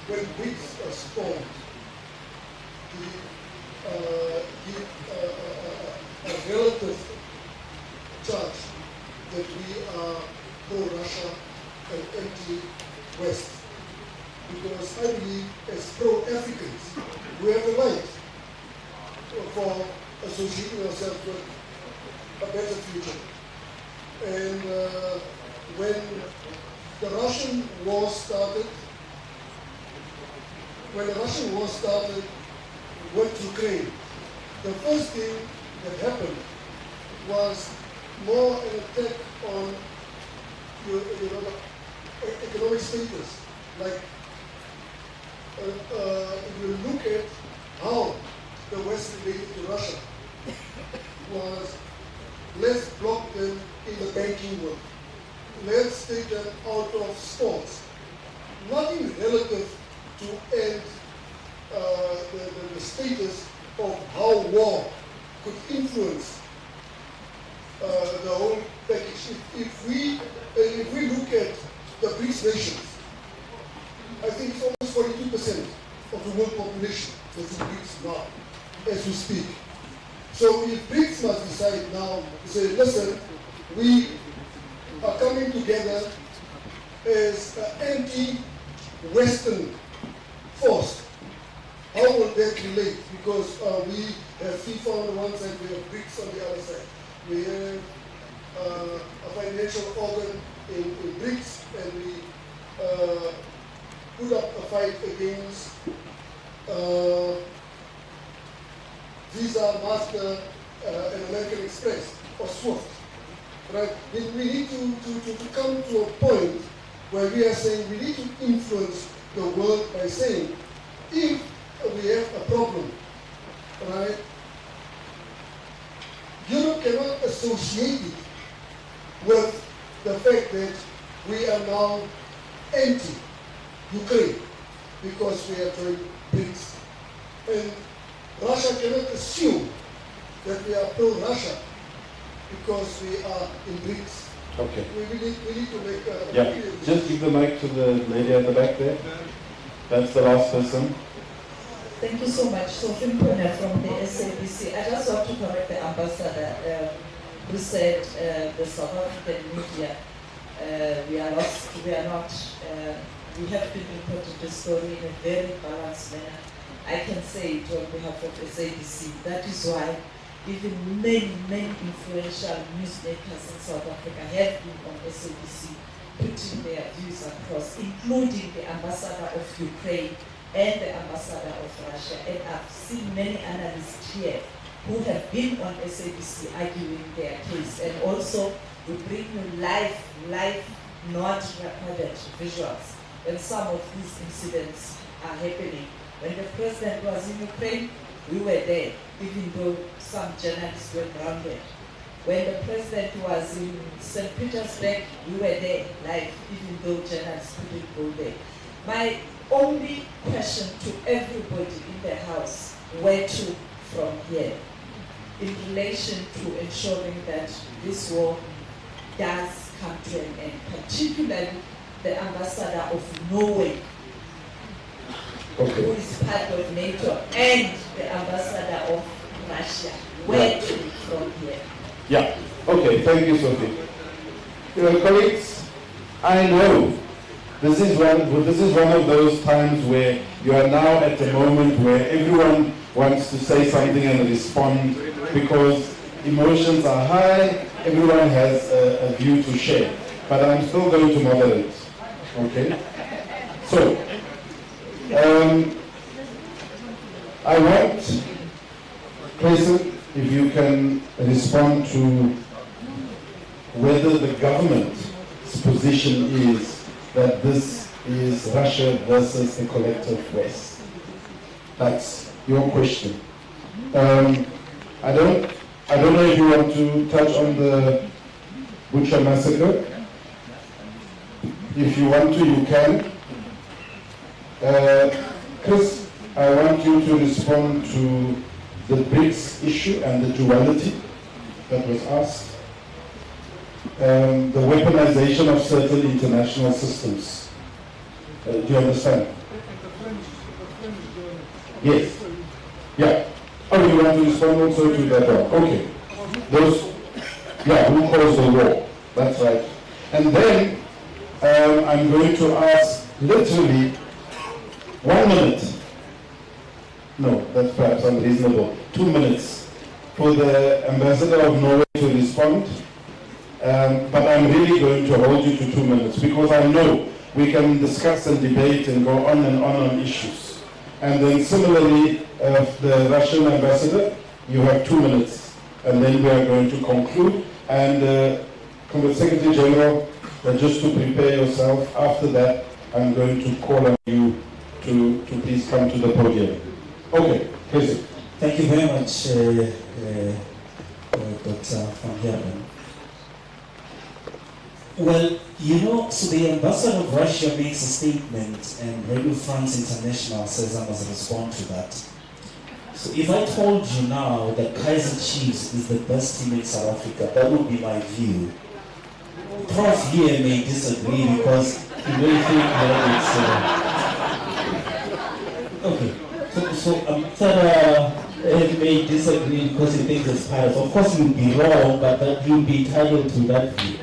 When BRICS was formed, a relative charge that we are pro-Russia and anti-West. Because I believe as pro-Africans, we have the right for associating ourselves with a better future. And when the Russian war started, with Ukraine, the first thing that happened was more an attack on economic status. Like, if you look at how the West related to Russia, was let's block them in the banking world. Let's take them out of sports. Nothing relative to end the status of how war could influence the whole package. If we look at the BRICS nations, I think it's almost 42% of the world population that's in BRICS now, as we speak. So if BRICS must decide now to say, listen, we are coming together as an anti-Western force, how will that relate? Because we have FIFA on the one side, we have BRICS on the other side. We have a financial organ in BRICS, and we put up a fight against Visa, Master, and American Express, or SWIFT. Right? We need to come to a point where we are saying we need to influence the world by saying, if we have a problem, right, Europe cannot associate it with the fact that we are now anti-Ukraine because we are joined BRICS. And Russia cannot assume that we are pro-Russia because we are in BRICS. Okay. We need to make a... Yeah, just give the mic to the lady at the back there. That's the last person. Thank you so much. Sophie Mpuna from the SABC. I just want to correct the ambassador who said the South African media, we are lost, we are not, we have been reporting the story in a very balanced manner. I can say it on behalf of SABC. That is why even many influential newsmakers in South Africa have been on SABC putting their views across, including the ambassador of Ukraine and the ambassador of Russia. And I've seen many analysts here who have been on SABC arguing their case. And also, we bring you live, not recorded visuals. And some of these incidents are happening. When the president was in Ukraine, we were there, even though some journalists were grounded. When the president was in St. Petersburg, we were there live, even though journalists couldn't go there. My only question to everybody in the House, where to from here, in relation to ensuring that this war does come to an end, particularly the ambassador of Norway, okay, who is part of NATO, and the ambassador of Russia. Where to from here? Yeah, okay, thank you, Sophie. Colleagues, I know this is one of those times where you are now at the moment where everyone wants to say something and respond because emotions are high, everyone has a view to share. But I'm still going to moderate, okay? So, I want if you can respond to whether the government's position is that this is Russia versus the collective West. That's your question. I don't know if you want to touch on the Bucha massacre. If you want to, you can. Chris, I want you to respond to the BRICS issue and the duality that was asked. The weaponization of certain international systems. Do you understand? Yes. Yeah. Oh, you want to respond also to that one? Okay. Those, yeah, who caused the war? That's right. And then I'm going to ask literally 1 minute. No, that's perhaps unreasonable. 2 minutes for the ambassador of Norway to respond. But I'm really going to hold you to 2 minutes because I know we can discuss and debate and go on issues. And then similarly, the Russian ambassador, you have 2 minutes. And then we are going to conclude. And Secretary General, just to prepare yourself, after that, I'm going to call on you to please come to the podium. Okay, please. Thank you very much, Dr. Van Herben. Well, you know, so the ambassador of Russia makes a statement and Radio France International says I must respond to that. So if I told you now that Kaiser Chiefs is the best team in South Africa, that would be my view. Prof here may disagree because he may think that it's... okay, so may disagree because he thinks it's Pirates. Of course you'll be wrong, but you'll be entitled to that view.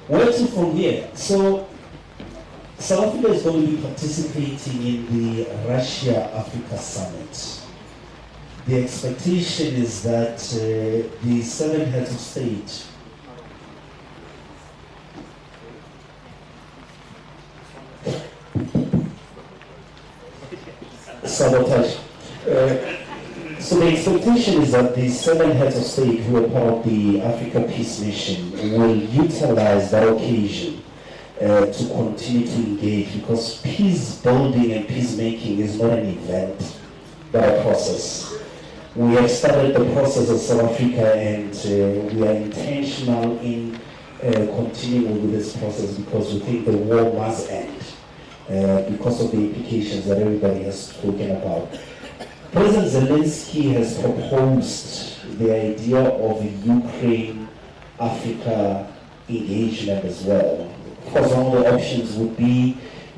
Where to from here? So South Africa is going to be participating in the Russia-Africa Summit. The expectation is that the 7 heads of state sabotage. So the expectation is that the 7 heads of state who are part of the Africa Peace Mission will utilize that occasion to continue to engage, because peace building and peacemaking is not an event, but a process. We have started the process in South Africa, and we are intentional in continuing with this process because we think the war must end because of the implications that everybody has spoken about. President Zelensky has proposed the idea of a Ukraine-Africa engagement as well. Of course, one of the options would be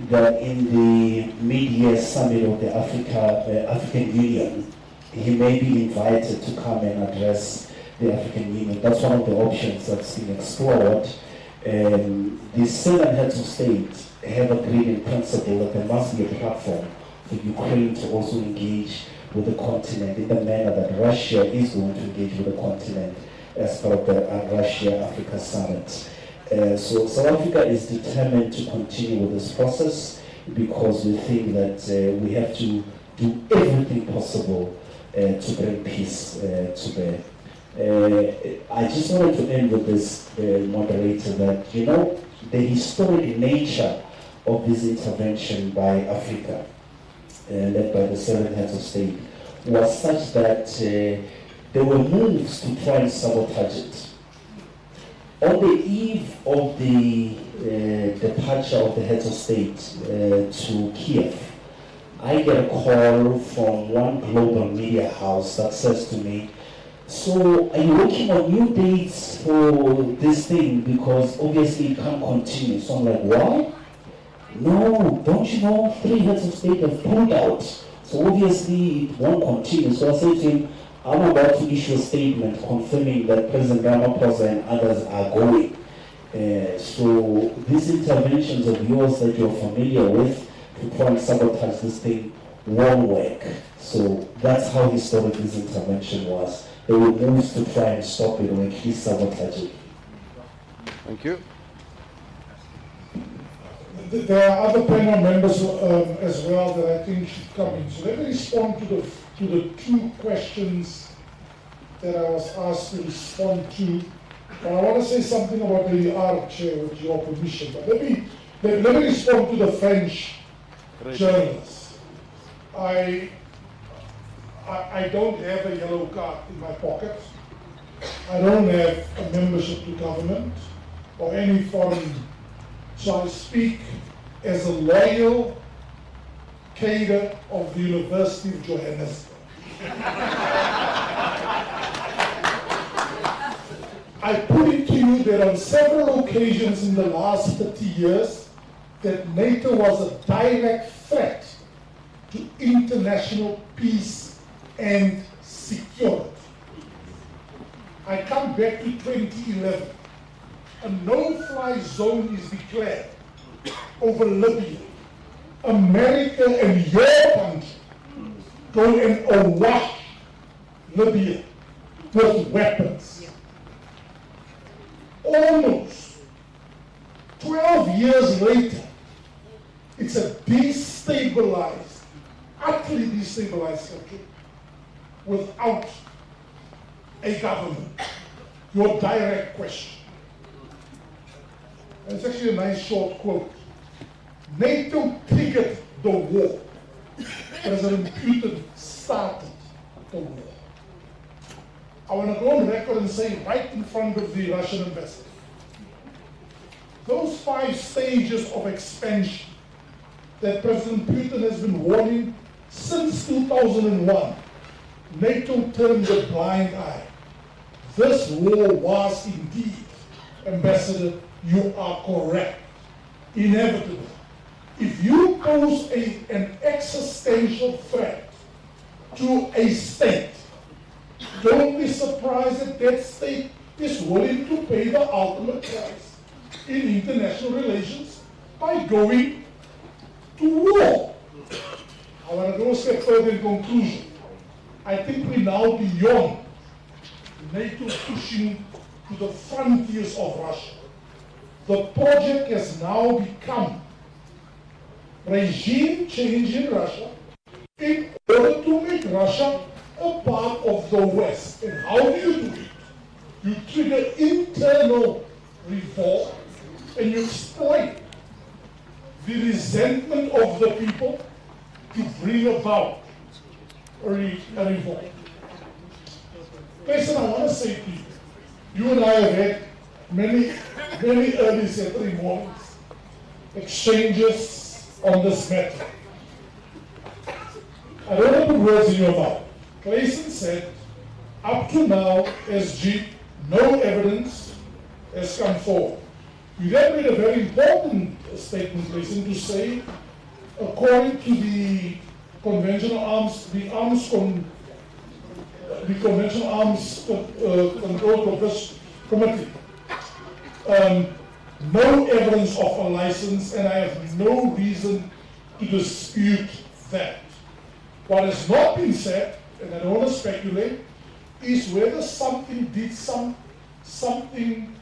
that in the mid-year summit of the African Union, he may be invited to come and address the African Union. That's one of the options that's been explored. The 7 heads of state have agreed in principle that there must be a platform for Ukraine to also engage with the continent in the manner that Russia is going to engage with the continent as part of the Russia-Africa Summit. So South Africa is determined to continue with this process because we think that we have to do everything possible to bring peace to bear. I just wanted to end with this, moderator, that, you know, the historic nature of this intervention by Africa, led by the 7 heads of state, was such that there were moves to try and sabotage it. On the eve of the departure of the heads of state to Kiev, I get a call from one global media house that says to me, so are you working on new dates for this thing? Because obviously it can't continue. So I'm like, what? No, don't you know 3 heads of state have pulled out. So obviously it won't continue. So I said to him, I'm about to issue a statement confirming that President Ramaphosa and others are going. So these interventions of yours that you're familiar with to try and sabotage this thing won't work. So that's how historic this intervention was. They were moves to try and stop it or at least sabotage it. Thank you. there are other panel members as well that I think should come in. So let me respond to the two questions that I was asked to respond to. But I want to say something about the art, Chair, with your permission. But let me respond to the French journalist. I don't have a yellow card in my pocket. I don't have a membership to government or any foreign. So I speak as a loyal cadre of the University of Johannesburg. I put it to you that on several occasions in the last 30 years that NATO was a direct threat to international peace and security. I come back to 2011. A no-fly zone is declared over Libya. America and your country go and awash Libya with weapons. Almost 12 years later, it's a destabilized, utterly destabilized country without a government. Your direct question. And it's actually a nice short quote. NATO triggered the war. President Putin started the war. I want to go on record and say right in front of the Russian ambassador, those 5 stages of expansion that President Putin has been warning since 2001, NATO turned a blind eye. This war was indeed, Ambassador, you are correct, inevitable. If you pose an existential threat to a state, don't be surprised that that state is willing to pay the ultimate price in international relations by going to war. I want to go a step further in conclusion. I think we're now beyond NATO pushing to the frontiers of Russia. The project has now become regime change in Russia in order to make Russia a part of the West. And how do you do it? You trigger internal revolt and you exploit the resentment of the people to bring about a revolt. Listen, I want to say to you, you and I have had many early Saturday mornings, exchanges on this matter. I don't want to put words in your mouth. Clayson said, up to now, SG, no evidence has come forward. You then made a very important statement, Clayson, to say, according to the Conventional Arms, the Conventional Arms Control Committee, no evidence of a license, and I have no reason to dispute that. What has not been said, and I don't want to speculate, is whether something did something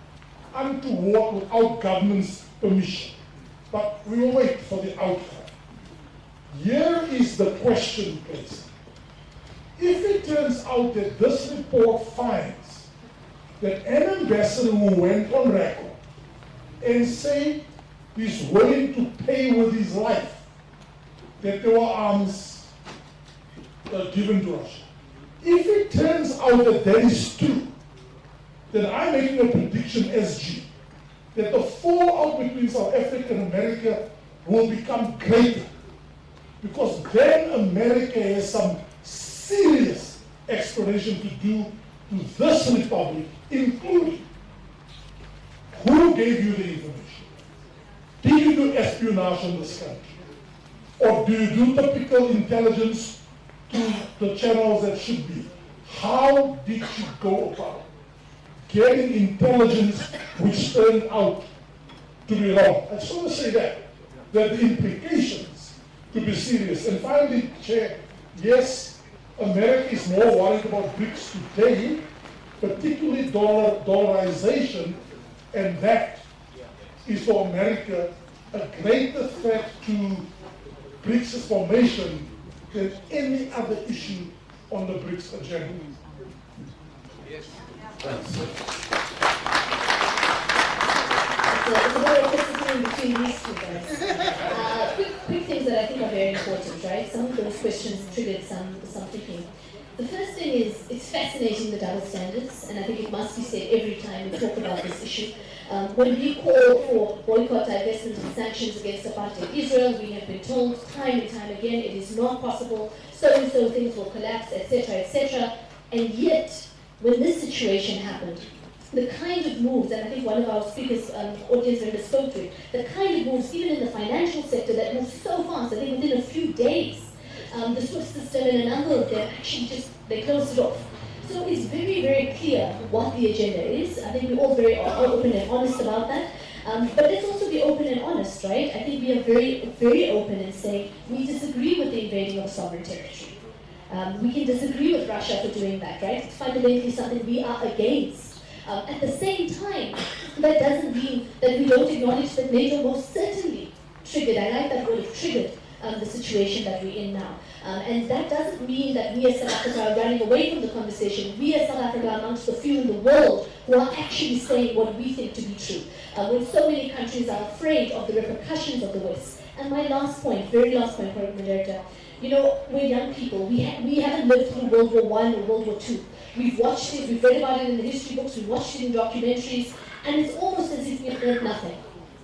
untoward without government's permission. But we will wait for the outcome. Here is the question, please. If it turns out that this report finds that an ambassador who went on record and said he's willing to pay with his life that there were arms given to Russia. If it turns out that that is true, then I'm making a prediction, SG, that the fallout between South Africa and America will become greater. Because then America has some serious explanation to do to this republic, including who gave you the information? Did you do espionage on this country? Or do you do typical intelligence to the channels that should be? How did you go about getting intelligence which turned out to be wrong? I just want to say that the implications could be serious. And finally, Chair, yes, America is more worried about BRICS today, particularly dollarization, and that is for America a greater threat to BRICS' formation than any other issue on the BRICS agenda. Yes. It's a bit of a between these two guys. Quick things that I think are very important, right? Some of those questions triggered some thinking. The first thing is, it's fascinating, the double standards, and I think it must be said every time we talk about this issue. When we call for boycott, divestment, and sanctions against apartheid Israel, we have been told time and time again it is not possible, so-and-so things will collapse, etc., etc. And yet, when this situation happened, the kind of moves, and I think one of our speakers, audience members spoke to it, the kind of moves, even in the financial sector, that moved so fast, I think within a few days, the SWIFT system and a number of them actually they closed it off. So it's very, very clear what the agenda is. I think we're all very open and honest about that. But let's also be open and honest, right? I think we are very, very open in saying we disagree with the invading of a sovereign territory. We can disagree with Russia for doing that, right? It's fundamentally something we are against. At the same time, that doesn't mean that we don't acknowledge that NATO most certainly triggered, I like that word of triggered, the situation that we're in now. And that doesn't mean that we as South Africa are running away from the conversation. We as South Africa are amongst the few in the world who are actually saying what we think to be true. When so many countries are afraid of the repercussions of the West. And my last point, very last point, Honorable Director, you know, we're young people. We haven't lived through World War I or World War II. We've watched it, we've read about it in the history books, we've watched it in documentaries, and it's almost as if we've learned nothing.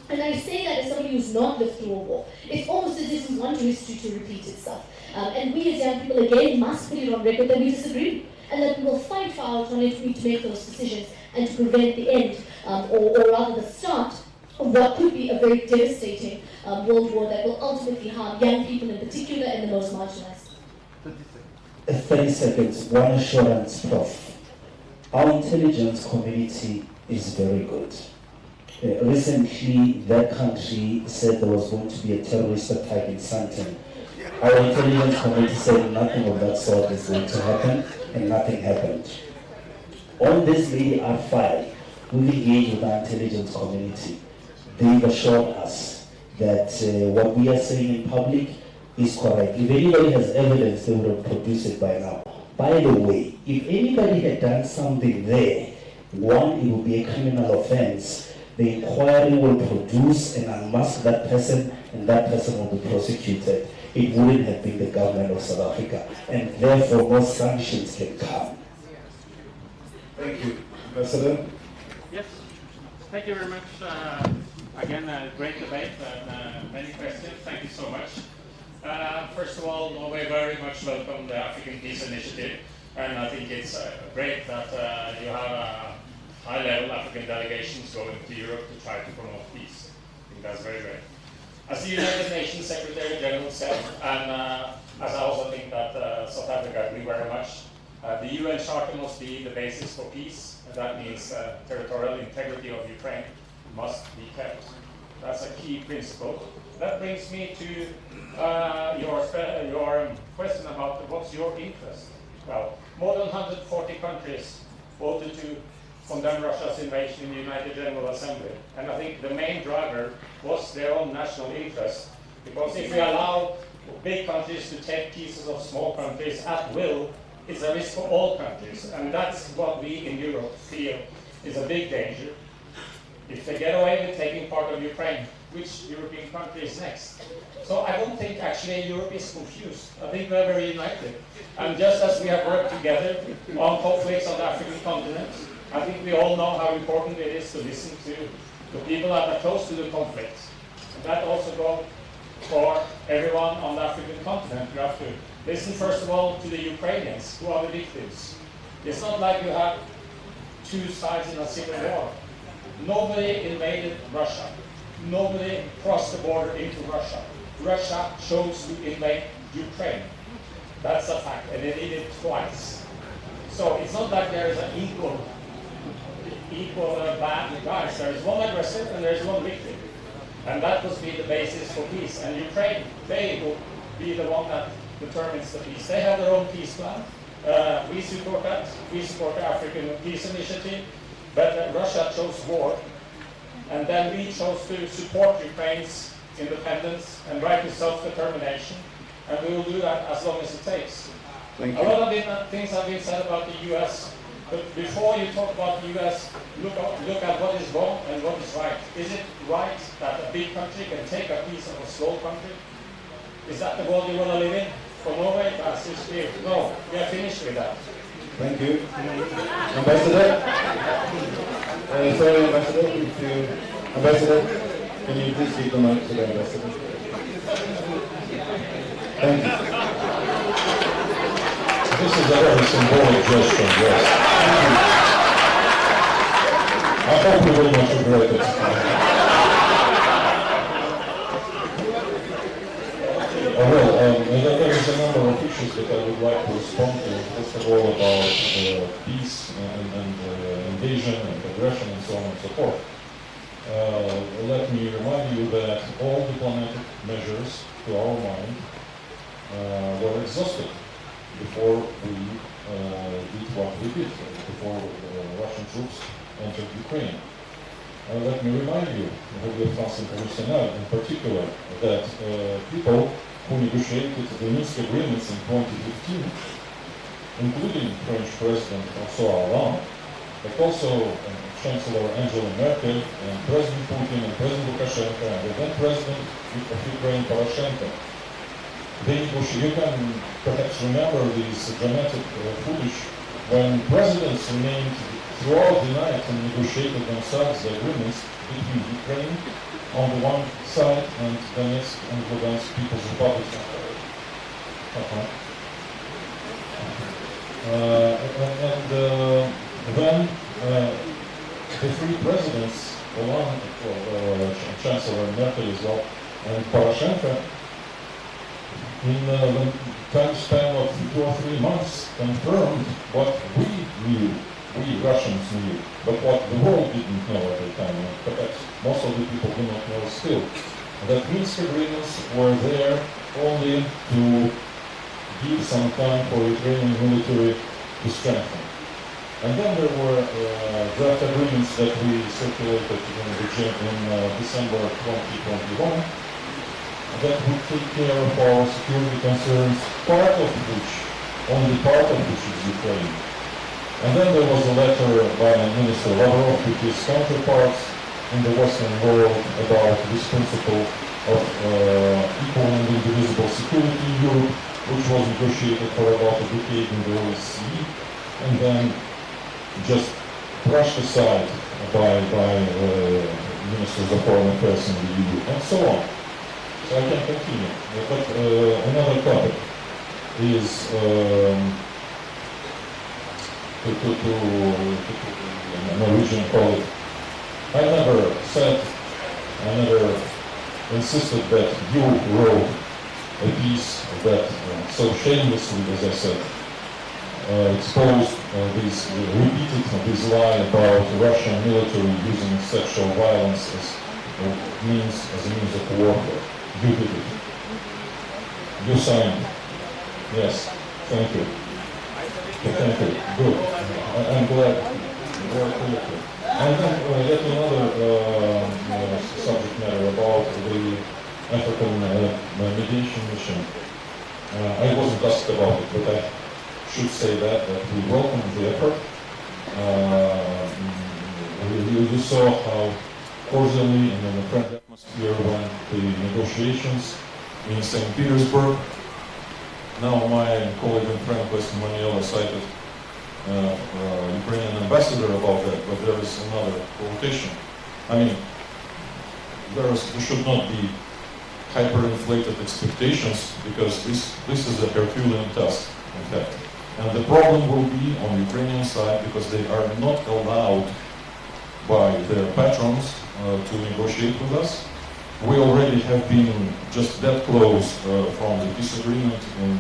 And I say that as somebody who's not lived through a war. It's almost as if we want history to repeat itself. And we as young people, again, must put it on record that we disagree, and that we will fight for our autonomy to make those decisions and to prevent the end, or rather the start, of what could be a very devastating world war that will ultimately harm young people in particular and the most marginalized. 30 seconds, one assurance, Prof. Our intelligence community is very good. Recently, that country said there was going to be a terrorist attack in Sandton. Our intelligence community said nothing of that sort is going to happen, and nothing happened. On this Lady R5, we've engaged with our intelligence community. They've assured us that what we are saying in public is correct. If anybody has evidence, they would have produced it by now. By the way, if anybody had done something there, one, it would be a criminal offense. The inquiry will produce and unmask that person, and that person will be prosecuted. It wouldn't have been the government of South Africa, and therefore no sanctions can come. Thank you. Ambassador? Yes, thank you very much. Again, a great debate and many questions. Thank you so much. First of all, Norway very much welcome the African Peace Initiative, and I think it's great that you have high-level African delegations going to Europe to try to promote peace. I think that's very great. As the United Nations Secretary General said, and as I also think that South Africa agree very much, the UN Charter must be the basis for peace, and that means territorial integrity of Ukraine must be kept. That's a key principle. That brings me to your question about what's your interest. Well, more than 140 countries voted to condemn Russia's invasion in the United General Assembly. And I think the main driver was their own national interest. Because if we allow big countries to take pieces of small countries at will, it's a risk for all countries. And that's what we in Europe feel is a big danger. If they get away with taking part of Ukraine, which European country is next? So I don't think actually Europe is confused. I think we're very united. And just as we have worked together on conflicts on the African continent, I think we all know how important it is to listen to the people that are close to the conflict. And that also goes for everyone on the African continent. You have to listen first of all to the Ukrainians, who are the victims. It's not like you have two sides in a civil war. Nobody invaded Russia. Nobody crossed the border into Russia. Russia chose to invade Ukraine. That's a fact, and they did it twice. So it's not like there is an equal bad guys. There is one aggressor and there is one victim. And that must be the basis for peace. And Ukraine, they will be the one that determines the peace. They have their own peace plan. We support that. We support the African Peace Initiative. But Russia chose war. And then we chose to support Ukraine's independence and right to self-determination, and we will do that as long as it takes. Thank A you. lot of things have been said about the U.S., but before you talk about the U.S., look at what is wrong and what is right. Is it right that a big country can take a piece of a small country? Is that the world you want to live in? For Norway, that's just clear. No, we are finished with that. Thank you. Ambassador? Sorry, Ambassador, if you... Ambassador, can you please give the mic to the Ambassador? Thank you. This is a very symbolic gesture, yes. I hope you will not regret it. There is a number of issues that I would like to respond to. First of all, about peace and invasion and aggression and so on and so forth. Let me remind you that all diplomatic measures, to our mind, were exhausted before we did what we did, before Russian troops entered Ukraine. Let me remind you, France International in particular, that people who negotiated the Minsk agreements in 2015, including French President François Hollande, but also Chancellor Angela Merkel and President Putin and President Lukashenko and the then President of Ukraine Poroshenko. You can perhaps remember these dramatic footage when presidents remained throughout the night and negotiated themselves the agreements between Ukraine on the one side and Donetsk and Lugansk People's Republic. Then the three presidents, Hollande, Chancellor Merkel as well, and Poroshenko, in the time span of 2 or 3 months, confirmed what we knew, we Russians knew, but what the world didn't know at the time, and perhaps most of the people do not know still, that Minsk agreements were there only to give some time for Ukrainian military to strengthen. And then there were draft agreements that we circulated in December 2021 that would take care of our security concerns, only part of which is Ukraine. And then there was a letter by Minister Lavrov to his counterparts in the Western world about this principle of equal and indivisible security in Europe, which was negotiated for about a decade in the OSCE, and then just brushed aside by ministers of foreign affairs in the EU, and so on. So I can continue. But another topic is Norwegian colleague. I never insisted that you wrote a piece that so shamelessly, as I said, exposed repeated this lie about Russian military using sexual violence as a means of warfare. You did it. You signed it. Yes. Thank you. Thank you. Good. I'm glad. Very clear. And then yet another subject matter about the African mediation mission. I wasn't asked about it, but I should say that we welcome the effort. You saw how cordially and in a friendly atmosphere went the negotiations in St. Petersburg. Now my colleague and friend Weston Maniela cited Ukrainian ambassador about that, but there is another quotation. I mean, there should not be hyperinflated expectations, because this is a Herculean task, in fact. And the problem will be on the Ukrainian side, because they are not allowed by their patrons to negotiate with us. We already have been just that close from the peace agreement in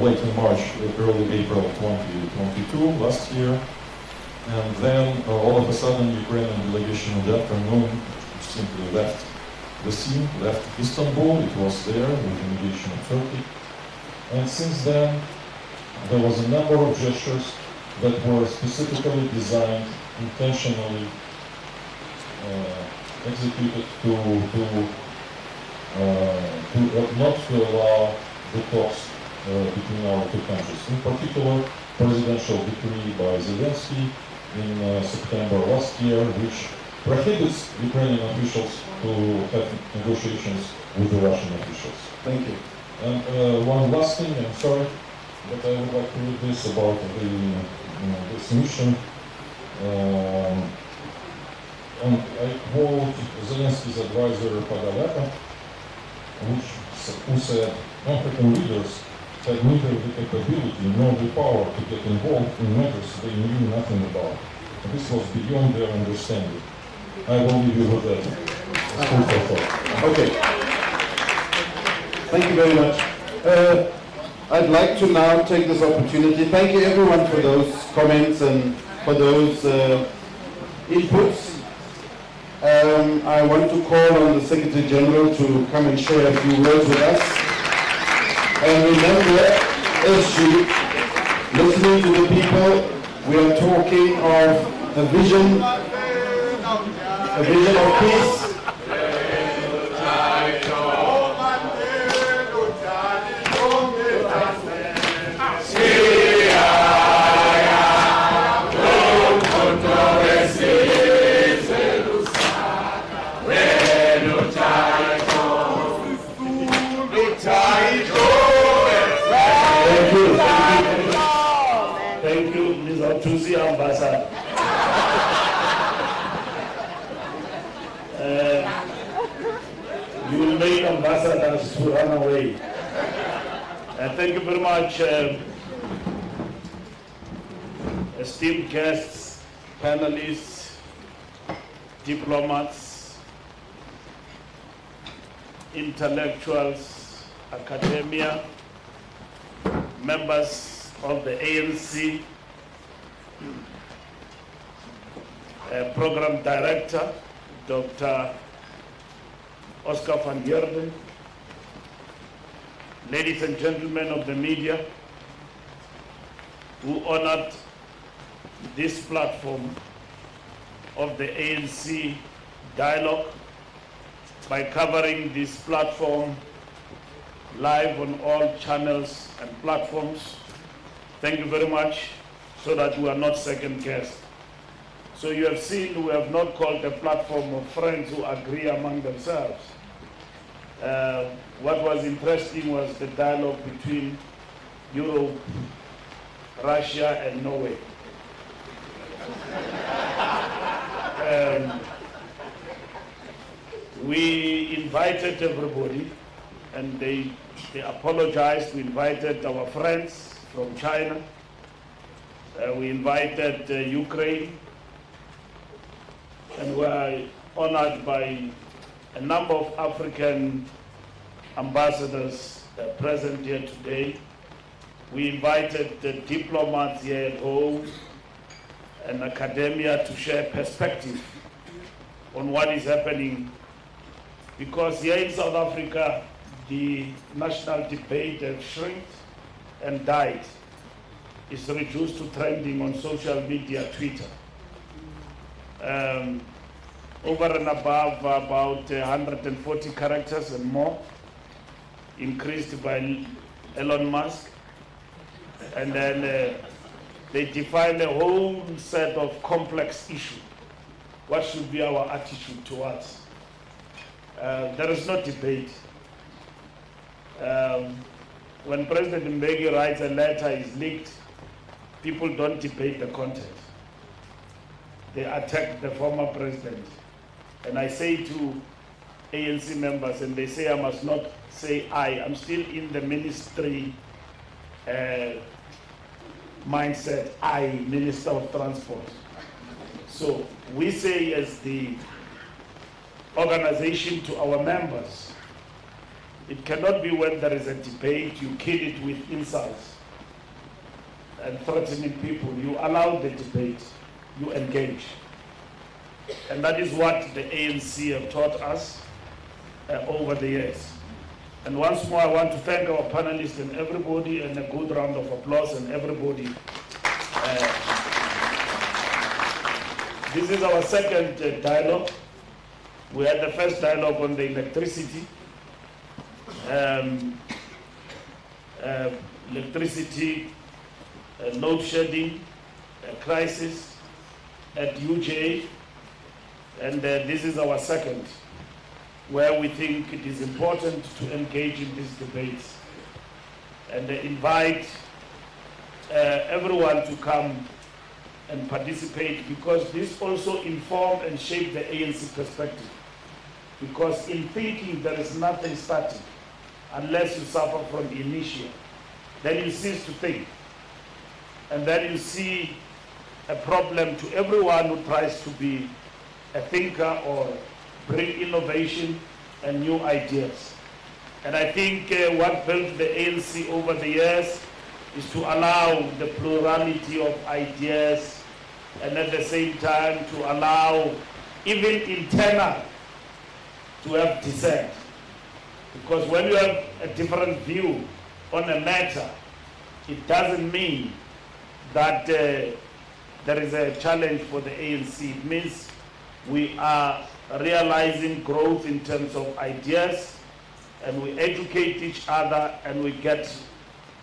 late in March, early April 2022, last year. And then all of a sudden, Ukrainian delegation in the afternoon simply left the scene, left Istanbul. It was there with the mediation of Turkey. And since then, there was a number of gestures that were specifically designed, intentionally executed not to allow the talks between our two countries. In particular, presidential decree by Zelensky in September last year, which prohibits Ukrainian officials to have negotiations with the Russian officials. Thank you. And one last thing, I'm sorry, but I would like to read this about this mission. And I quote Zelensky's advisor Podolyak, who said, African leaders had neither the capability nor the power to get involved in matters they knew nothing about. This was beyond their understanding. I will leave you with that. Food for thought. Okay. Thank you very much. I'd like to now take this opportunity. Thank you everyone for those comments and for those inputs. I want to call on the Secretary General to come and share a few words with us. And remember, as you listening to the people, we are talking of a vision of peace. Thank you, Mr. Tusi Ambassador. You will make ambassadors to run away. Thank you very much, esteemed guests, panelists, diplomats, intellectuals, academia, members of the ANC, Program Director, Dr. Oscar van Heerden, ladies and gentlemen of the media who honored this platform of the ANC dialogue by covering this platform live on all channels and platforms. Thank you very much, so that we are not second-guessed. So you have seen we have not called a platform of friends who agree among themselves. What was interesting was the dialogue between Europe, Russia, and Norway. We invited everybody, and they apologized. We invited our friends from China. We invited Ukraine, and we are honored by a number of African ambassadors present here today. We invited the diplomats here at home and academia to share perspective on what is happening, because here in South Africa, the national debate has shrunk and died. It's reduced to trending on social media, Twitter. Over and above about 140 characters and more, increased by Elon Musk. And then they define a whole set of complex issues. What should be our attitude towards? There is no debate. When President Mbeki writes a letter, is leaked, people don't debate the content. They attack the former president. And I say to ANC members, and they say I must not say I'm still in the ministry mindset, Minister of Transport. So we say as the organization to our members, it cannot be when there is a debate, you kill it with insults and threatening people. You allow the debate, you engage. And that is what the ANC have taught us over the years. And once more, I want to thank our panelists and everybody, and a good round of applause and everybody. This is our second dialogue. We had the first dialogue on the electricity. Electricity, load shedding, crisis at UJ, and this is our second, where we think it is important to engage in these debates and invite everyone to come and participate, because this also inform and shape the ANC perspective. Because in thinking there is nothing static unless you suffer from inertia. Then you cease to think. And then you see a problem to everyone who tries to be a thinker or bring innovation and new ideas. And I think what built the ANC over the years is to allow the plurality of ideas, and at the same time to allow even internal to have dissent. Because when you have a different view on a matter, it doesn't mean that there is a challenge for the ANC. It means we are realizing growth in terms of ideas, and we educate each other, and we get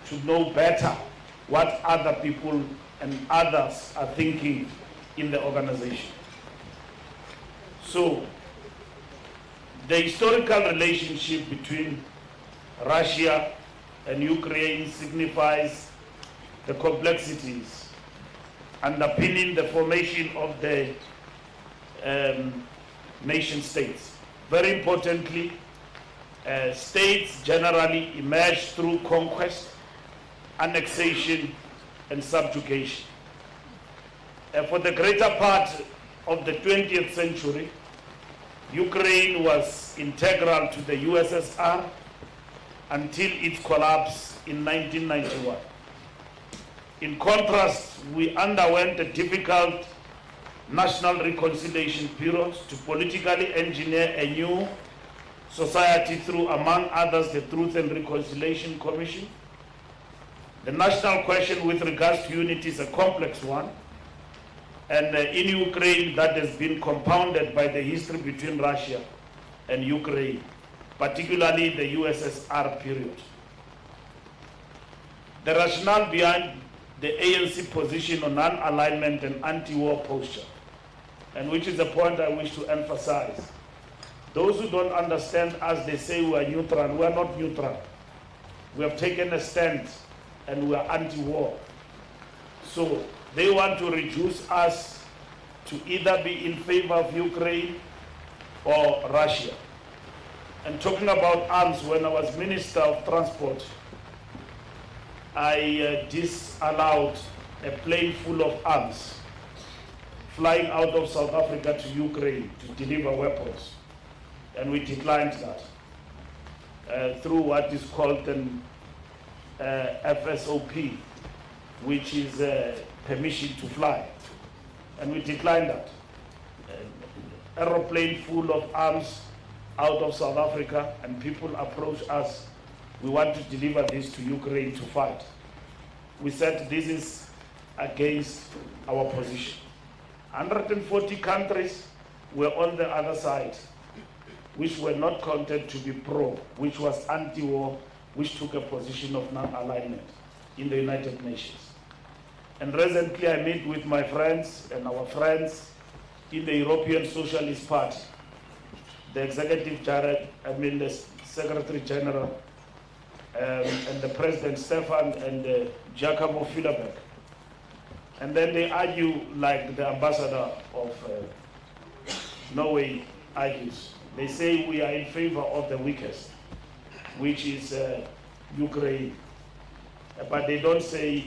to know better what other people and others are thinking in the organization. So, the historical relationship between Russia and Ukraine signifies the complexities underpinning the formation of the nation states. Very importantly, states generally emerge through conquest, annexation, and subjugation. For the greater part of the 20th century, Ukraine was integral to the USSR until its collapse in 1991. In contrast, we underwent a difficult national reconciliation period to politically engineer a new society through, among others, the Truth and Reconciliation Commission. The national question with regards to unity is a complex one, and in Ukraine that has been compounded by the history between Russia and Ukraine, particularly the USSR period. The rationale behind the ANC position on non-alignment and anti-war posture, and which is a point I wish to emphasize. Those who don't understand us, they say we are neutral. We are not neutral. We have taken a stand and we are anti-war. So they want to reduce us to either be in favor of Ukraine or Russia. And talking about arms, when I was Minister of Transport, I disallowed a plane full of arms flying out of South Africa to Ukraine to deliver weapons. And we declined that through what is called an FSOP, which is permission to fly. And we declined that. Aeroplane full of arms out of South Africa, and people approach us, we want to deliver this to Ukraine to fight. We said this is against our position. 140 countries were on the other side, which were not counted to be pro, which was anti-war, which took a position of non-alignment in the United Nations. And recently I met with my friends and our friends in the European Socialist Party, the Executive Director, the Secretary General, and the President Stefan and Giacomo Fillerberg. And then they argue like the ambassador of Norway argues. They say we are in favor of the weakest, which is Ukraine. But they don't say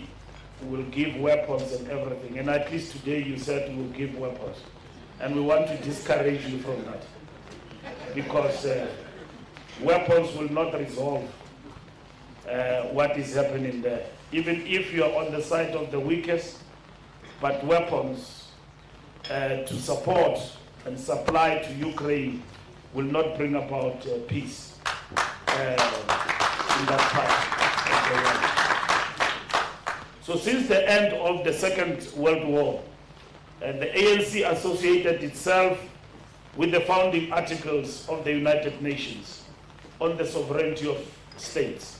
we'll give weapons and everything. And at least today you said we'll give weapons. And we want to discourage you from that. Because weapons will not resolve what is happening there. Even if you are on the side of the weakest, but weapons to support and supply to Ukraine will not bring about peace in that part of the world. So since the end of the Second World War, the ANC associated itself with the founding articles of the United Nations on the sovereignty of states.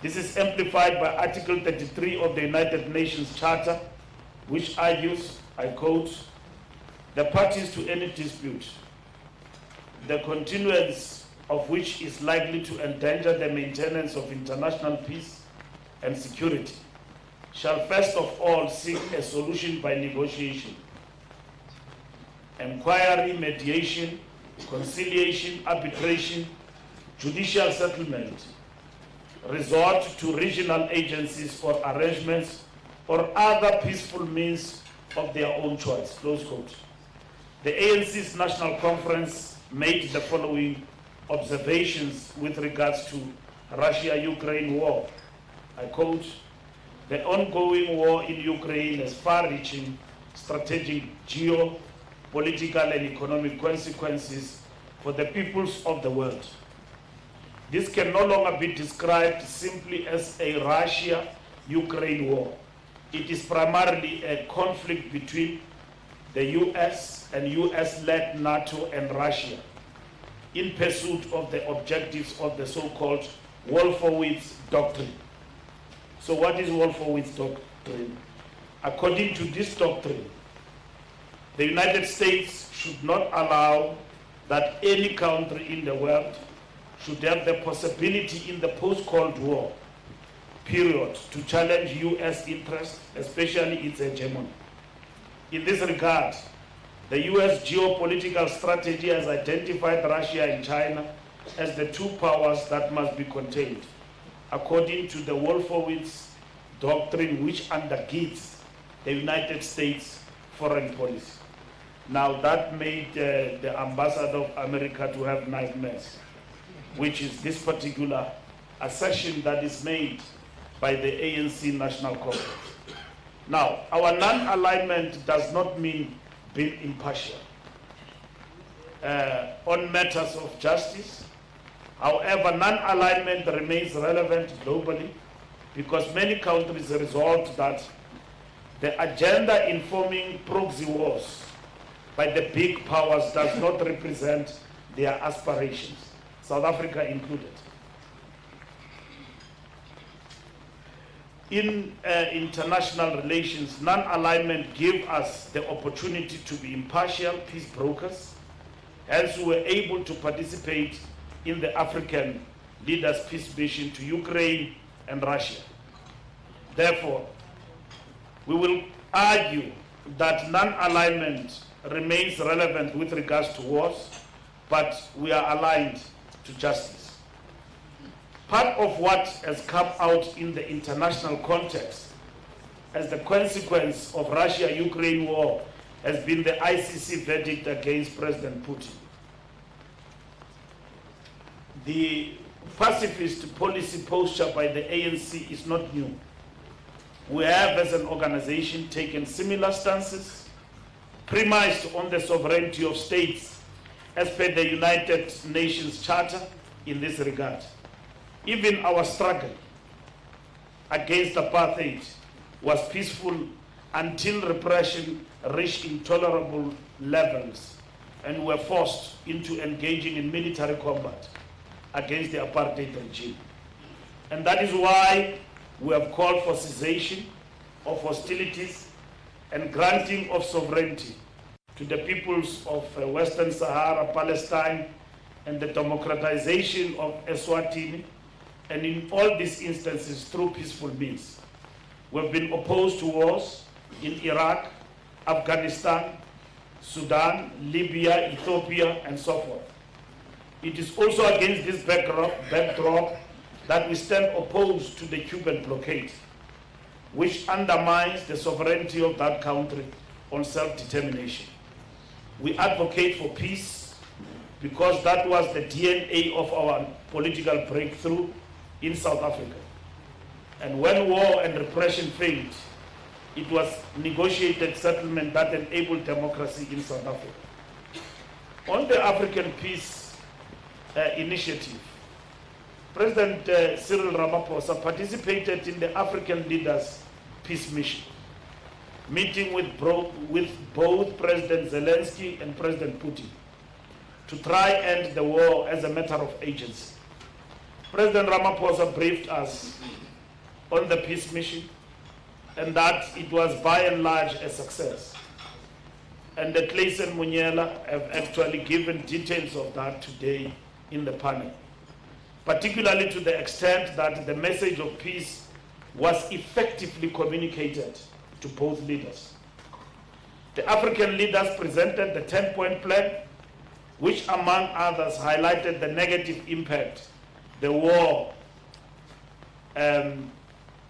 This is amplified by Article 33 of the United Nations Charter, which argues, I quote, "The parties to any dispute, the continuance of which is likely to endanger the maintenance of international peace and security, shall first of all seek a solution by negotiation, inquiry, mediation, conciliation, arbitration, judicial settlement, resort to regional agencies or arrangements or other peaceful means of their own choice," close quote. The ANC's National Conference made the following observations with regards to Russia-Ukraine war. I quote, "The ongoing war in Ukraine has far-reaching strategic, geopolitical and economic consequences for the peoples of the world. This can no longer be described simply as a Russia-Ukraine war. It is primarily a conflict between the US and US-led NATO and Russia in pursuit of the objectives of the so-called Wolfowitz Doctrine." So what is Wolfowitz Doctrine? According to this doctrine, the United States should not allow that any country in the world should have the possibility in the post-Cold War period to challenge US interests, especially its hegemony. In this regard, the US geopolitical strategy has identified Russia and China as the two powers that must be contained, according to the Wolfowitz Doctrine, which undergirds the United States foreign policy. Now that made the ambassador of America to have nightmares, which is this particular assertion that is made by the ANC National Conference. Now, our non-alignment does not mean being impartial on matters of justice. However, non-alignment remains relevant globally because many countries resolved that the agenda informing proxy wars by the big powers does not represent their aspirations, South Africa included. In international relations, non-alignment gives us the opportunity to be impartial peace brokers, as we were able to participate in the African Leaders' Peace Mission to Ukraine and Russia. Therefore, we will argue that non-alignment remains relevant with regards to wars, but we are aligned to justice. Part of what has come out in the international context as the consequence of Russia-Ukraine war has been the ICC verdict against President Putin. The pacifist policy posture by the ANC is not new. We have, as an organization, taken similar stances, premised on the sovereignty of states as per the United Nations Charter in this regard. Even our struggle against apartheid was peaceful until repression reached intolerable levels and we were forced into engaging in military combat against the apartheid regime. And that is why we have called for cessation of hostilities and granting of sovereignty to the peoples of Western Sahara, Palestine, and the democratization of Eswatini, and in all these instances through peaceful means. We have been opposed to wars in Iraq, Afghanistan, Sudan, Libya, Ethiopia, and so forth. It is also against this backdrop that we stand opposed to the Cuban blockade, which undermines the sovereignty of that country on self-determination. We advocate for peace because that was the DNA of our political breakthrough in South Africa. And when war and repression failed, it was negotiated settlement that enabled democracy in South Africa. On the African Peace Initiative, President Cyril Ramaphosa participated in the African Leaders' Peace Mission, meeting with both President Zelensky and President Putin to try and end the war as a matter of agency. President Ramaphosa briefed us on the peace mission and that it was by and large a success. And the Clayson Munyela have actually given details of that today in the panel, particularly to the extent that the message of peace was effectively communicated to both leaders. The African leaders presented the 10-point plan, which among others highlighted the negative impact the war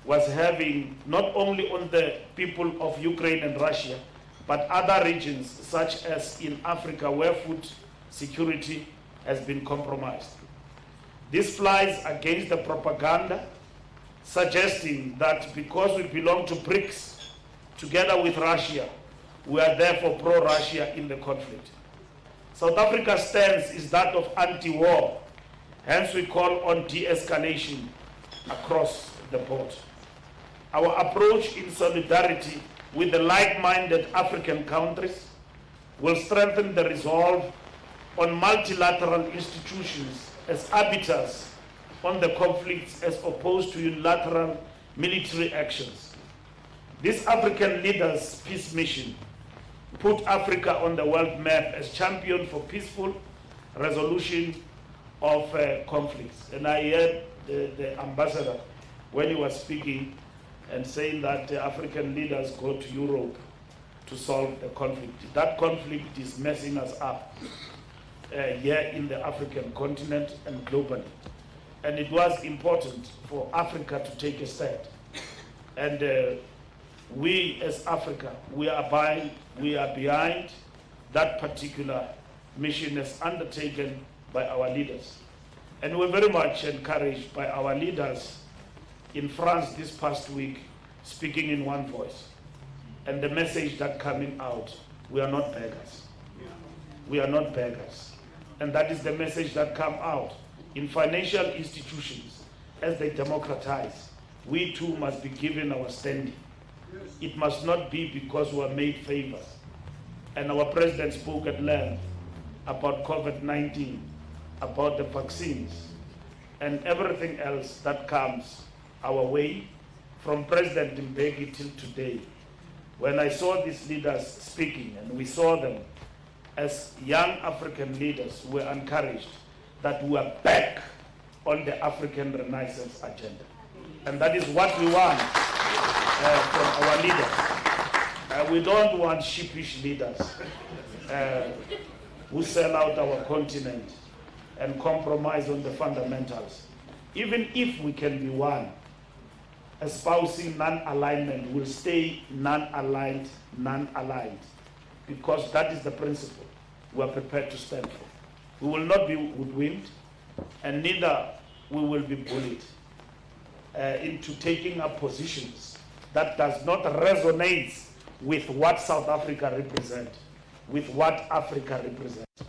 was having not only on the people of Ukraine and Russia, but other regions such as in Africa where food security has been compromised. This flies against the propaganda suggesting that because we belong to BRICS together with Russia, we are therefore pro-Russia in the conflict. South Africa's stance is that of anti-war, hence we call on de-escalation across the board. Our approach in solidarity with the like-minded African countries will strengthen the resolve on multilateral institutions as arbiters on the conflicts as opposed to unilateral military actions. This African leaders' peace mission put Africa on the world map as champion for peaceful resolution of conflicts. And I heard the ambassador when he was speaking and saying that the African leaders go to Europe to solve the conflict. That conflict is messing us up here in the African continent and globally. And it was important for Africa to take a stand. And we as Africa, we are behind that particular mission as undertaken by our leaders. And we're very much encouraged by our leaders in France this past week speaking in one voice. And the message that coming out, we are not beggars. We are not beggars. And that is the message that come out in financial institutions as they democratize. We too must be given our standing. It must not be because we are made favors. And our president spoke at length about COVID-19, about the vaccines, and everything else that comes our way from President Mbeki till today. When I saw these leaders speaking, and we saw them as young African leaders, we were encouraged that we are back on the African Renaissance agenda. And that is what we want from our leaders. We don't want sheepish leaders who sell out our continent and compromise on the fundamentals. Even if we can be one, espousing non-alignment will stay non-aligned, non-aligned, because that is the principle we are prepared to stand for. We will not be hoodwinked, and neither we will be bullied into taking up positions that does not resonate with what South Africa represents, with what Africa represents.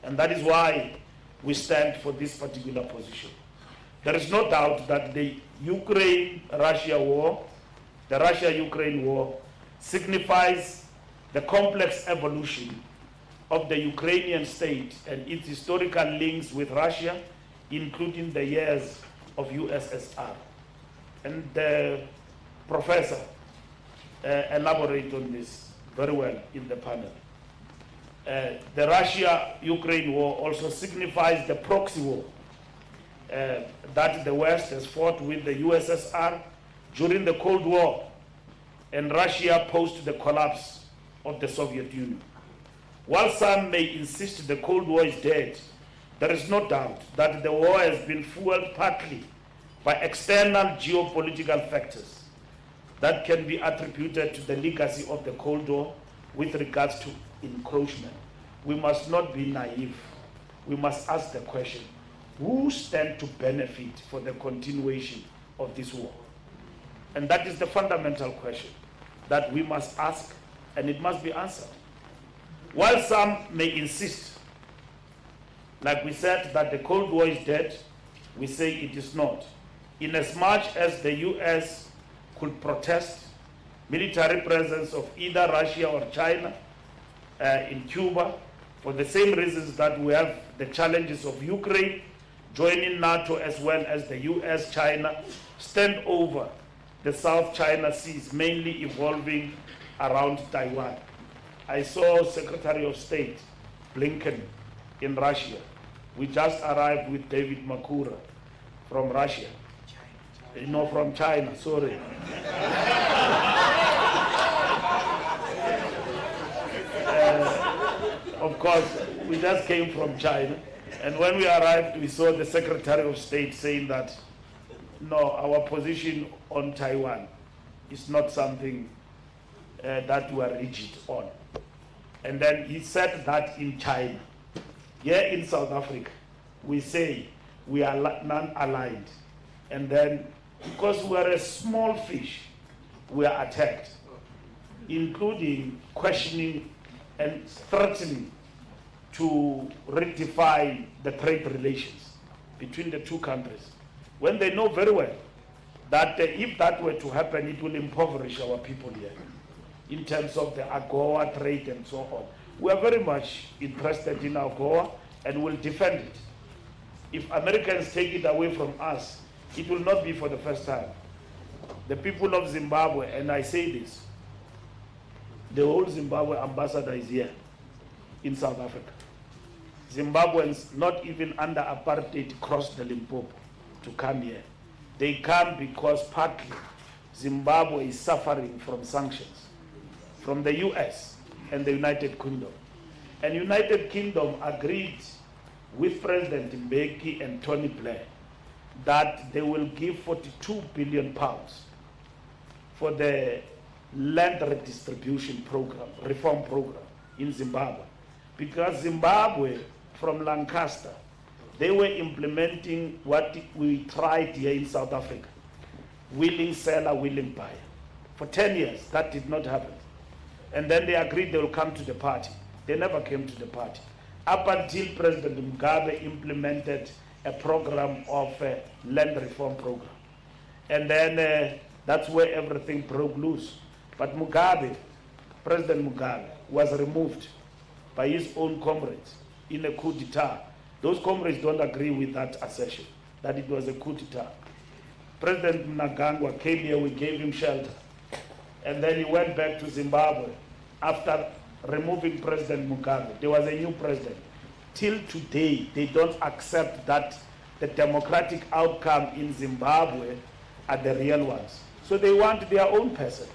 And that is why we stand for this particular position. There is no doubt that the Ukraine-Russia war, the Russia-Ukraine war, signifies the complex evolution of the Ukrainian state and its historical links with Russia, including the years of USSR. And the professor elaborated on this very well in the panel. The Russia-Ukraine war also signifies the proxy war that the West has fought with the USSR during the Cold War and Russia post the collapse of the Soviet Union. While some may insist the Cold War is dead, there is no doubt that the war has been fueled partly by external geopolitical factors that can be attributed to the legacy of the Cold War with regards to encroachment. We must not be naive. We must ask the question, who stand to benefit for the continuation of this war? And that is the fundamental question that we must ask, and it must be answered. While some may insist, like we said, that the Cold War is dead, we say it is not. Inasmuch as the US could protest military presence of either Russia or China in Cuba, For the same reasons that we have the challenges of Ukraine, joining NATO as well as the US, China, stand over the South China Seas, mainly evolving around Taiwan. I saw Secretary of State Blinken in Russia. We just arrived with David Makura from Russia. No, from China, sorry. Of course, we just came from China. And when we arrived, we saw the Secretary of State saying that, no, our position on Taiwan is not something that we are rigid on. And then he said that in China. Here in South Africa, we say we are non-aligned. And then, because we are a small fish, we are attacked, including questioning and threatening to rectify the trade relations between the two countries, when they know very well that if that were to happen, it will impoverish our people here in terms of the AGOA trade and so on. We are very much interested in AGOA and will defend it. If Americans take it away from us, it will not be for the first time. The people of Zimbabwe, and I say this, the whole Zimbabwe ambassador is here in South Africa. Zimbabweans, not even under apartheid, crossed the Limpopo to come here. They come because partly Zimbabwe is suffering from sanctions from the US and the United Kingdom. And United Kingdom agreed with President Mbeki and Tony Blair that they will give 42 billion pounds for the land redistribution program, reform program in Zimbabwe. Because Zimbabwe, from Lancaster, they were implementing what we tried here in South Africa, willing seller, willing buyer. For 10 years, that did not happen. And then they agreed they will come to the party. They never came to the party. Up until President Mugabe implemented a program of land reform program. And then that's where everything broke loose. But Mugabe, President Mugabe, was removed by his own comrades in a coup d'etat. Those comrades don't agree with that assertion, that it was a coup d'etat. President Mnangagwa came here, we gave him shelter. And then he went back to Zimbabwe after removing President Mugabe. There was a new president. Till today, they don't accept that the democratic outcome in Zimbabwe are the real ones. So they want their own person.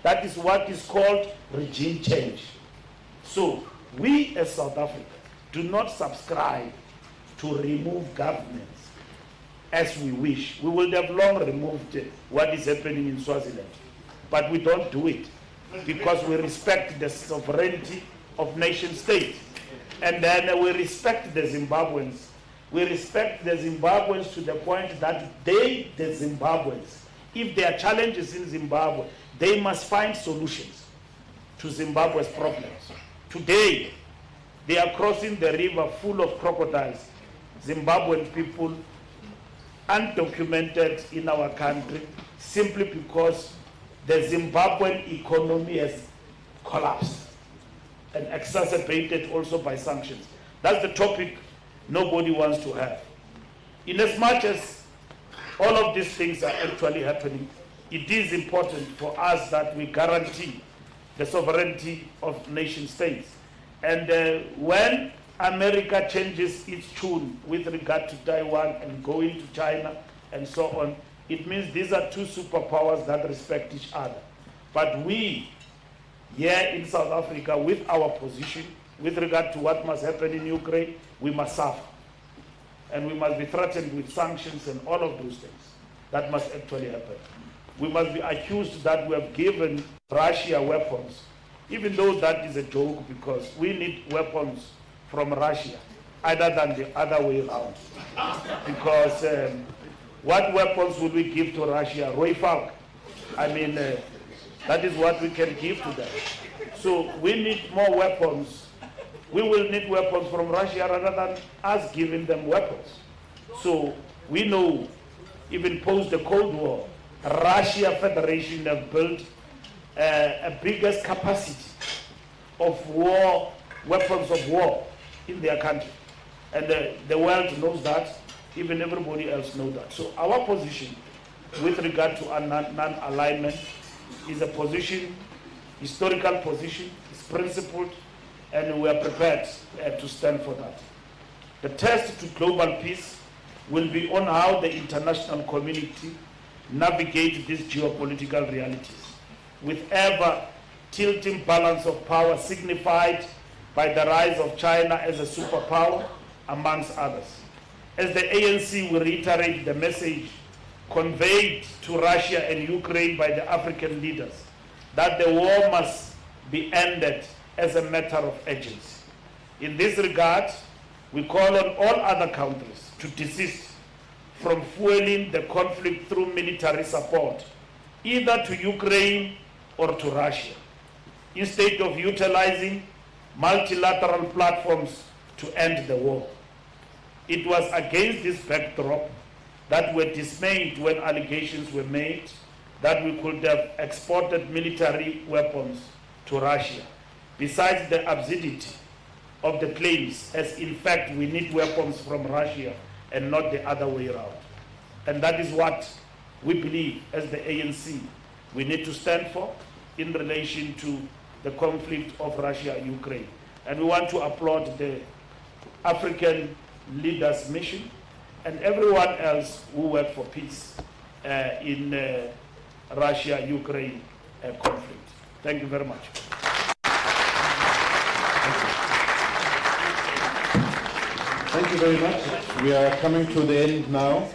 That is what is called regime change. So we as South Africa do not subscribe to remove governments as we wish. We would have long removed what is happening in Swaziland. But we don't do it because we respect the sovereignty of nation states. And then we respect the Zimbabweans. We respect the Zimbabweans to the point that they, the Zimbabweans, if there are challenges in Zimbabwe, they must find solutions to Zimbabwe's problems. Today, they are crossing the river full of crocodiles. Zimbabwean people, undocumented in our country, simply because the Zimbabwean economy has collapsed and exacerbated also by sanctions. That's the topic nobody wants to have. In as much as all of these things are actually happening, it is important for us that we guarantee the sovereignty of nation states. And when America changes its tune with regard to Taiwan and going to China and so on, it means these are two superpowers that respect each other. But we, here in South Africa, with our position, with regard to what must happen in Ukraine, we must suffer. And we must be threatened with sanctions and all of those things. That must actually happen. We must be accused that we have given Russia weapons, even though that is a joke, because we need weapons from Russia, other than the other way around. Because what weapons will we give to Russia? Roy Falk. I mean, that is what we can give to them. So we need more weapons. We will need weapons from Russia rather than us giving them weapons. So we know, even post the Cold War, Russia Federation have built a biggest capacity of war weapons of war in their country. And the world knows that, even everybody else knows that. So our position with regard to non-alignment is a position, historical position, it's principled, and we are prepared to stand for that. The test to global peace will be on how the international community navigate these geopolitical realities, with ever tilting balance of power signified by the rise of China as a superpower, amongst others. As the ANC will reiterate the message conveyed to Russia and Ukraine by the African leaders, that the war must be ended as a matter of urgency. In this regard, we call on all other countries to desist from fueling the conflict through military support, either to Ukraine or to Russia, instead of utilizing multilateral platforms to end the war. It was against this backdrop that we're dismayed when allegations were made that we could have exported military weapons to Russia, besides the absurdity of the claims, as in fact we need weapons from Russia and not the other way around. And that is what we believe as the ANC we need to stand for in relation to the conflict of Russia-Ukraine. And we want to applaud the African leaders' mission and everyone else who work for peace in Russia-Ukraine conflict. Thank you very much. Thank you very much. We are coming to the end now.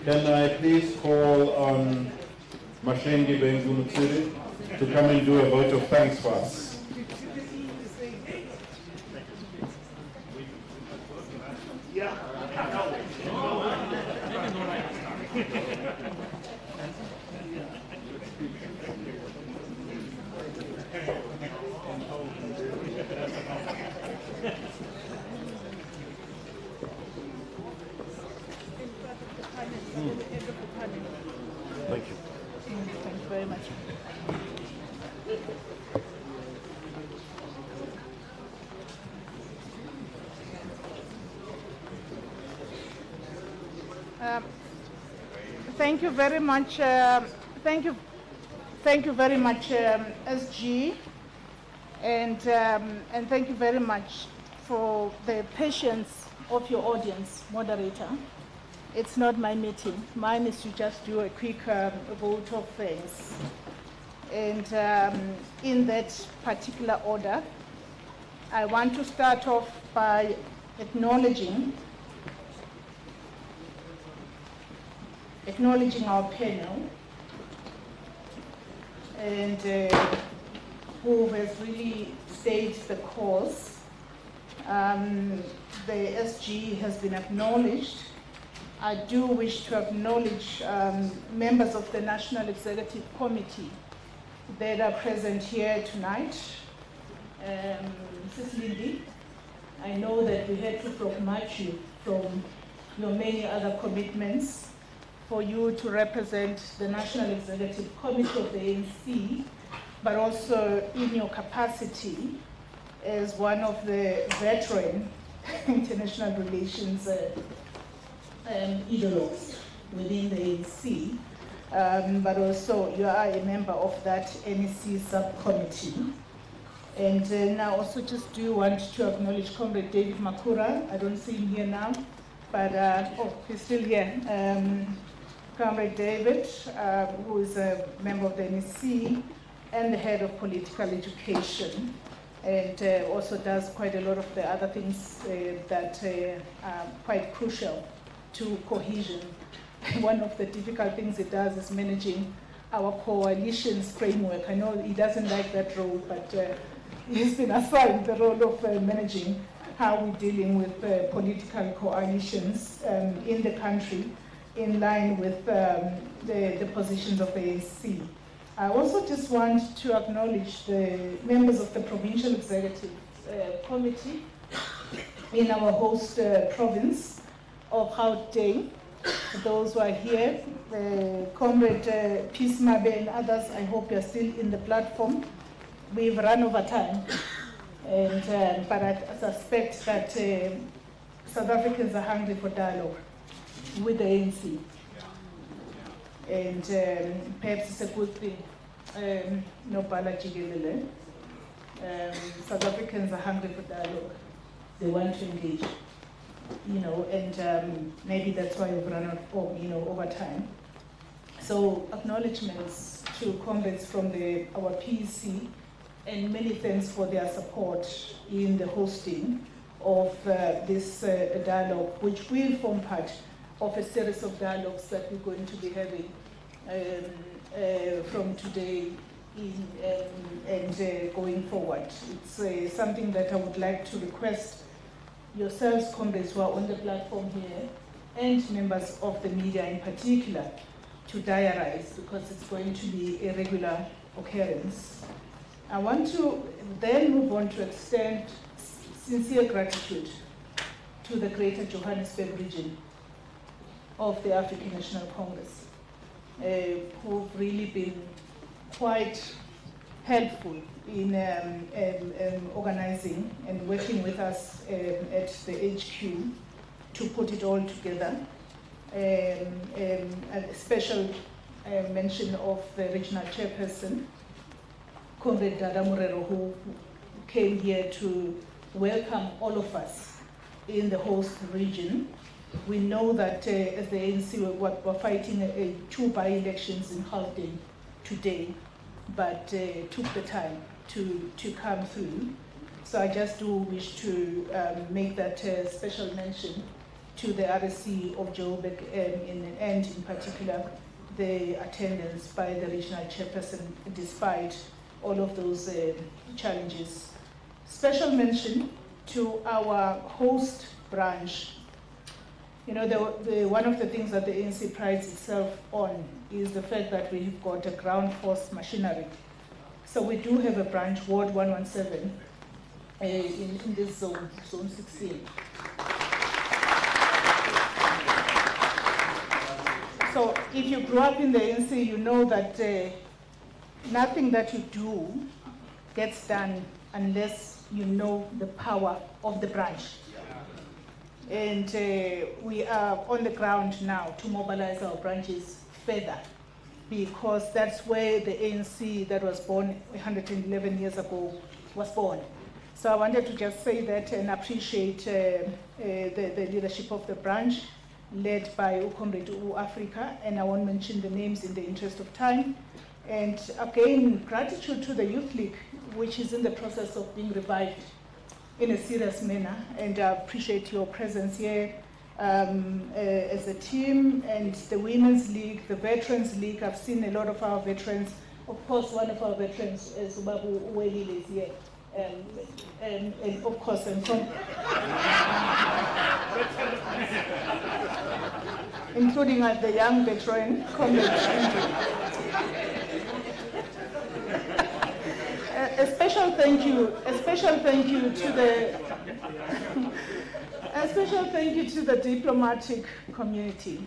Can I please call on Mashengi Bengunutsiri to come and do a vote of thanks for us? Thank you. Thank you very much. Thank you very much. Thank you very much, SG, and thank you very much for the patience of your audience, moderator. It's not my meeting. Mine is to just do a quick vote of thanks. And in that particular order, I want to start off by acknowledging our panel, and who has really stayed the course. The SG has been acknowledged. I do wish to acknowledge members of the National Executive Committee that are present here tonight. Mrs. Lindy, I know that we had to promote you from your many other commitments for you to represent the National Executive Committee of the ANC, but also in your capacity as one of the veteran international relations ideologues within the ANC, but also you are a member of that NEC subcommittee. And I also just do want to acknowledge Comrade David Makura. I don't see him here now, but oh, he's still here. Comrade David, who is a member of the NEC and the head of political education, and also does quite a lot of the other things that are quite crucial to cohesion. One of the difficult things it does is managing our coalitions framework. I know he doesn't like that role, but he's been assigned the role of managing how we're dealing with political coalitions in the country, in line with the positions of the ANC. I also just want to acknowledge the members of the Provincial Executive Committee in our host province of Gauteng. Those who are here, Comrade Pismabe and others, I hope you're still in the platform. We've run over time. And, but I suspect that South Africans are hungry for dialogue with the ANC. And perhaps it's a good thing. No Bala Jigelele. South Africans are hungry for dialogue. They want to engage, you know, and maybe that's why we've run out, over time. So acknowledgements to comrades from our PEC, and many thanks for their support in the hosting of this dialogue, which will form part of a series of dialogues that we're going to be having from today and going forward. It's something that I would like to request yourselves, comrades who are on the platform here, and members of the media in particular, to diarize, because it's going to be a regular occurrence. I want to then move on to extend sincere gratitude to the Greater Johannesburg region of the African National Congress, who've really been quite helpful in organizing and working with us at the HQ to put it all together. A special mention of the regional chairperson, Comrade Dada Morero, who came here to welcome all of us in the host region. We know that as the ANC, we're fighting 2 by-elections in Gauteng today, but took the time to come through. So I just do wish to make that special mention to the RSC of Joburg, and in particular the attendance by the regional chairperson despite all of those challenges. Special mention to our host branch. You know, one of the things that the ANC prides itself on is the fact that we've got a ground force machinery. So we do have a branch, Ward 117, in this zone, Zone 16. So if you grew up in the ANC, you know that nothing that you do gets done unless you know the power of the branch. And we are on the ground now to mobilize our branches further, because that's where the ANC that was born 111 years ago was born. So I wanted to just say that and appreciate the leadership of the branch, led by Comrade Africa, and I won't mention the names in the interest of time. And again, gratitude to the Youth League, which is in the process of being revived in a serious manner, and I appreciate your presence here as a team, and the Women's League, the Veterans League. I've seen a lot of our veterans. Of course, one of our veterans is Babu Uwelile is here. And of course, I'm from including the young veteran, a special thank you to the diplomatic community.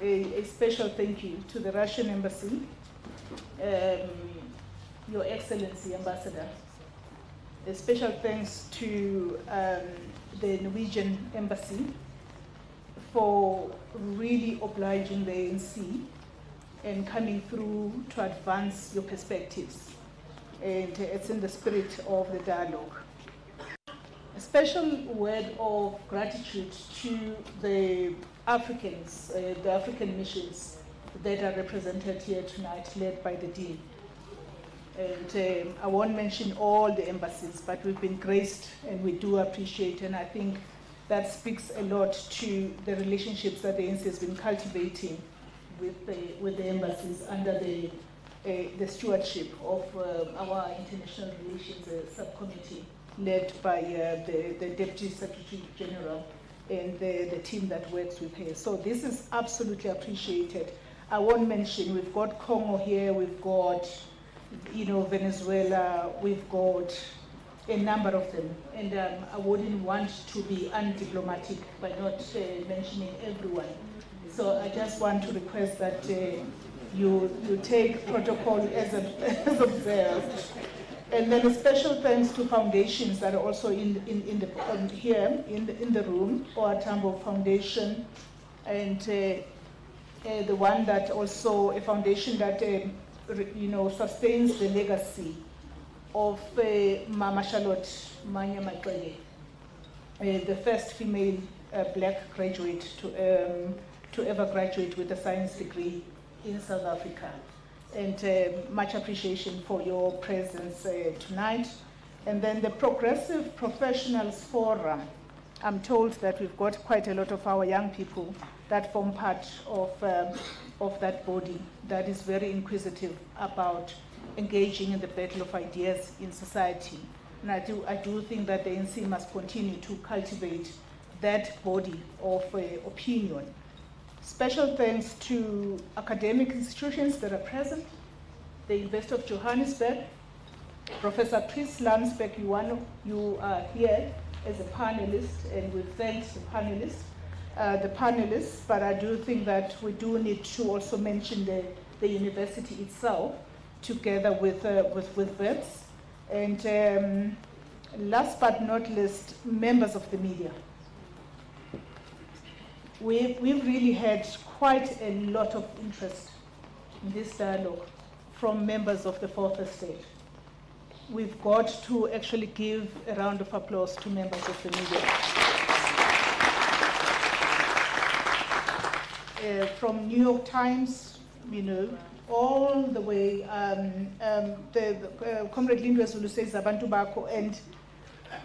A special thank you to the Russian embassy, Your Excellency Ambassador. A special thanks to the Norwegian embassy for really obliging the ANC and coming through to advance your perspectives. And it's in the spirit of the dialogue. A special word of gratitude to the Africans, the African missions that are represented here tonight, led by the Dean. And I won't mention all the embassies, but we've been graced and we do appreciate, and I think that speaks a lot to the relationships that the ANC has been cultivating with the embassies under the stewardship of our International Relations Subcommittee, led by the Deputy Secretary General and the team that works with her. So this is absolutely appreciated. I won't mention, we've got Congo here, we've got Venezuela, we've got a number of them, and I wouldn't want to be undiplomatic by not mentioning everyone. So I just want to request that you take protocol as observed, And then a special thanks to foundations that are also here in the room, or Tambo Foundation, and the one that also, a foundation that sustains the legacy of Mama Charlotte Manya Makwele, the first female black graduate to ever graduate with a science degree in South Africa. And much appreciation for your presence tonight. And then the Progressive Professionals Forum. I'm told that we've got quite a lot of our young people that form part of that body that is very inquisitive about engaging in the battle of ideas in society. And I do think that the ANC must continue to cultivate that body of opinion. Special thanks to academic institutions that are present, the University of Johannesburg. Professor Chris Lansbeck, you are here as a panelist, and we thank the panelists, but I do think that we do need to also mention the university itself, together with VETS. And last but not least, members of the media. We've really had quite a lot of interest in this dialogue from members of the Fourth Estate. We've got to actually give a round of applause to members of the media. From New York Times, all the way, Comrade Lindwe Zulu says Abantu Bako,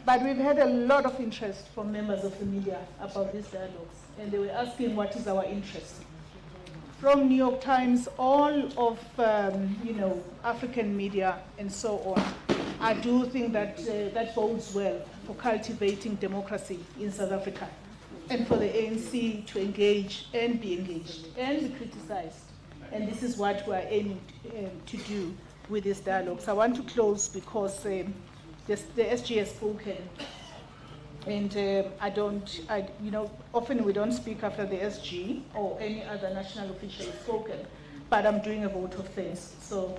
but we've had a lot of interest from members of the media about these dialogues, and they were asking what is our interest. From New York Times, all of African media and so on, I do think that that bodes well for cultivating democracy in South Africa, and for the ANC to engage and be engaged and be criticized. And this is what we are aiming to do with this dialogue. So I want to close because the SG has spoken, and often we don't speak after the SG or any other national official has spoken, but I'm doing a vote of thanks. So.